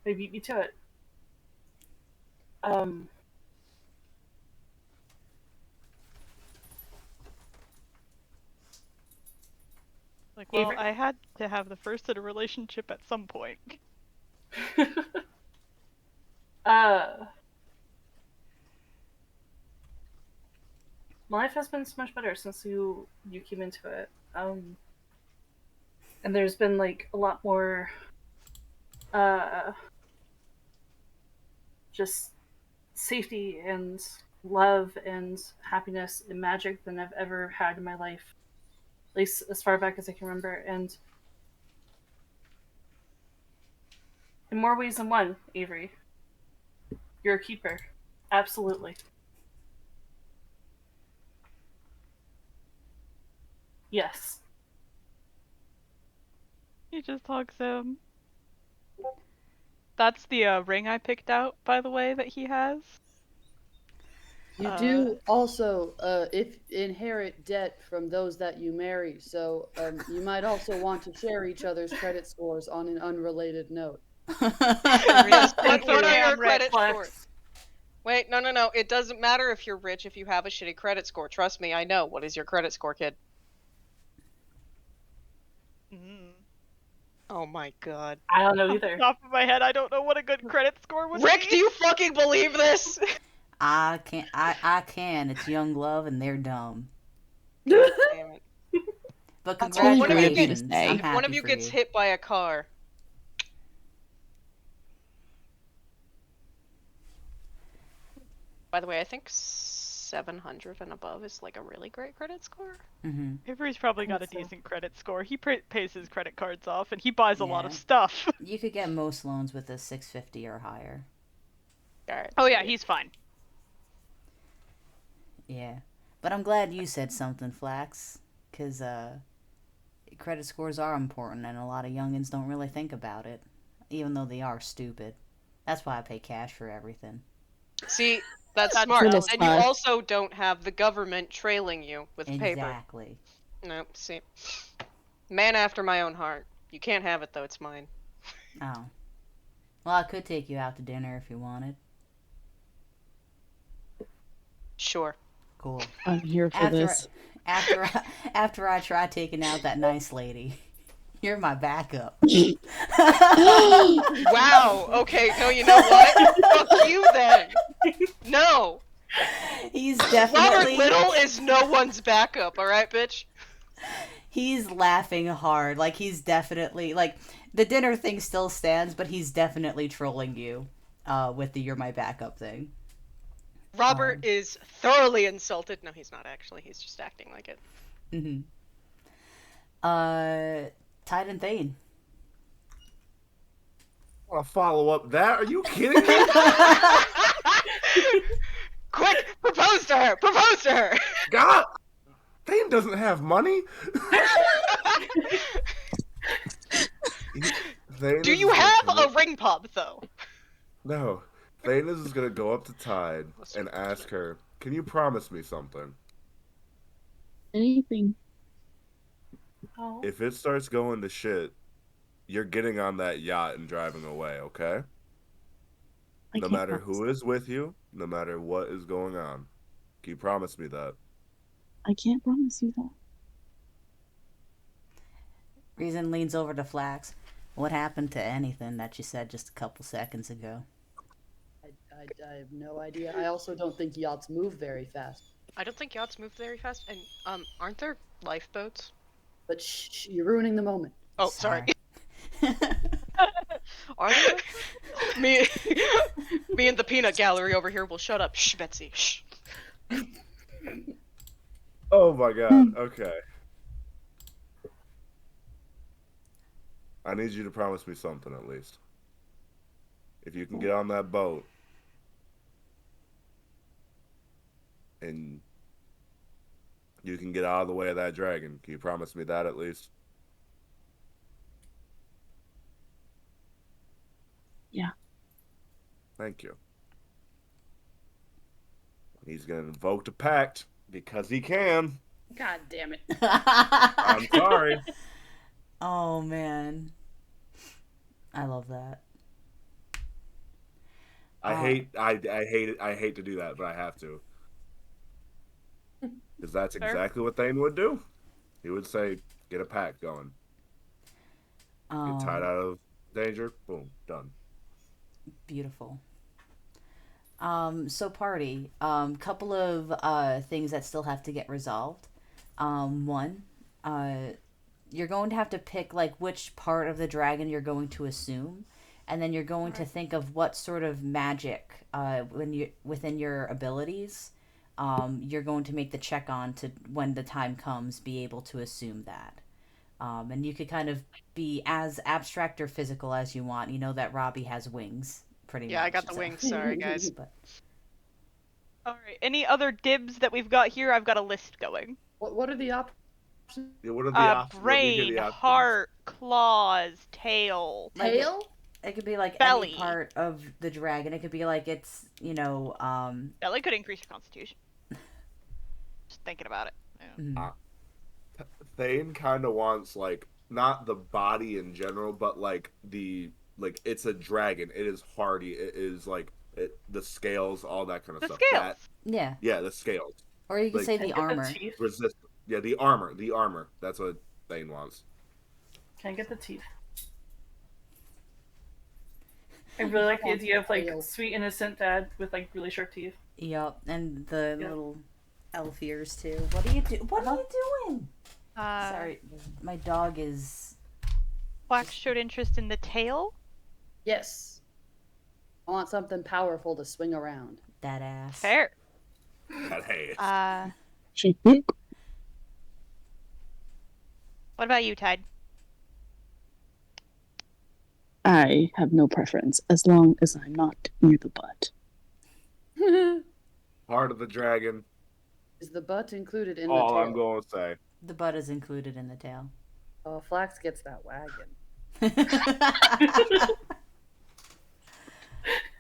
They beat me to it. Like, well, Avery- I had to have the first in a relationship at some point. Life has been so much better since you came into it. And there's been like a lot more just safety and love and happiness and magic than I've ever had in my life. At least as far back as I can remember, and in more ways than one, Avery. You're a keeper. Absolutely. Yes. He just hugs him. That's the ring I picked out, by the way, that he has. You do also if inherit debt from those that you marry, so you might also want to share each other's credit scores on an unrelated note. Yes, what are your Damn right, credit Flex. scores? Wait, no. It doesn't matter if you're rich if you have a shitty credit score. Trust me, I know. What is your credit score, kid? Oh my god. I don't know either. Off the top of my head, I don't know what a good credit score would Rick, be. do you fucking believe this? I can't. I can. It's young love, and they're dumb. Damn it. But That's really brave of you to congratulations. say. I'm If happy one of you for gets you. hit by a car. By the way, I think 700 and above is like a really great credit score. Mm-hmm. Avery's probably got a So. decent credit score. He pays his credit cards off, and he buys a lot of Yeah. stuff. You could get most loans with a 650 or higher. Alright. Oh yeah, he's fine. Yeah. But I'm glad you said something, Flax, because credit scores are important, and a lot of youngins don't really think about it, even though they are stupid. That's why I pay cash for everything. See, that's That's smart. really And you smart. also don't have the government trailing you with paper. Exactly. No, see. Man after my own heart. You can't have it though, it's mine. Oh. Well, I could take you out to dinner if you wanted. Sure. Cool. I'm here for this. After I try taking out that nice lady, you're my backup. Wow, okay, no, you know what? Fuck you then! No! He's Robert definitely Little is no one's backup, alright, bitch? he's laughing hard. Like he's definitely like the dinner thing still stands, but he's definitely trolling you with the "you're my backup" thing. Robert is thoroughly insulted. No, he's not actually. He's just acting like it. Mm-hmm. Titan Thane. Want to follow up that? Are you kidding me? Quick, propose to her! Propose to her! God, Thane doesn't have money. Do you have a ring pub, though? No. Thane is gonna go up to Tide and ask her, "Can you promise me something? Anything. Oh. If it starts going to shit, you're getting on that yacht and driving away, okay? I No can't matter promise. who is with you, no matter what is going on. Can you promise me that?" I can't promise you that. Reason leans over to Flax. What happened to anything that you said just a couple seconds ago? I have no idea. I also don't think yachts move very fast. I don't think yachts move very fast, and, aren't there lifeboats? But shh, you're ruining the moment. Oh, sorry. Are there? me and the peanut gallery over here will shut up. Shh, Betsy. Shh. Oh my god, okay. I need you to promise me something at least. If you can get on that boat and you can get out of the way of that dragon, can you promise me that at least? Yeah. Thank you. He's gonna invoke the pact because he can. God damn it. I'm sorry. Oh man, I love that. I hate it. I hate to do that, but I have to. Because that's Fair. exactly what Thane would do. He would say, "Get a pact going. Get tied out of danger. Boom, done." Beautiful. So party. Couple of things that still have to get resolved. One, you're going to have to pick like which part of the dragon you're going to assume, and then you're going to think of what sort of magic when you within your abilities you're going to make the check on to when the time comes be able to assume that. And you could kind of be as abstract or physical as you want. You know that Robbie has wings, pretty much. Yeah, I got the wings. Sorry, guys. But All right. Any other dibs that we've got here? I've got a list going. What are the options? Yeah, what are the options? Let me hear Brain, the options. heart, claws, tail. like, Tail? it could be like Belly. any part of the dragon. It could be like it's Belly could increase your constitution. Just thinking about it. Yeah. Thane kind of wants like not the body in general, but like it's a dragon. It is hardy. It is like the scales, all that kind of The stuff. scales. Yeah. The scales. Or you could Like, say Can I the get the armor. teeth? Resist. Yeah, the armor. That's what Thane wants. Can I get the teeth? I really like the idea of like sweet innocent dad with like really sharp teeth. Yup, and the Yep. little elf ears too. What are you doing? Sorry, my dog is. Wax showed interest in the tail. Yes. I want something powerful to swing around. That ass. Fair. That hay. What about you, Tide? I have no preference as long as I'm not near the butt. Heart of the dragon. Is the butt included in All the tail? I'm going to say. The butt is included in the tail. Flax gets that wagon.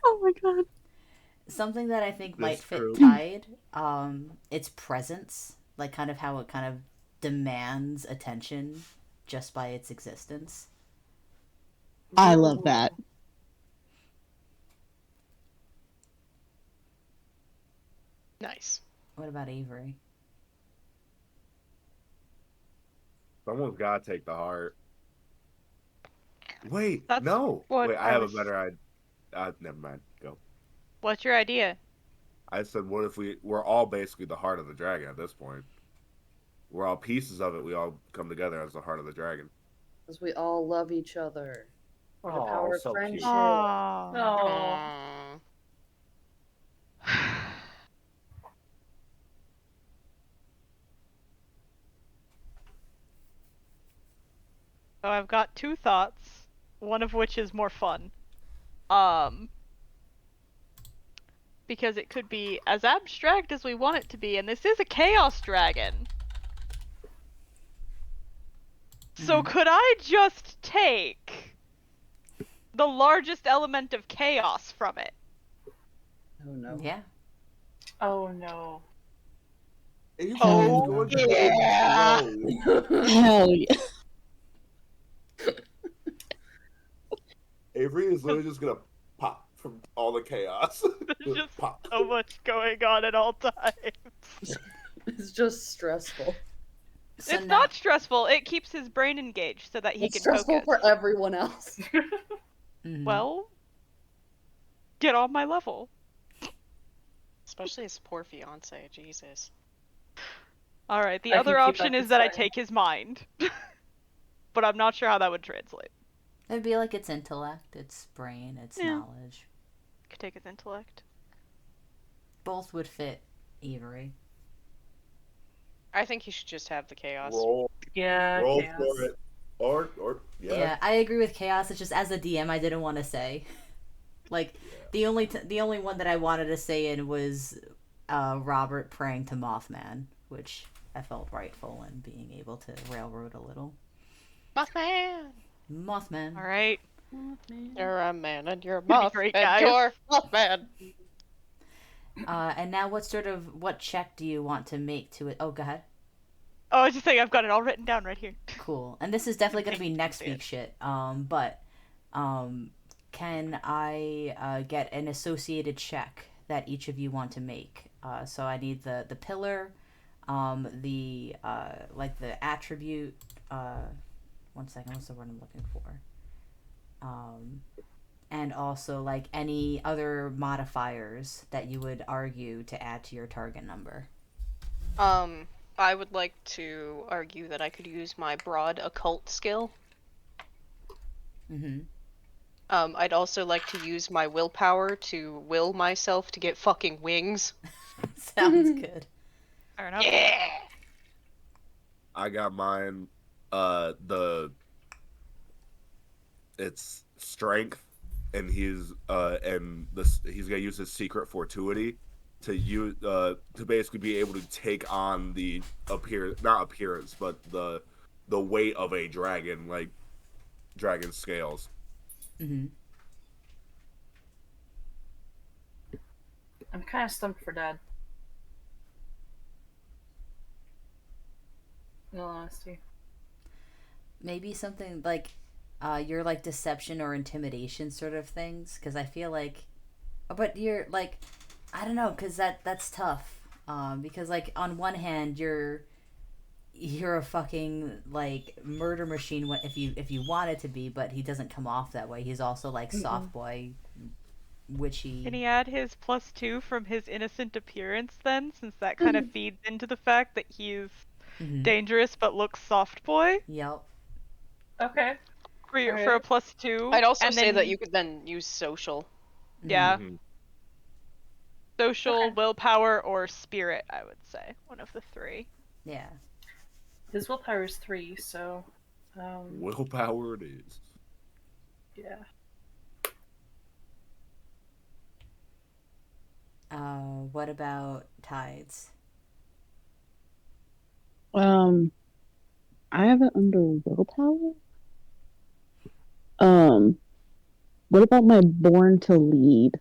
Oh my god. Something that I think might fit true. Tide, its presence, like kind of how it kind of demands attention just by its existence. I love that. Nice. What about Avery? Someone's got to take the heart. Wait, That's no. what Wait, I I have was- a better idea. Never mind. Go. What's your idea? I said, what if we're all basically the heart of the dragon at this point? We're all pieces of it. We all come together as the heart of the dragon. Because we all love each other. The Oh, power of so cute. friendship. Oh. Oh, So I've got two thoughts, one of which is more fun. Because it could be as abstract as we want it to be, and this is a chaos dragon. So could I just take the largest element of chaos from it? Oh no. Yeah. oh no. Oh, yeah. Hell yeah. Avery is literally just gonna pop from all the chaos. There's just Pop. so much going on at all times. It's just stressful. So It's now- not stressful. It keeps his brain engaged so that he It's can stressful focus. for everyone else. Mhm. Well, get on my level. Especially his poor fiance. Jesus. All right. The I other can keep option that is that I fine. take his mind, but I'm not sure how that would translate. It'd be like its intellect, its brain, its Yeah. knowledge. Could take his intellect. Both would fit Avery. I think he should just have the chaos. Roll Yeah, chaos. for it. Or Yeah, I agree with chaos. It's just as a DM, I didn't want to say. Like the only one that I wanted to say in was Robert praying to Mothman, which I felt rightful in being able to railroad a little. Mothman! Mothman. All right. You're a man and you're a Pretty moth great, and guys. you're Mothman. And now, what check do you want to make to it? Oh, go ahead. Oh, I was just saying I've got it all written down right here. Cool. And this is definitely going to be Thank you, next Dan. week's shit. But can I get an associated check that each of you want to make? So I need the pillar, the like the attribute. One second. What's the word I'm looking for? And also like any other modifiers that you would argue to add to your target number. I would like to argue that I could use my broad occult skill. Mm-hmm. I'd also like to use my willpower to will myself to get fucking wings. Sounds good. Fair enough. Yeah! I got mine. It's strength, and he's he's gonna use his secret fortuity to use to basically be able to take on the not appearance, but the weight of a dragon, like dragon scales. Mm-hmm. I'm kind of stumped for Dad. In all honesty. Maybe something like your like deception or intimidation sort of things, because I feel like, but you're like, I don't know, because that's tough. Because like on one hand you're a fucking like murder machine if you want it to be, but he doesn't come off that way. He's also like soft boy, witchy. Can he add his +2 from his innocent appearance then, since that kind of feeds into the fact that he's dangerous but looks soft boy? Yep. Okay. For a +2. I'd also and say then, that you could then use social. Yeah. Mhm. Social, Okay. willpower, or spirit, I would say. One of the three. Yeah. His willpower is 3, so Willpower it is. yeah. What about tides? I have it under willpower. What about my born to lead?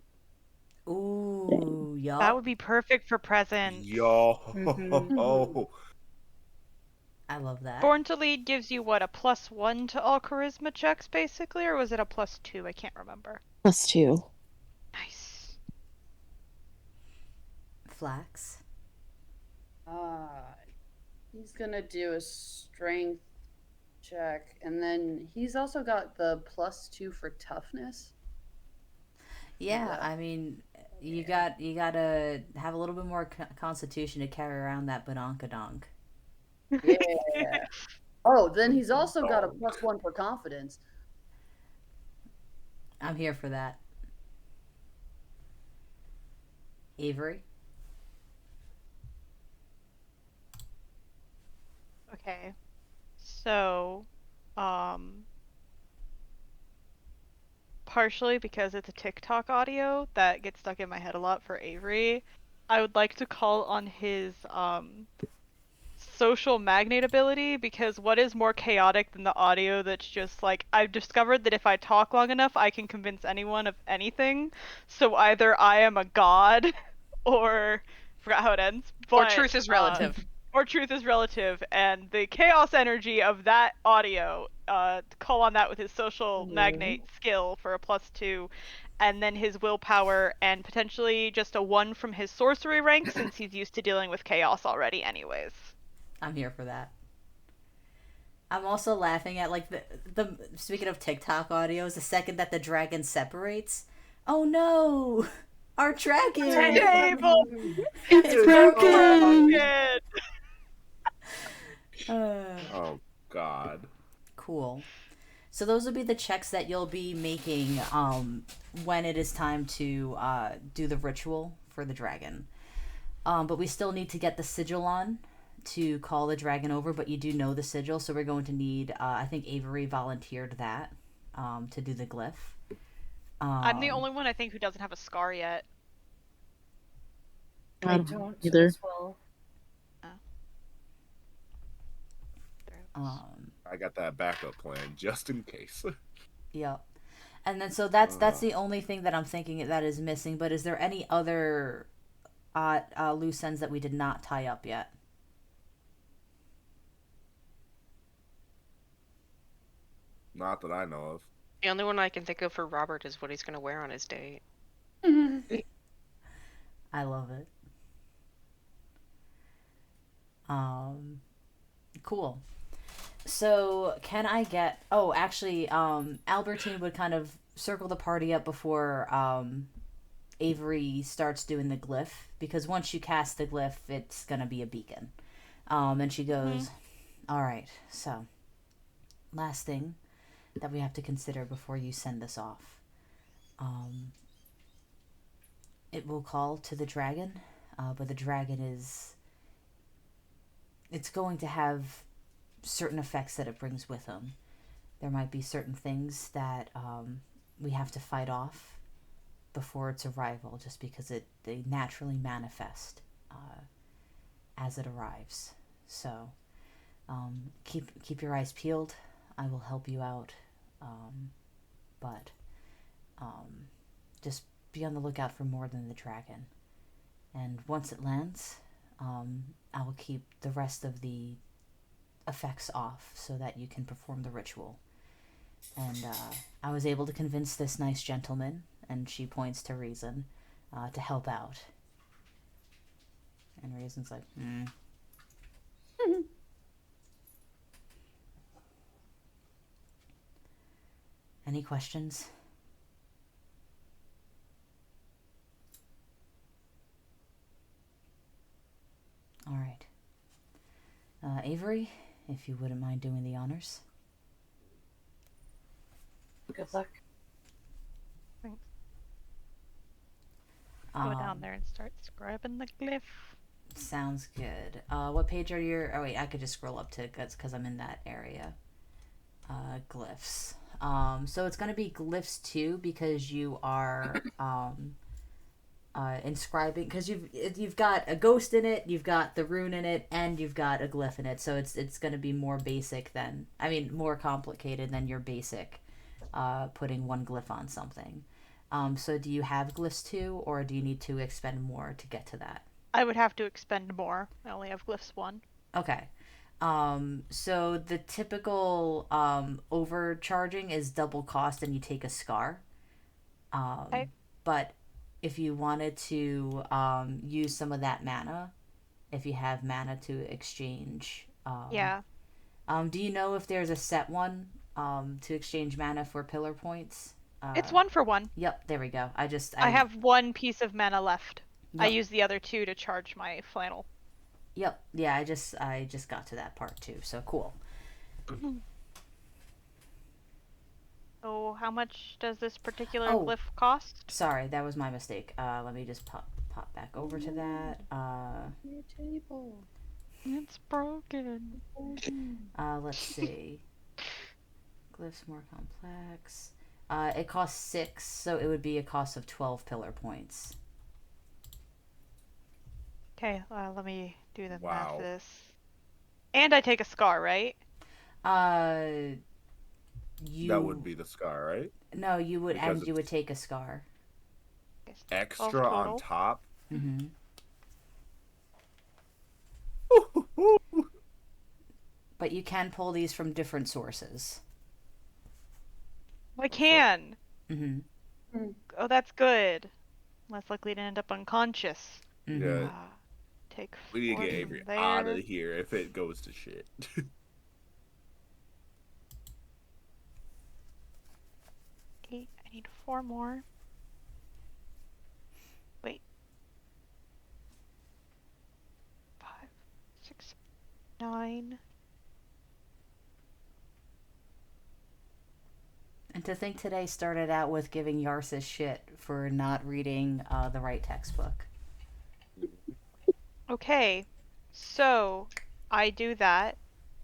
Ooh, That yup. would be perfect for presents. Yo. Mhm. I love that. Born to lead gives you what, a +1 to all charisma checks, basically, or was it a +2? I can't remember. +2. Nice. Flax. He's gonna do a strength check, and then he's also got the +2 for toughness. Yeah, I mean, you gotta have a little bit more constitution to carry around that badonkadonk. Yeah. Oh, then he's also got a +1 for confidence. I'm here for that. Avery. Okay. So, partially because it's a TikTok audio that gets stuck in my head a lot for Avery, I would like to call on his social magnate ability, because what is more chaotic than the audio that's just like, I've discovered that if I talk long enough I can convince anyone of anything, so either I am a god or forgot how it ends, but Or truth is relative. or truth is relative, and the chaos energy of that audio, call on that with his social magnate skill for a +2, and then his willpower, and potentially just a 1 from his sorcery rank, since he's used to dealing with chaos already anyways. I'm here for that. I'm also laughing at like the speaking of TikTok audios, the second that the dragon separates. Oh no! Our dragon! Table! It's broken! Oh God. Cool. So those will be the checks that you'll be making when it is time to do the ritual for the dragon. But we still need to get the sigil on to call the dragon over, but you do know the sigil, so we're going to need, I think Avery volunteered that to do the glyph. I'm the only one, I think, who doesn't have a scar yet. I don't either. as well. I got that backup plan just in case. Yep. And then so that's the only thing that I'm thinking that is missing, but is there any other loose ends that we did not tie up yet? Not that I know of. The only one I can think of for Robert is what he's going to wear on his date. I love it. Cool. So can I get? Oh, actually, Albertine would kind of circle the party up before Avery starts doing the glyph, because once you cast the glyph, it's gonna be a beacon. And she goes, "All right. So, last thing that we have to consider before you send this off. It will call to the dragon, but the dragon is. It's going to have certain effects that it brings with him. There might be certain things that we have to fight off before its arrival, just because they naturally manifest as it arrives. So keep your eyes peeled. I will help you out, but just be on the lookout for more than the dragon. And once it lands, I will keep the rest of the effects off so that you can perform the ritual. And I was able to convince this nice gentleman, and she points to Reason, to help out. And Raisin's like, Any questions? All right. Avery, if you wouldn't mind doing the honors. Good luck. Thanks. Um, Go down there and start scribing the glyph. Sounds good. What page are you? Oh wait, I could just scroll up to because I'm in that area. Glyphs. So it's gonna be glyphs 2 because you are inscribing, because you've got a ghost in it, you've got the rune in it, and you've got a glyph in it. So it's gonna be more basic than, more complicated than your basic putting one glyph on something. So do you have glyphs 2, or do you need to expend more to get to that? I would have to expend more. I only have glyphs 1. Okay. So the typical overcharging is double cost and you take a scar. Okay. But if you wanted to use some of that mana, if you have mana to exchange. Yeah. Do you know if there's a set one to exchange mana for pillar points? It's 1 for 1. Yep, there we go. I have 1 piece of mana left. Yep. I use the other 2 to charge my flannel. Yep. Yeah, I just got to that part too. So cool. So how much does this particular Oh. glyph cost? Sorry, that was my mistake. Let me just pop back over to that. Your table. It's broken. Let's see. Glyphs more complex. It costs 6, so it would be a cost of 12 pillar points. Okay, let me do the math Wow. for this. And I take a scar, right? You. That would be the scar, right? No, you would, Because and you would it's- take a scar. Okay, so 12 Extra on total. top. Mm-hmm. But you can pull these from different sources. I can. Mm-hmm. Oh, that's good. Less likely to end up unconscious. Mm-hmm. Yeah. Take We need to 4 get from Avery there. out of here if it goes to shit. I need 4 more. Wait. 5, 6, 9. And to think today started out with giving Yarsis shit for not reading the right textbook. Okay, so I do that.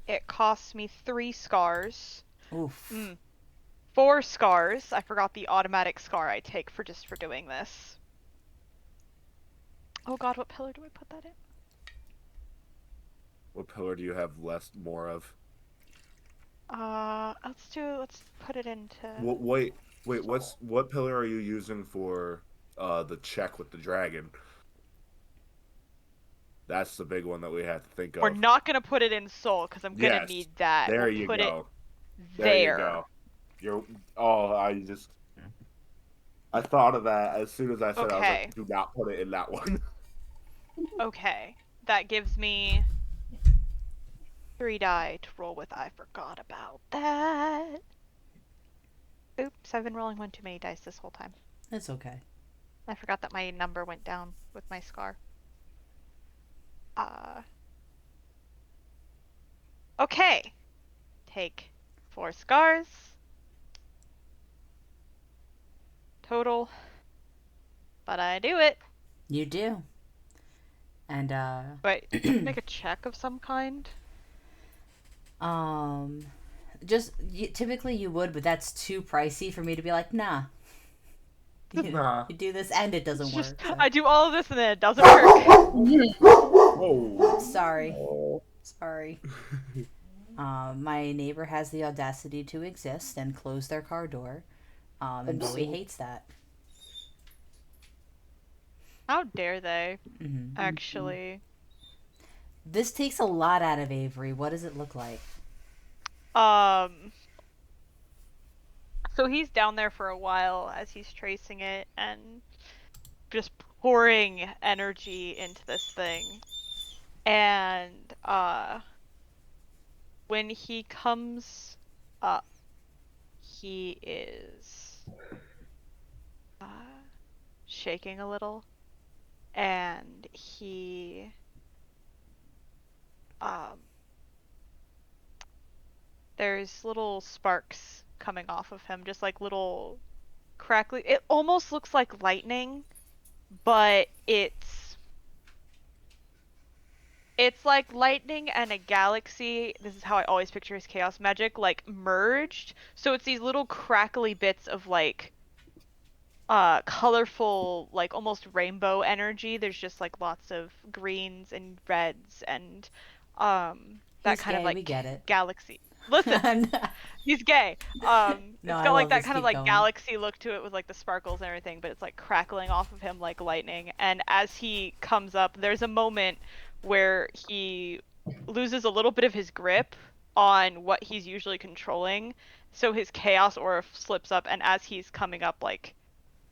It costs me 3 scars. Oof. 4 scars. I forgot the automatic scar I take for doing this. Oh god, what pillar do I put that in? What pillar do you have more of? Let's put it into... Wait, what pillar are you using for the check with the dragon? That's the big one that we have to think of. We're not gonna put it in soul, because I'm gonna Yes, need that. There we'll you put go. It There you there. go. I thought of that as soon as I said it. I was Okay. like, do not put it in that one. Okay, that gives me 3 die to roll with. I forgot about that. Oops, I've been rolling 1 too many dice this whole time. It's okay. I forgot that my number went down with my scar. Okay. Take 4 scars. Total. But I do it. You do. And But make a check of some kind. typically you would, but that's too pricey for me to be like, nah. Nah. You do this and it doesn't Just, work. So. I do all of this and then it doesn't work. Whoa. Sorry. Sorry. My neighbor has the audacity to exist and close their car door. And Bowie hates that. How dare they? Mm-hmm. Actually. This takes a lot out of Avery. What does it look like? So he's down there for a while as he's tracing it, and just pouring energy into this thing. And when he comes up, he is shaking a little, and he there's little sparks coming off of him, just like little crackly. It almost looks like lightning, but it's like lightning and a galaxy. This is how I always picture his chaos magic, like merged. So it's these little crackly bits of like colorful, like almost rainbow energy. There's just like lots of greens and reds and that He's kind of gay, like we get it. galaxy. Listen, he's gay. No, It's I got like love that this. kind of Keep like going. galaxy look to it with like the sparkles and everything, but it's like crackling off of him like lightning. And as he comes up, there's a moment where he loses a little bit of his grip on what he's usually controlling. So his chaos aura slips up, and as he's coming up like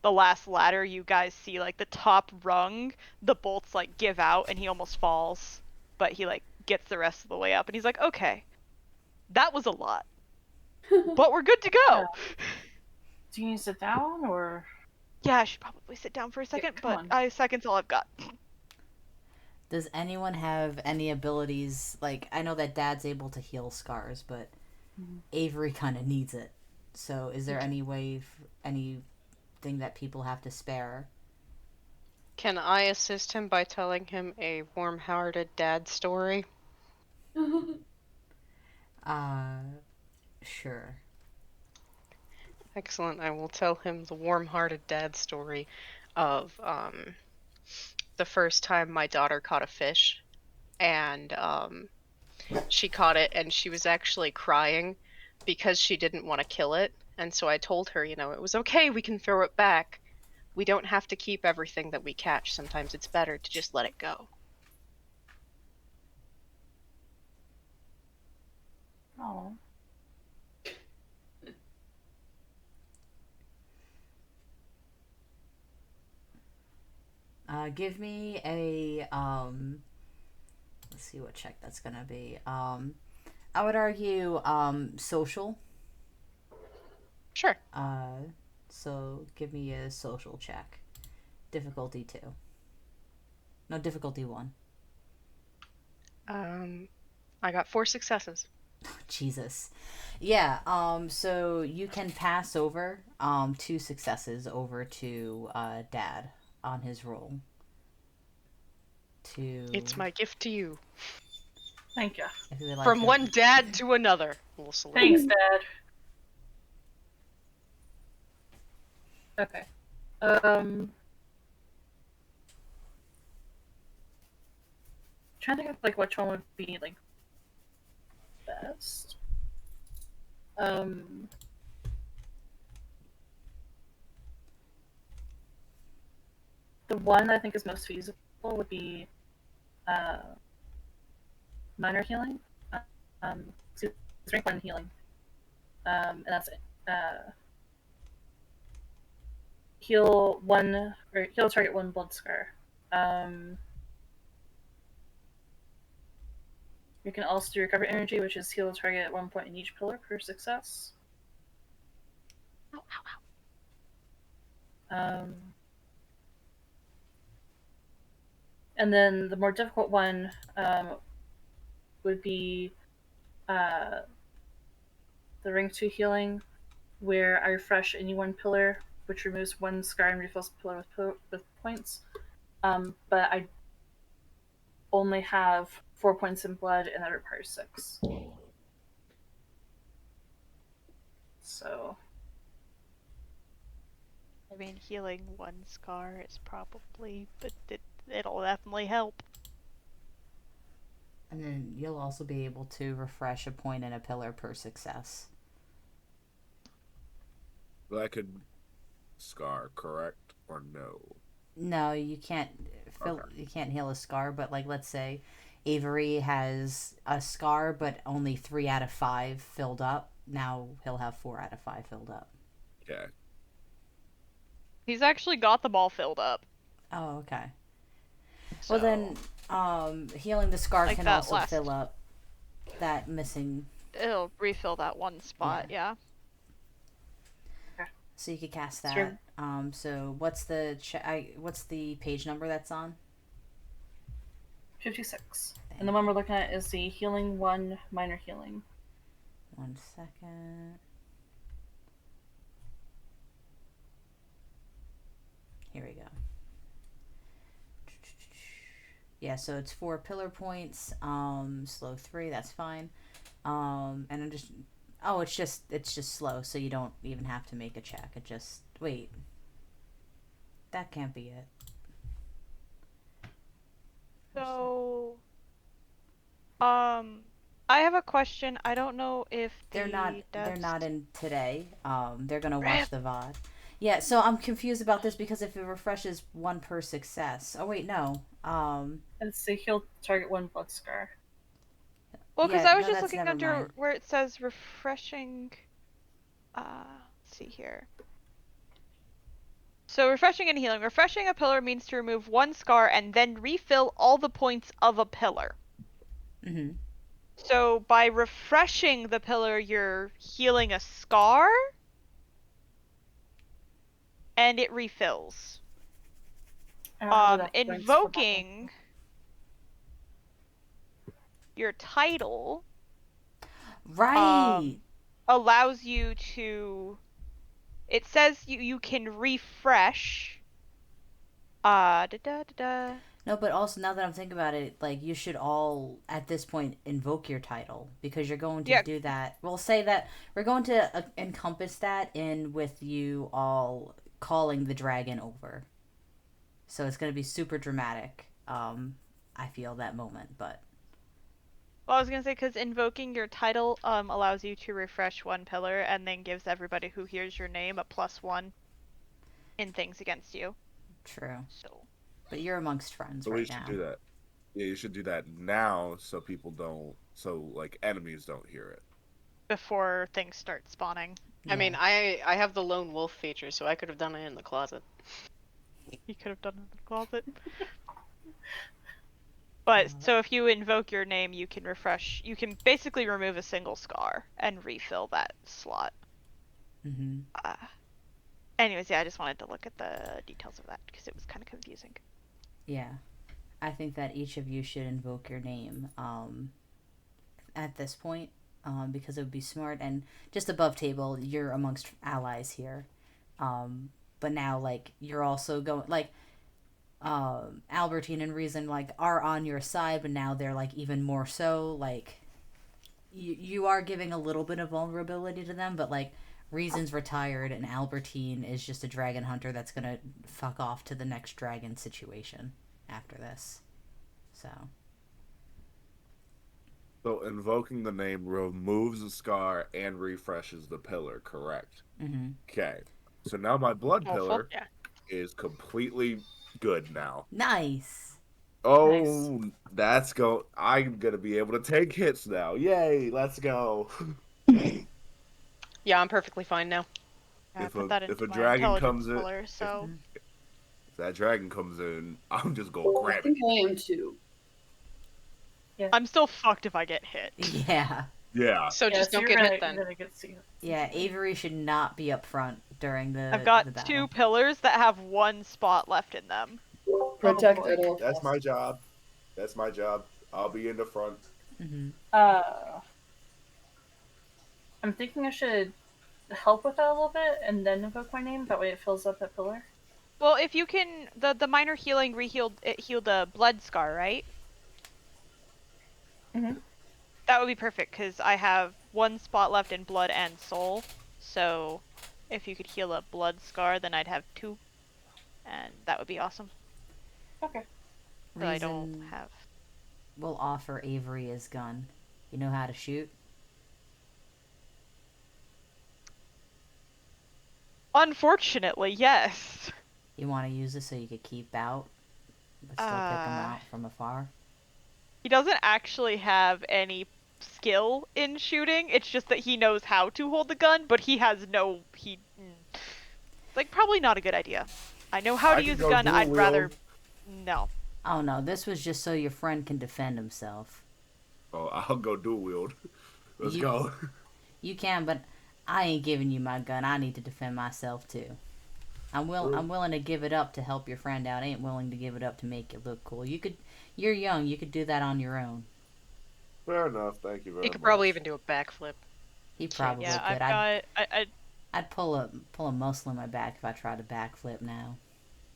the last ladder, you guys see like the top rung, the bolts like give out and he almost falls, but he like gets the rest of the way up and he's like, okay, that was a lot, but we're good to go. Yeah. Do you need to sit down or? Yeah, I should probably sit down for a second, come but on. second's all I've got. Does anyone have any abilities? Like, I know that Dad's able to heal scars, but Avery kind of needs it. So, is there any way, anything that people have to spare? Can I assist him by telling him a warm-hearted dad story? Sure. Excellent. I will tell him the warm-hearted dad story of the first time my daughter caught a fish, and she caught it and she was actually crying because she didn't want to kill it. And so I told her, you know, it was okay, we can throw it back. We don't have to keep everything that we catch. Sometimes it's better to just let it go. Oh. Give me a let's see what check that's gonna be. I would argue social. Sure. So give me a social check. Difficulty 2. No, difficulty 1. I got 4 successes. Jesus. Yeah, so you can pass over 2 successes over to Dad on his roll. It's my gift to you. Thank you. If you would like From to- one dad to another. We'll salute. Thanks, Dad. Okay. Trying to think of like which one would be like best. The one I think is most feasible would be minor healing. It's rank 1 healing. And that's it. Heal target 1 blood scar. You can also do recover energy, which is heal target 1 point in each pillar per success. Ow, ow, ow. And then the more difficult one would be the rank 2 healing, where I refresh any 1 pillar, which removes 1 scar and refills the pillar with points. But I only have 4 points in blood, and that requires 6. So. I mean, healing 1 scar is probably, but it'll definitely help. And then you'll also be able to refresh a point in a pillar per success. That could scar, correct or no? No, you can't you can't heal a scar, but like let's say Avery has a scar but only 3 out of 5 filled up. Now he'll have 4 out of 5 filled up. Okay. He's actually got them all filled up. Oh, okay. So, Well then, healing the scar like can that also last- fill up that missing. it'll refill that one spot. Yeah. So you could cast that. Sure. So what's the what's the page number that's on? 56. And the one we're looking at is the healing 1, minor healing. 1 second. Here we go. Yeah, so it's 4 pillar points. Slow 3. That's fine. And I'm just. Oh, it's just slow, so you don't even have to make a check. It just wait. That can't be it. So, I have a question. I don't know if They're not devs... in today. They're gonna watch Rip. the VOD. Yeah, so I'm confused about this because if it refreshes 1 per success. Oh wait, no. It's the heal target 1 blood scar. Well, because Yeah, I was no, just that's looking never under mind. where it says refreshing. Let's see here. So refreshing and healing. Refreshing a pillar means to remove 1 scar and then refill all the points of a pillar. Mm-hmm. So by refreshing the pillar, you're healing a scar, and it refills. I don't have enough points for that one. Invoking your title Right. allows you to. It says you can refresh. No, but also now that I'm thinking about it, like you should all at this point invoke your title because you're going to do that. We'll say that we're going to encompass that in with you all calling the dragon over. So it's going to be super dramatic. I feel that moment, but Well, I was gonna say because invoking your title allows you to refresh 1 pillar and then gives everybody who hears your name a +1 in things against you. true. So. But you're amongst friends So right we should now. do that. Yeah, you should do that now so people don't, so like enemies don't hear it. Before things start spawning. I mean, I have the lone wolf feature, so I could have done it in the closet. You could have done it in the closet. But so if you invoke your name, you can refresh. You can basically remove a single scar and refill that slot. Mm-hmm. Anyways, yeah, I just wanted to look at the details of that because it was kind of confusing. Yeah, I think that each of you should invoke your name at this point because it would be smart. And just above table, you're amongst allies here. But now, like, you're also going, like, Albertine and Reason, like, are on your side, but now they're, like, even more so. Like, you are giving a little bit of vulnerability to them, but, like, Reason's retired, and Albertine is just a dragon hunter that's gonna fuck off to the next dragon situation after this. So invoking the name removes the scar and refreshes the pillar, correct? Mm-hmm. Okay. So now my blood pillar is completely good now. Nice. Oh, that's go. I'm gonna be able to take hits now. Yay! Let's go. Yeah, I'm perfectly fine now. I If put a that into if a my dragon intelligence comes in, pillar, so if that dragon comes in, I'm just gonna I grab think it. I am too. I'm still fucked if I get hit. Yeah. Yeah. So just don't get hit then. Yeah, Avery should not be up front during the I've got the battle. 2 pillars that have 1 spot left in them. Protect at all That's costs. my job. That's my job. I'll be in the front. Mm-hmm. I'm thinking I should help with that a little bit and then invoke my name. That way it fills up that pillar. Well, if you can, the minor healing healed a blood scar, right? Mm-hmm. That would be perfect because I have 1 spot left in blood and soul. So, if you could heal a blood scar, then I'd have 2, and that would be awesome. Okay. So I don't have. We'll offer Avery his gun. You know how to shoot? Unfortunately, yes. You want to use it so you could keep out, but still pick him out from afar? He doesn't actually have any skill in shooting. It's just that he knows how to hold the gun, but he has like, probably not a good idea. I know how to use a gun. I'd rather No. Oh no, this was just so your friend can defend himself. Oh, I'll go dual wield. Let's You go. you can, but I ain't giving you my gun. I need to defend myself too. I'm willing to give it up to help your friend out. I ain't willing to give it up to make it look cool. You're young. You could do that on your own. Fair enough. Thank you very He much. could probably even do a backflip. He probably Yeah, could. I'd pull a muscle in my back if I tried to backflip now.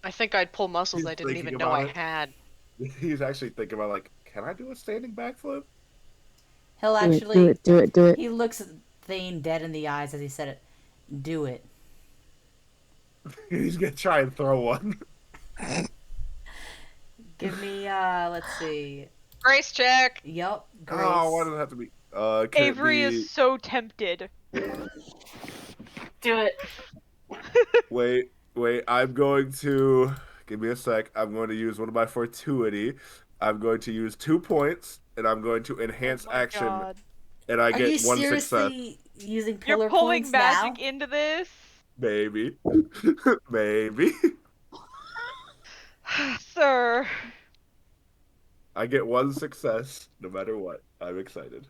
I think I'd pull muscles He's I didn't thinking even know about I it. had. He's actually thinking about like, can I do a standing backflip? He'll Do it, actually do it, do it, do it. he looks Thane dead in the eyes as he said it. Do it. He's gonna try and throw one. Give me let's see. Grace check. Yup, Grace. Oh, why does it have to be? Could Avery it be... is so tempted. Do it. Wait. I'm going to give me a sec. I'm going to use one of my fortuity. I'm going to use 2 points, and I'm going to enhance Oh my action, God. and I Are you get 1 success. seriously using pillar You're pulling points magic now? into this? Maybe, maybe. Sir. I get 1 success no matter what. I'm excited.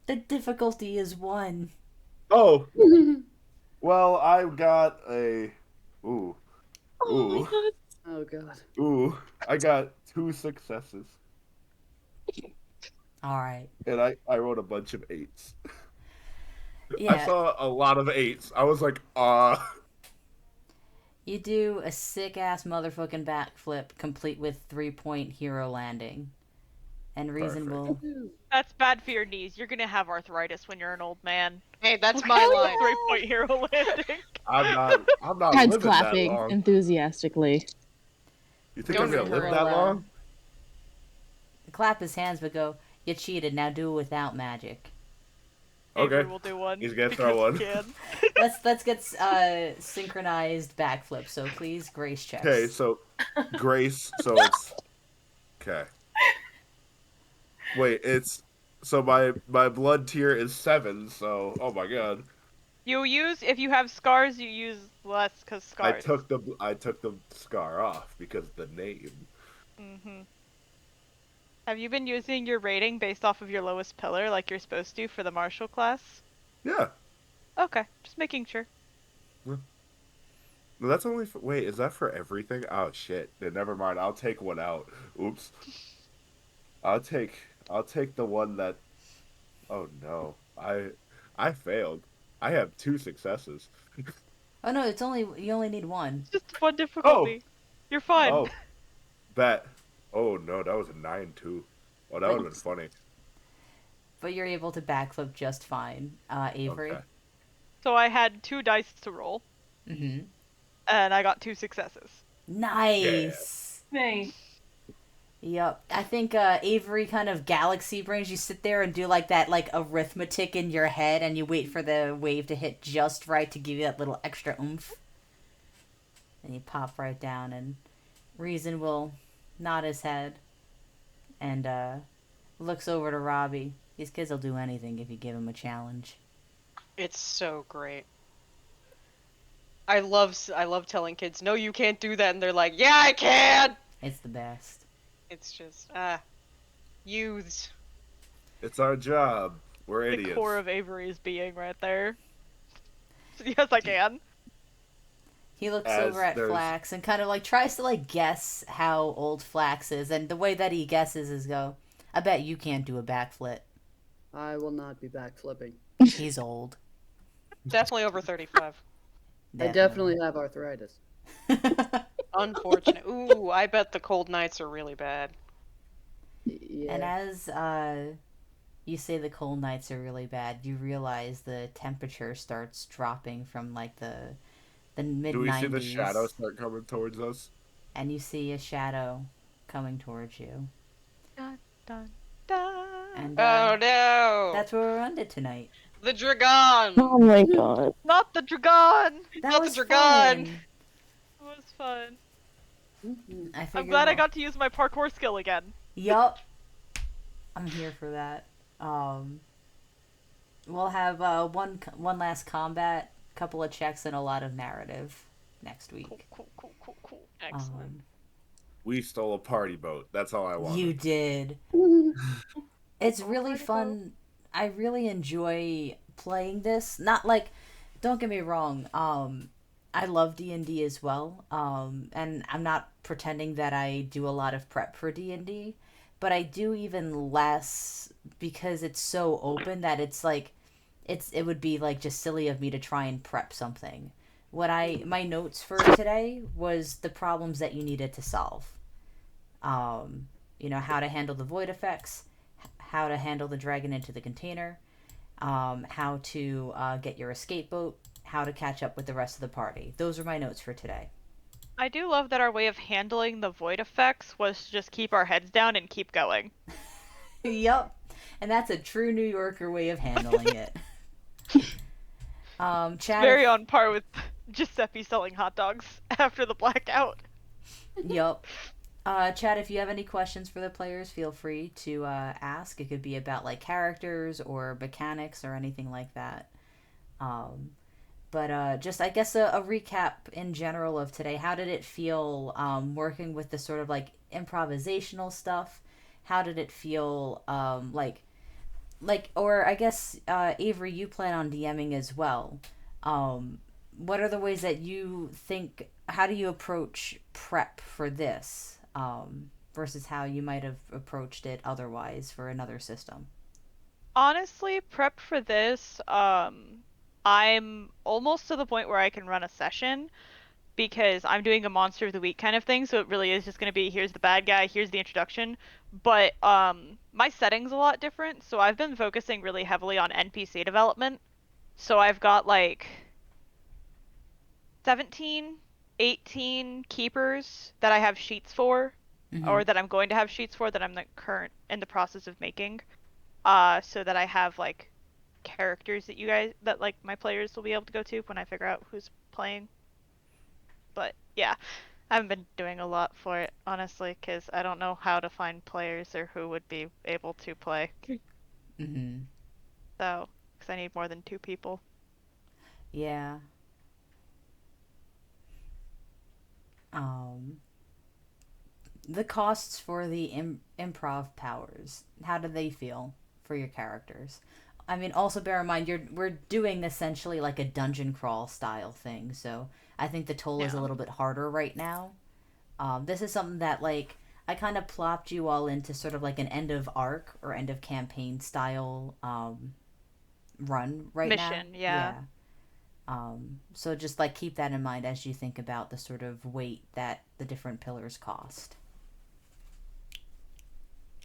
The difficulty is 1. Oh, well, I got a. Ooh, Oh my ooh, god. Oh god. ooh. I got 2 successes, All right. and I rolled a bunch of 8s. I Yeah, saw a lot of 8s. I was like, you do a sick ass motherfucking backflip complete with 3-point hero landing. And Reason will. That's bad for your knees. You're gonna have arthritis when you're an old man. Hey, that's my Hell line. 3-point hero landing. I'm not Heads living clapping that long. enthusiastically. You think Don't I'm gonna remember live it. that long? Clap his hands but go, you cheated, now do it without magic. Okay. Avery will do one. He's gonna because throw one. he can. Let's get synchronized backflip, so please Grace checks. Okay, so Grace, so it's okay. Wait, it's so my blood tier is 7, so oh my god. If you have scars, you use less because I scars. took the scar off because the name. Mm-hmm. Have you been using your rating based off of your lowest pillar like you're supposed to for the martial class? Yeah. Okay, just making sure. No, that's only for, wait, is that for everything? Oh shit. Then never mind. I'll take one out. Oops. I'll take the one that. Oh no. I failed. I have 2 successes. Oh no, you only need 1. Just one difficulty. You're fine. Oh. That. Oh no, that was a 9 too. Oh, that would have been funny. But you're able to backflip just fine, Avery. Okay. So I had 2 dice to roll, Mm-hmm. and I got 2 successes. Nice. Hey. Yep. I think Avery kind of galaxy brains. You sit there and do like that like arithmetic in your head, and you wait for the wave to hit just right to give you that little extra oomph. And you pop right down, and Reason will nod his head and looks over to Robbie. These kids will do anything if you give them a challenge. It's so great. I love telling kids, no, you can't do that, and they're like, yeah, I can. It's the best. It's just youths. It's our job. We're The idiots. core of Avery's being right there. Yes, I can. He looks As over at there's- Flax and kind of like tries to like guess how old Flax is, and the way that he guesses is go, I bet you can't do a backflip. I will not be backflipping. He's old. Definitely over 35. I definitely have arthritis. Unfortunate. Ooh, I bet the cold nights are really bad. Yeah. And as you say the cold nights are really bad, you realize the temperature starts dropping from like the mid 90s. Do we see the shadow start coming towards us? And you see a shadow coming towards you. Dun, dun, dun. And Oh no! that's where we're ended tonight. The dragon. Oh my god. Not the dragon! That Not was the dragon. fun. It was fun. Mhm. I'm glad I got to use my parkour skill again. Yup. I'm here for that. We'll have one last combat, couple of checks, and a lot of narrative next week. Cool. Excellent. We stole a party boat. That's all I wanted. You did. It's really Party boat. fun. I really enjoy playing this. Not like, don't get me wrong. I love D&D as well. And I'm not pretending that I do a lot of prep for D&D, but I do even less because it's so open that it's like it would be like just silly of me to try and prep something. My notes for today was the problems that you needed to solve. How to handle the void effects, how to handle the dragon into the container, how to get your escape boat, how to catch up with the rest of the party. Those are my notes for today. I do love that our way of handling the void effects was to just keep our heads down and keep going. Yup. And that's a true New Yorker way of handling it. Chad, Very on par with Giuseppe selling hot dogs after the blackout. Yup. Chad, if you have any questions for the players, feel free to ask. It could be about like characters or mechanics or anything like that. But just, I guess, a recap in general of today. How did it feel working with the sort of like improvisational stuff? How did it feel or I guess, Avery, you plan on DMing as well. What are the ways that you think, how do you approach prep for this versus how you might have approached it otherwise for another system? Honestly, prep for this, I'm almost to the point where I can run a session because I'm doing a monster of the week kind of thing, so it really is just going to be here's the bad guy, here's the introduction. But my setting's a lot different, so I've been focusing really heavily on NPC development. So I've got like 17, 18 keepers that I have sheets for, or that I'm going to have sheets for that I'm in the process of making. So that I have like characters that like my players will be able to go to when I figure out who's playing. But yeah, I haven't been doing a lot for it, honestly, because I don't know how to find players or who would be able to play. Mm-hmm. So, because I need more than 2 people. Yeah. Um, the costs for the improv powers, how do they feel for your characters? I mean, also bear in mind we're doing essentially like a dungeon crawl style thing, so I think the toll is a little bit harder right now. This is something that like I kind of plopped you all into sort of like an end of arc or end of campaign style run right Mission, now. yeah. So just like keep that in mind as you think about the sort of weight that the different pillars cost.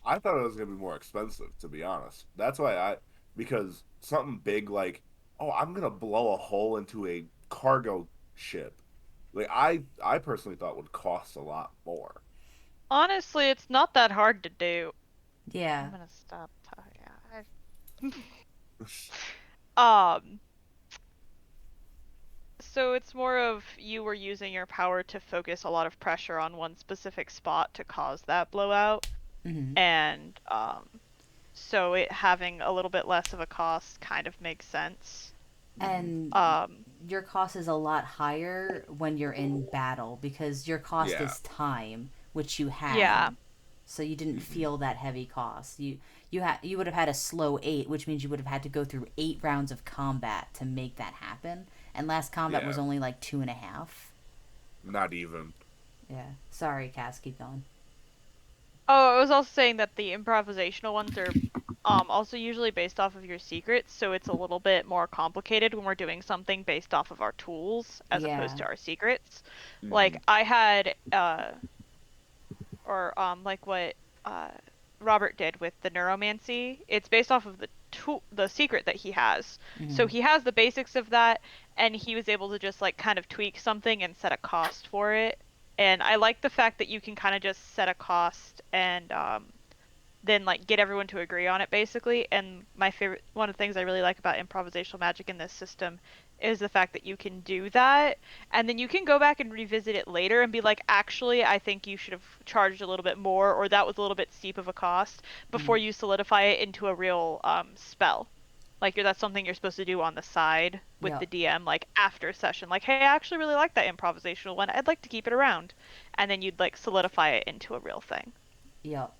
I thought it was gonna be more expensive, to be honest. That's why because something big like, oh, I'm gonna blow a hole into a cargo ship. Like I personally thought would cost a lot more. Honestly, it's not that hard to do. Yeah. I'm gonna stop talking. um. So it's more of you were using your power to focus a lot of pressure on one specific spot to cause that blowout. Mm-hmm. And so it having a little bit less of a cost kind of makes sense. And your cost is a lot higher when you're in battle because your cost is time, which you had. Yeah. So you didn't feel that heavy cost. You would have had a slow 8, which means you would have had to go through 8 rounds of combat to make that happen. And last combat was only like 2.5. Not even. Yeah. Sorry, Cass. Keep going. Oh, I was also saying that the improvisational ones are also usually based off of your secrets, so it's a little bit more complicated when we're doing something based off of our tools as opposed to our secrets. Mm-hmm. Like I had like what Robert did with the neuromancy. It's based off of the secret that he has. Mm-hmm. So he has the basics of that, and he was able to just like kind of tweak something and set a cost for it. And I like the fact that you can kind of just set a cost and then like get everyone to agree on it basically. And one of the things I really like about improvisational magic in this system is the fact that you can do that, and then you can go back and revisit it later and be like, actually, I think you should have charged a little bit more, or that was a little bit steep of a cost, before you solidify it into a real spell. Like that's something you're supposed to do on the side with Yep. the DM, like after session. Like, hey, I actually really like that improvisational one. I'd like to keep it around, and then you'd like solidify it into a real thing. Yep.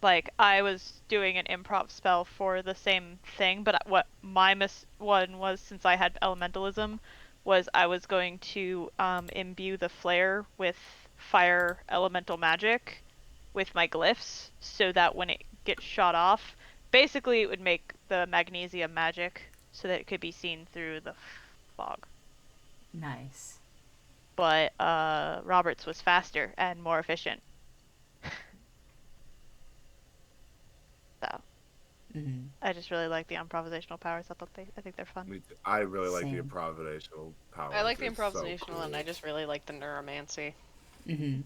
Like I was doing an improv spell for the same thing, but what my one was, since I had elementalism, was I was going to imbue the flare with fire elemental magic with my glyphs, so that when it gets shot off, basically it would make the magnesium magic so that it could be seen through the fog. Nice. But Robert's was faster and more efficient. So I just really like the improvisational powers. I think they're fun. I really like the Same. improvisational powers. I like the It's so improvisational, cool. and I just really like the neuromancy. Mm-hmm.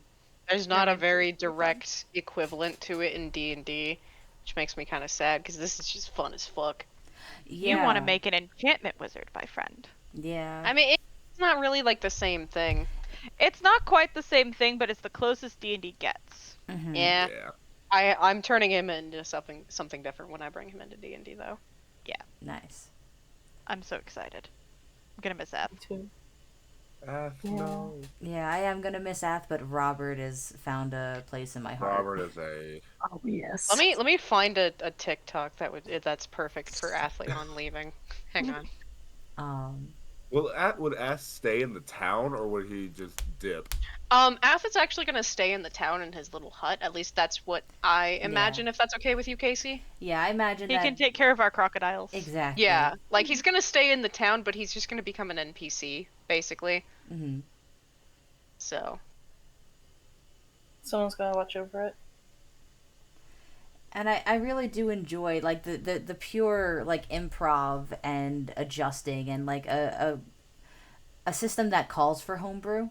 There's not a very direct equivalent to it in D&D, which makes me kind of sad because this is just fun as fuck. Yeah. You want to make an enchantment wizard, my friend. Yeah. I mean, it's not really like the same thing. It's not quite the same thing, but it's the closest D&D gets. Mm-hmm. Yeah. I'm turning him into something different when I bring him into D&D, though. Yeah. Nice. I'm so excited. I'm gonna miss that. Too. No. Yeah, I am gonna miss Ath, but Robert has found a place in my heart. Robert is a. Oh yes. Let me find a TikTok that's perfect for Athleon leaving. Hang on. Would Ath stay in the town, or would he just dip? Ath's actually gonna stay in the town in his little hut. At least that's what I imagine. If that's okay with you, Casey. Yeah, I imagine He that. can take care of our crocodiles. Exactly. Yeah, like he's gonna stay in the town, but he's just gonna become an NPC basically. Mm-hmm. So. Someone's gonna watch over it. And I really do enjoy like the pure like improv and adjusting and like a system that calls for homebrew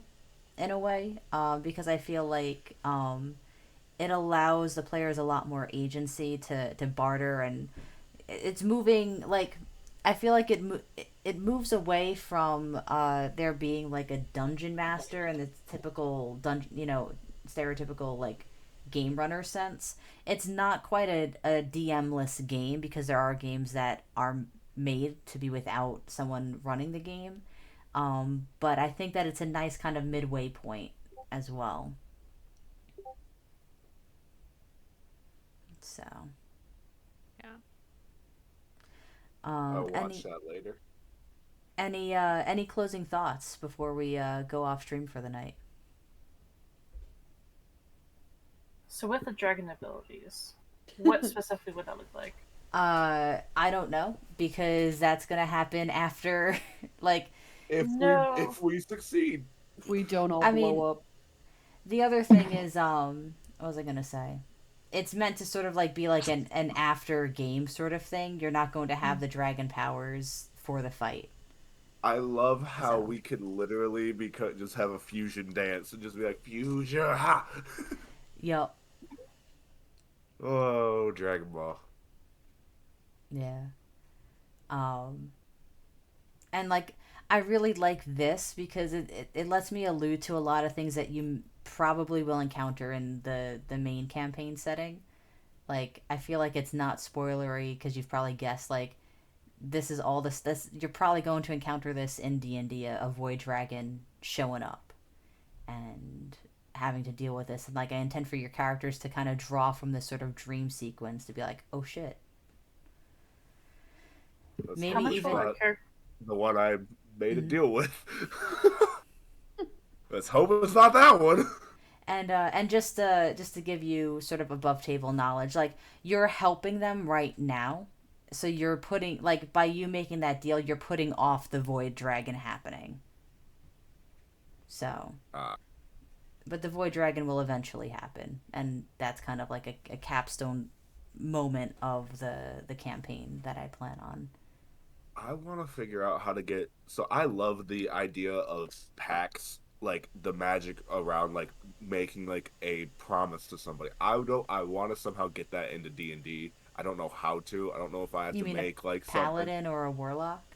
in a way, because I feel like it allows the players a lot more agency to barter, and it's moving like I feel like it moves away from there being like a dungeon master and the typical stereotypical like game runner sense. It's not quite a DM-less game, because there are games that are made to be without someone running the game. But I think that it's a nice kind of midway point as well. So. Yeah. I'll watch that later. Any closing thoughts before we go off stream for the night? So with the dragon abilities, what specifically would that look like? I don't know, because that's gonna happen after, like. If we succeed, If we don't all I blow mean, up. The other thing is, what was I gonna say? It's meant to sort of like be like an after game sort of thing. You're not going to have the dragon powers for the fight. I love how we could literally just have a fusion dance and just be like fusion. Ha! Yep. Oh, Dragon Ball. Yeah. And like I really like this because it lets me allude to a lot of things that you probably will encounter in the main campaign setting. Like I feel like it's not spoilery because you've probably guessed like this is all this you're probably going to encounter this in D&D, a void dragon showing up and having to deal with this, and like I intend for your characters to kind of draw from this sort of dream sequence to be like, oh shit. That's Maybe even the one I made a deal with. Let's hope it's not that one. And just to give you sort of above table knowledge, like you're helping them right now, so you're putting like by you making that deal, you're putting off the void dragon happening. So, but the void dragon will eventually happen, and that's kind of like a capstone moment of the campaign that I plan on. I want to figure out how to get. So I love the idea of pacts, like the magic around like making like a promise to somebody. I want to somehow get that into D&D. I don't know how to. I don't know if I have You to mean make like paladin or a warlock?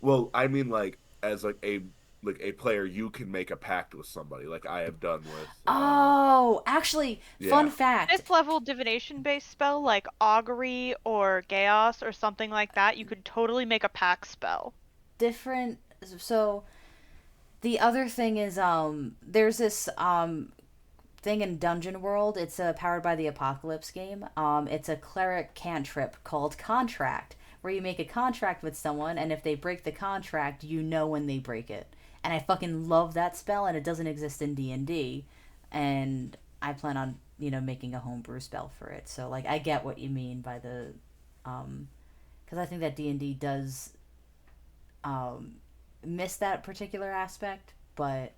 Well, I mean like as like a like a player, you can make a pact with somebody, like I have done with. Oh, actually, fun Yeah. fact. 5th level divination based spell like augury or chaos or something like that, you could totally make a pack spell. Different. So the other thing is, there's this thing in Dungeon World. It's a Powered by the Apocalypse game. It's a cleric cantrip called Contract, where you make a contract with someone, and if they break the contract, you know when they break it. And I fucking love that spell, and it doesn't exist in D&D. And I plan on, making a homebrew spell for it. So, like, I get what you mean by the, because I think that D&D does miss that particular aspect, but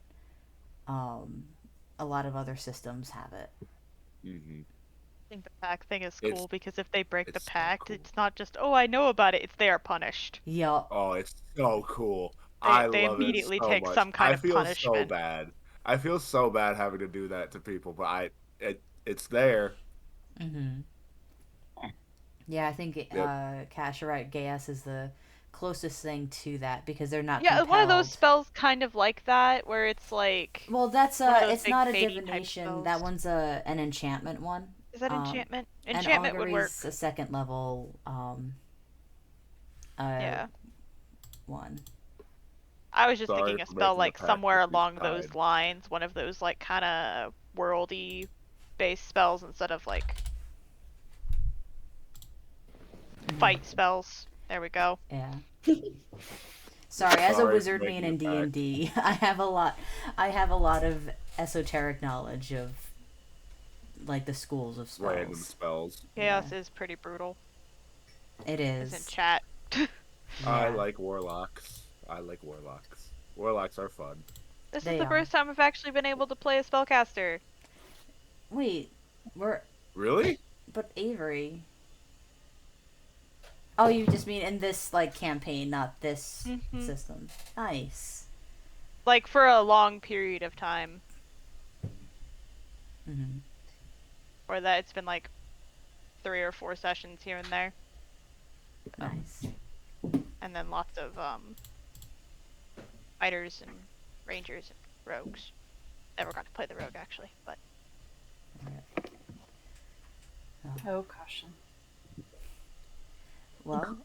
a lot of other systems have it. Mm-hmm. I think the pack thing is cool because if they break the it's so pact, cool. it's not just, oh, I know about it, it's they are punished. Yup. Oh, it's so cool. They I love it immediately so take much. some kind I of feel so punishment. bad. I feel so bad having to do that to people, but it's there. Mm-hmm. Yeah, I think Cash, you're right. Gaius is the closest thing to that because they're not Yeah, one of those compelled. spells kind of like that, where it's like Well, that's one of those it's big not a fadey type divination. spells. That one's an enchantment one. Is that enchantment? And Enchantment would work. augury's a second level Yeah. one. I was just Sorry thinking a for spell making a like pact somewhere with you, along those Tide. lines, one of those like kind of worldy based spells instead of like fight spells. There we go. Yeah. Sorry, as a Sorry for wizard main making in a pact. D&D, I have a lot of esoteric knowledge of like the schools of spells. Random spells. Chaos is pretty brutal. It Is in is. chat. I Yeah. like warlocks. Warlocks are fun. This They is the are. first time I've actually been able to play a spellcaster. Wait, we're Really? but Avery. Oh, you just mean in this like campaign, not this system. Nice. Like for a long period of time. Mm-hmm. Or that it's been like 3 or 4 sessions here and there. Nice. And then lots of fighters and rangers and rogues. Never got to play the rogue actually, but Oh, caution. Well,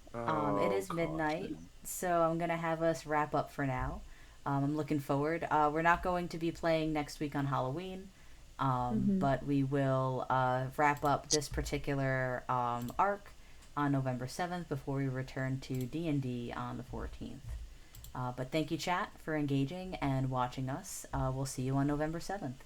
it is midnight, so I'm gonna have us wrap up for now. I'm looking forward. We're not going to be playing next week on Halloween, but we will wrap up this particular arc on November 7th before we return to D&D on the 14th. But thank you, chat, for engaging and watching us. We'll see you on November 7th.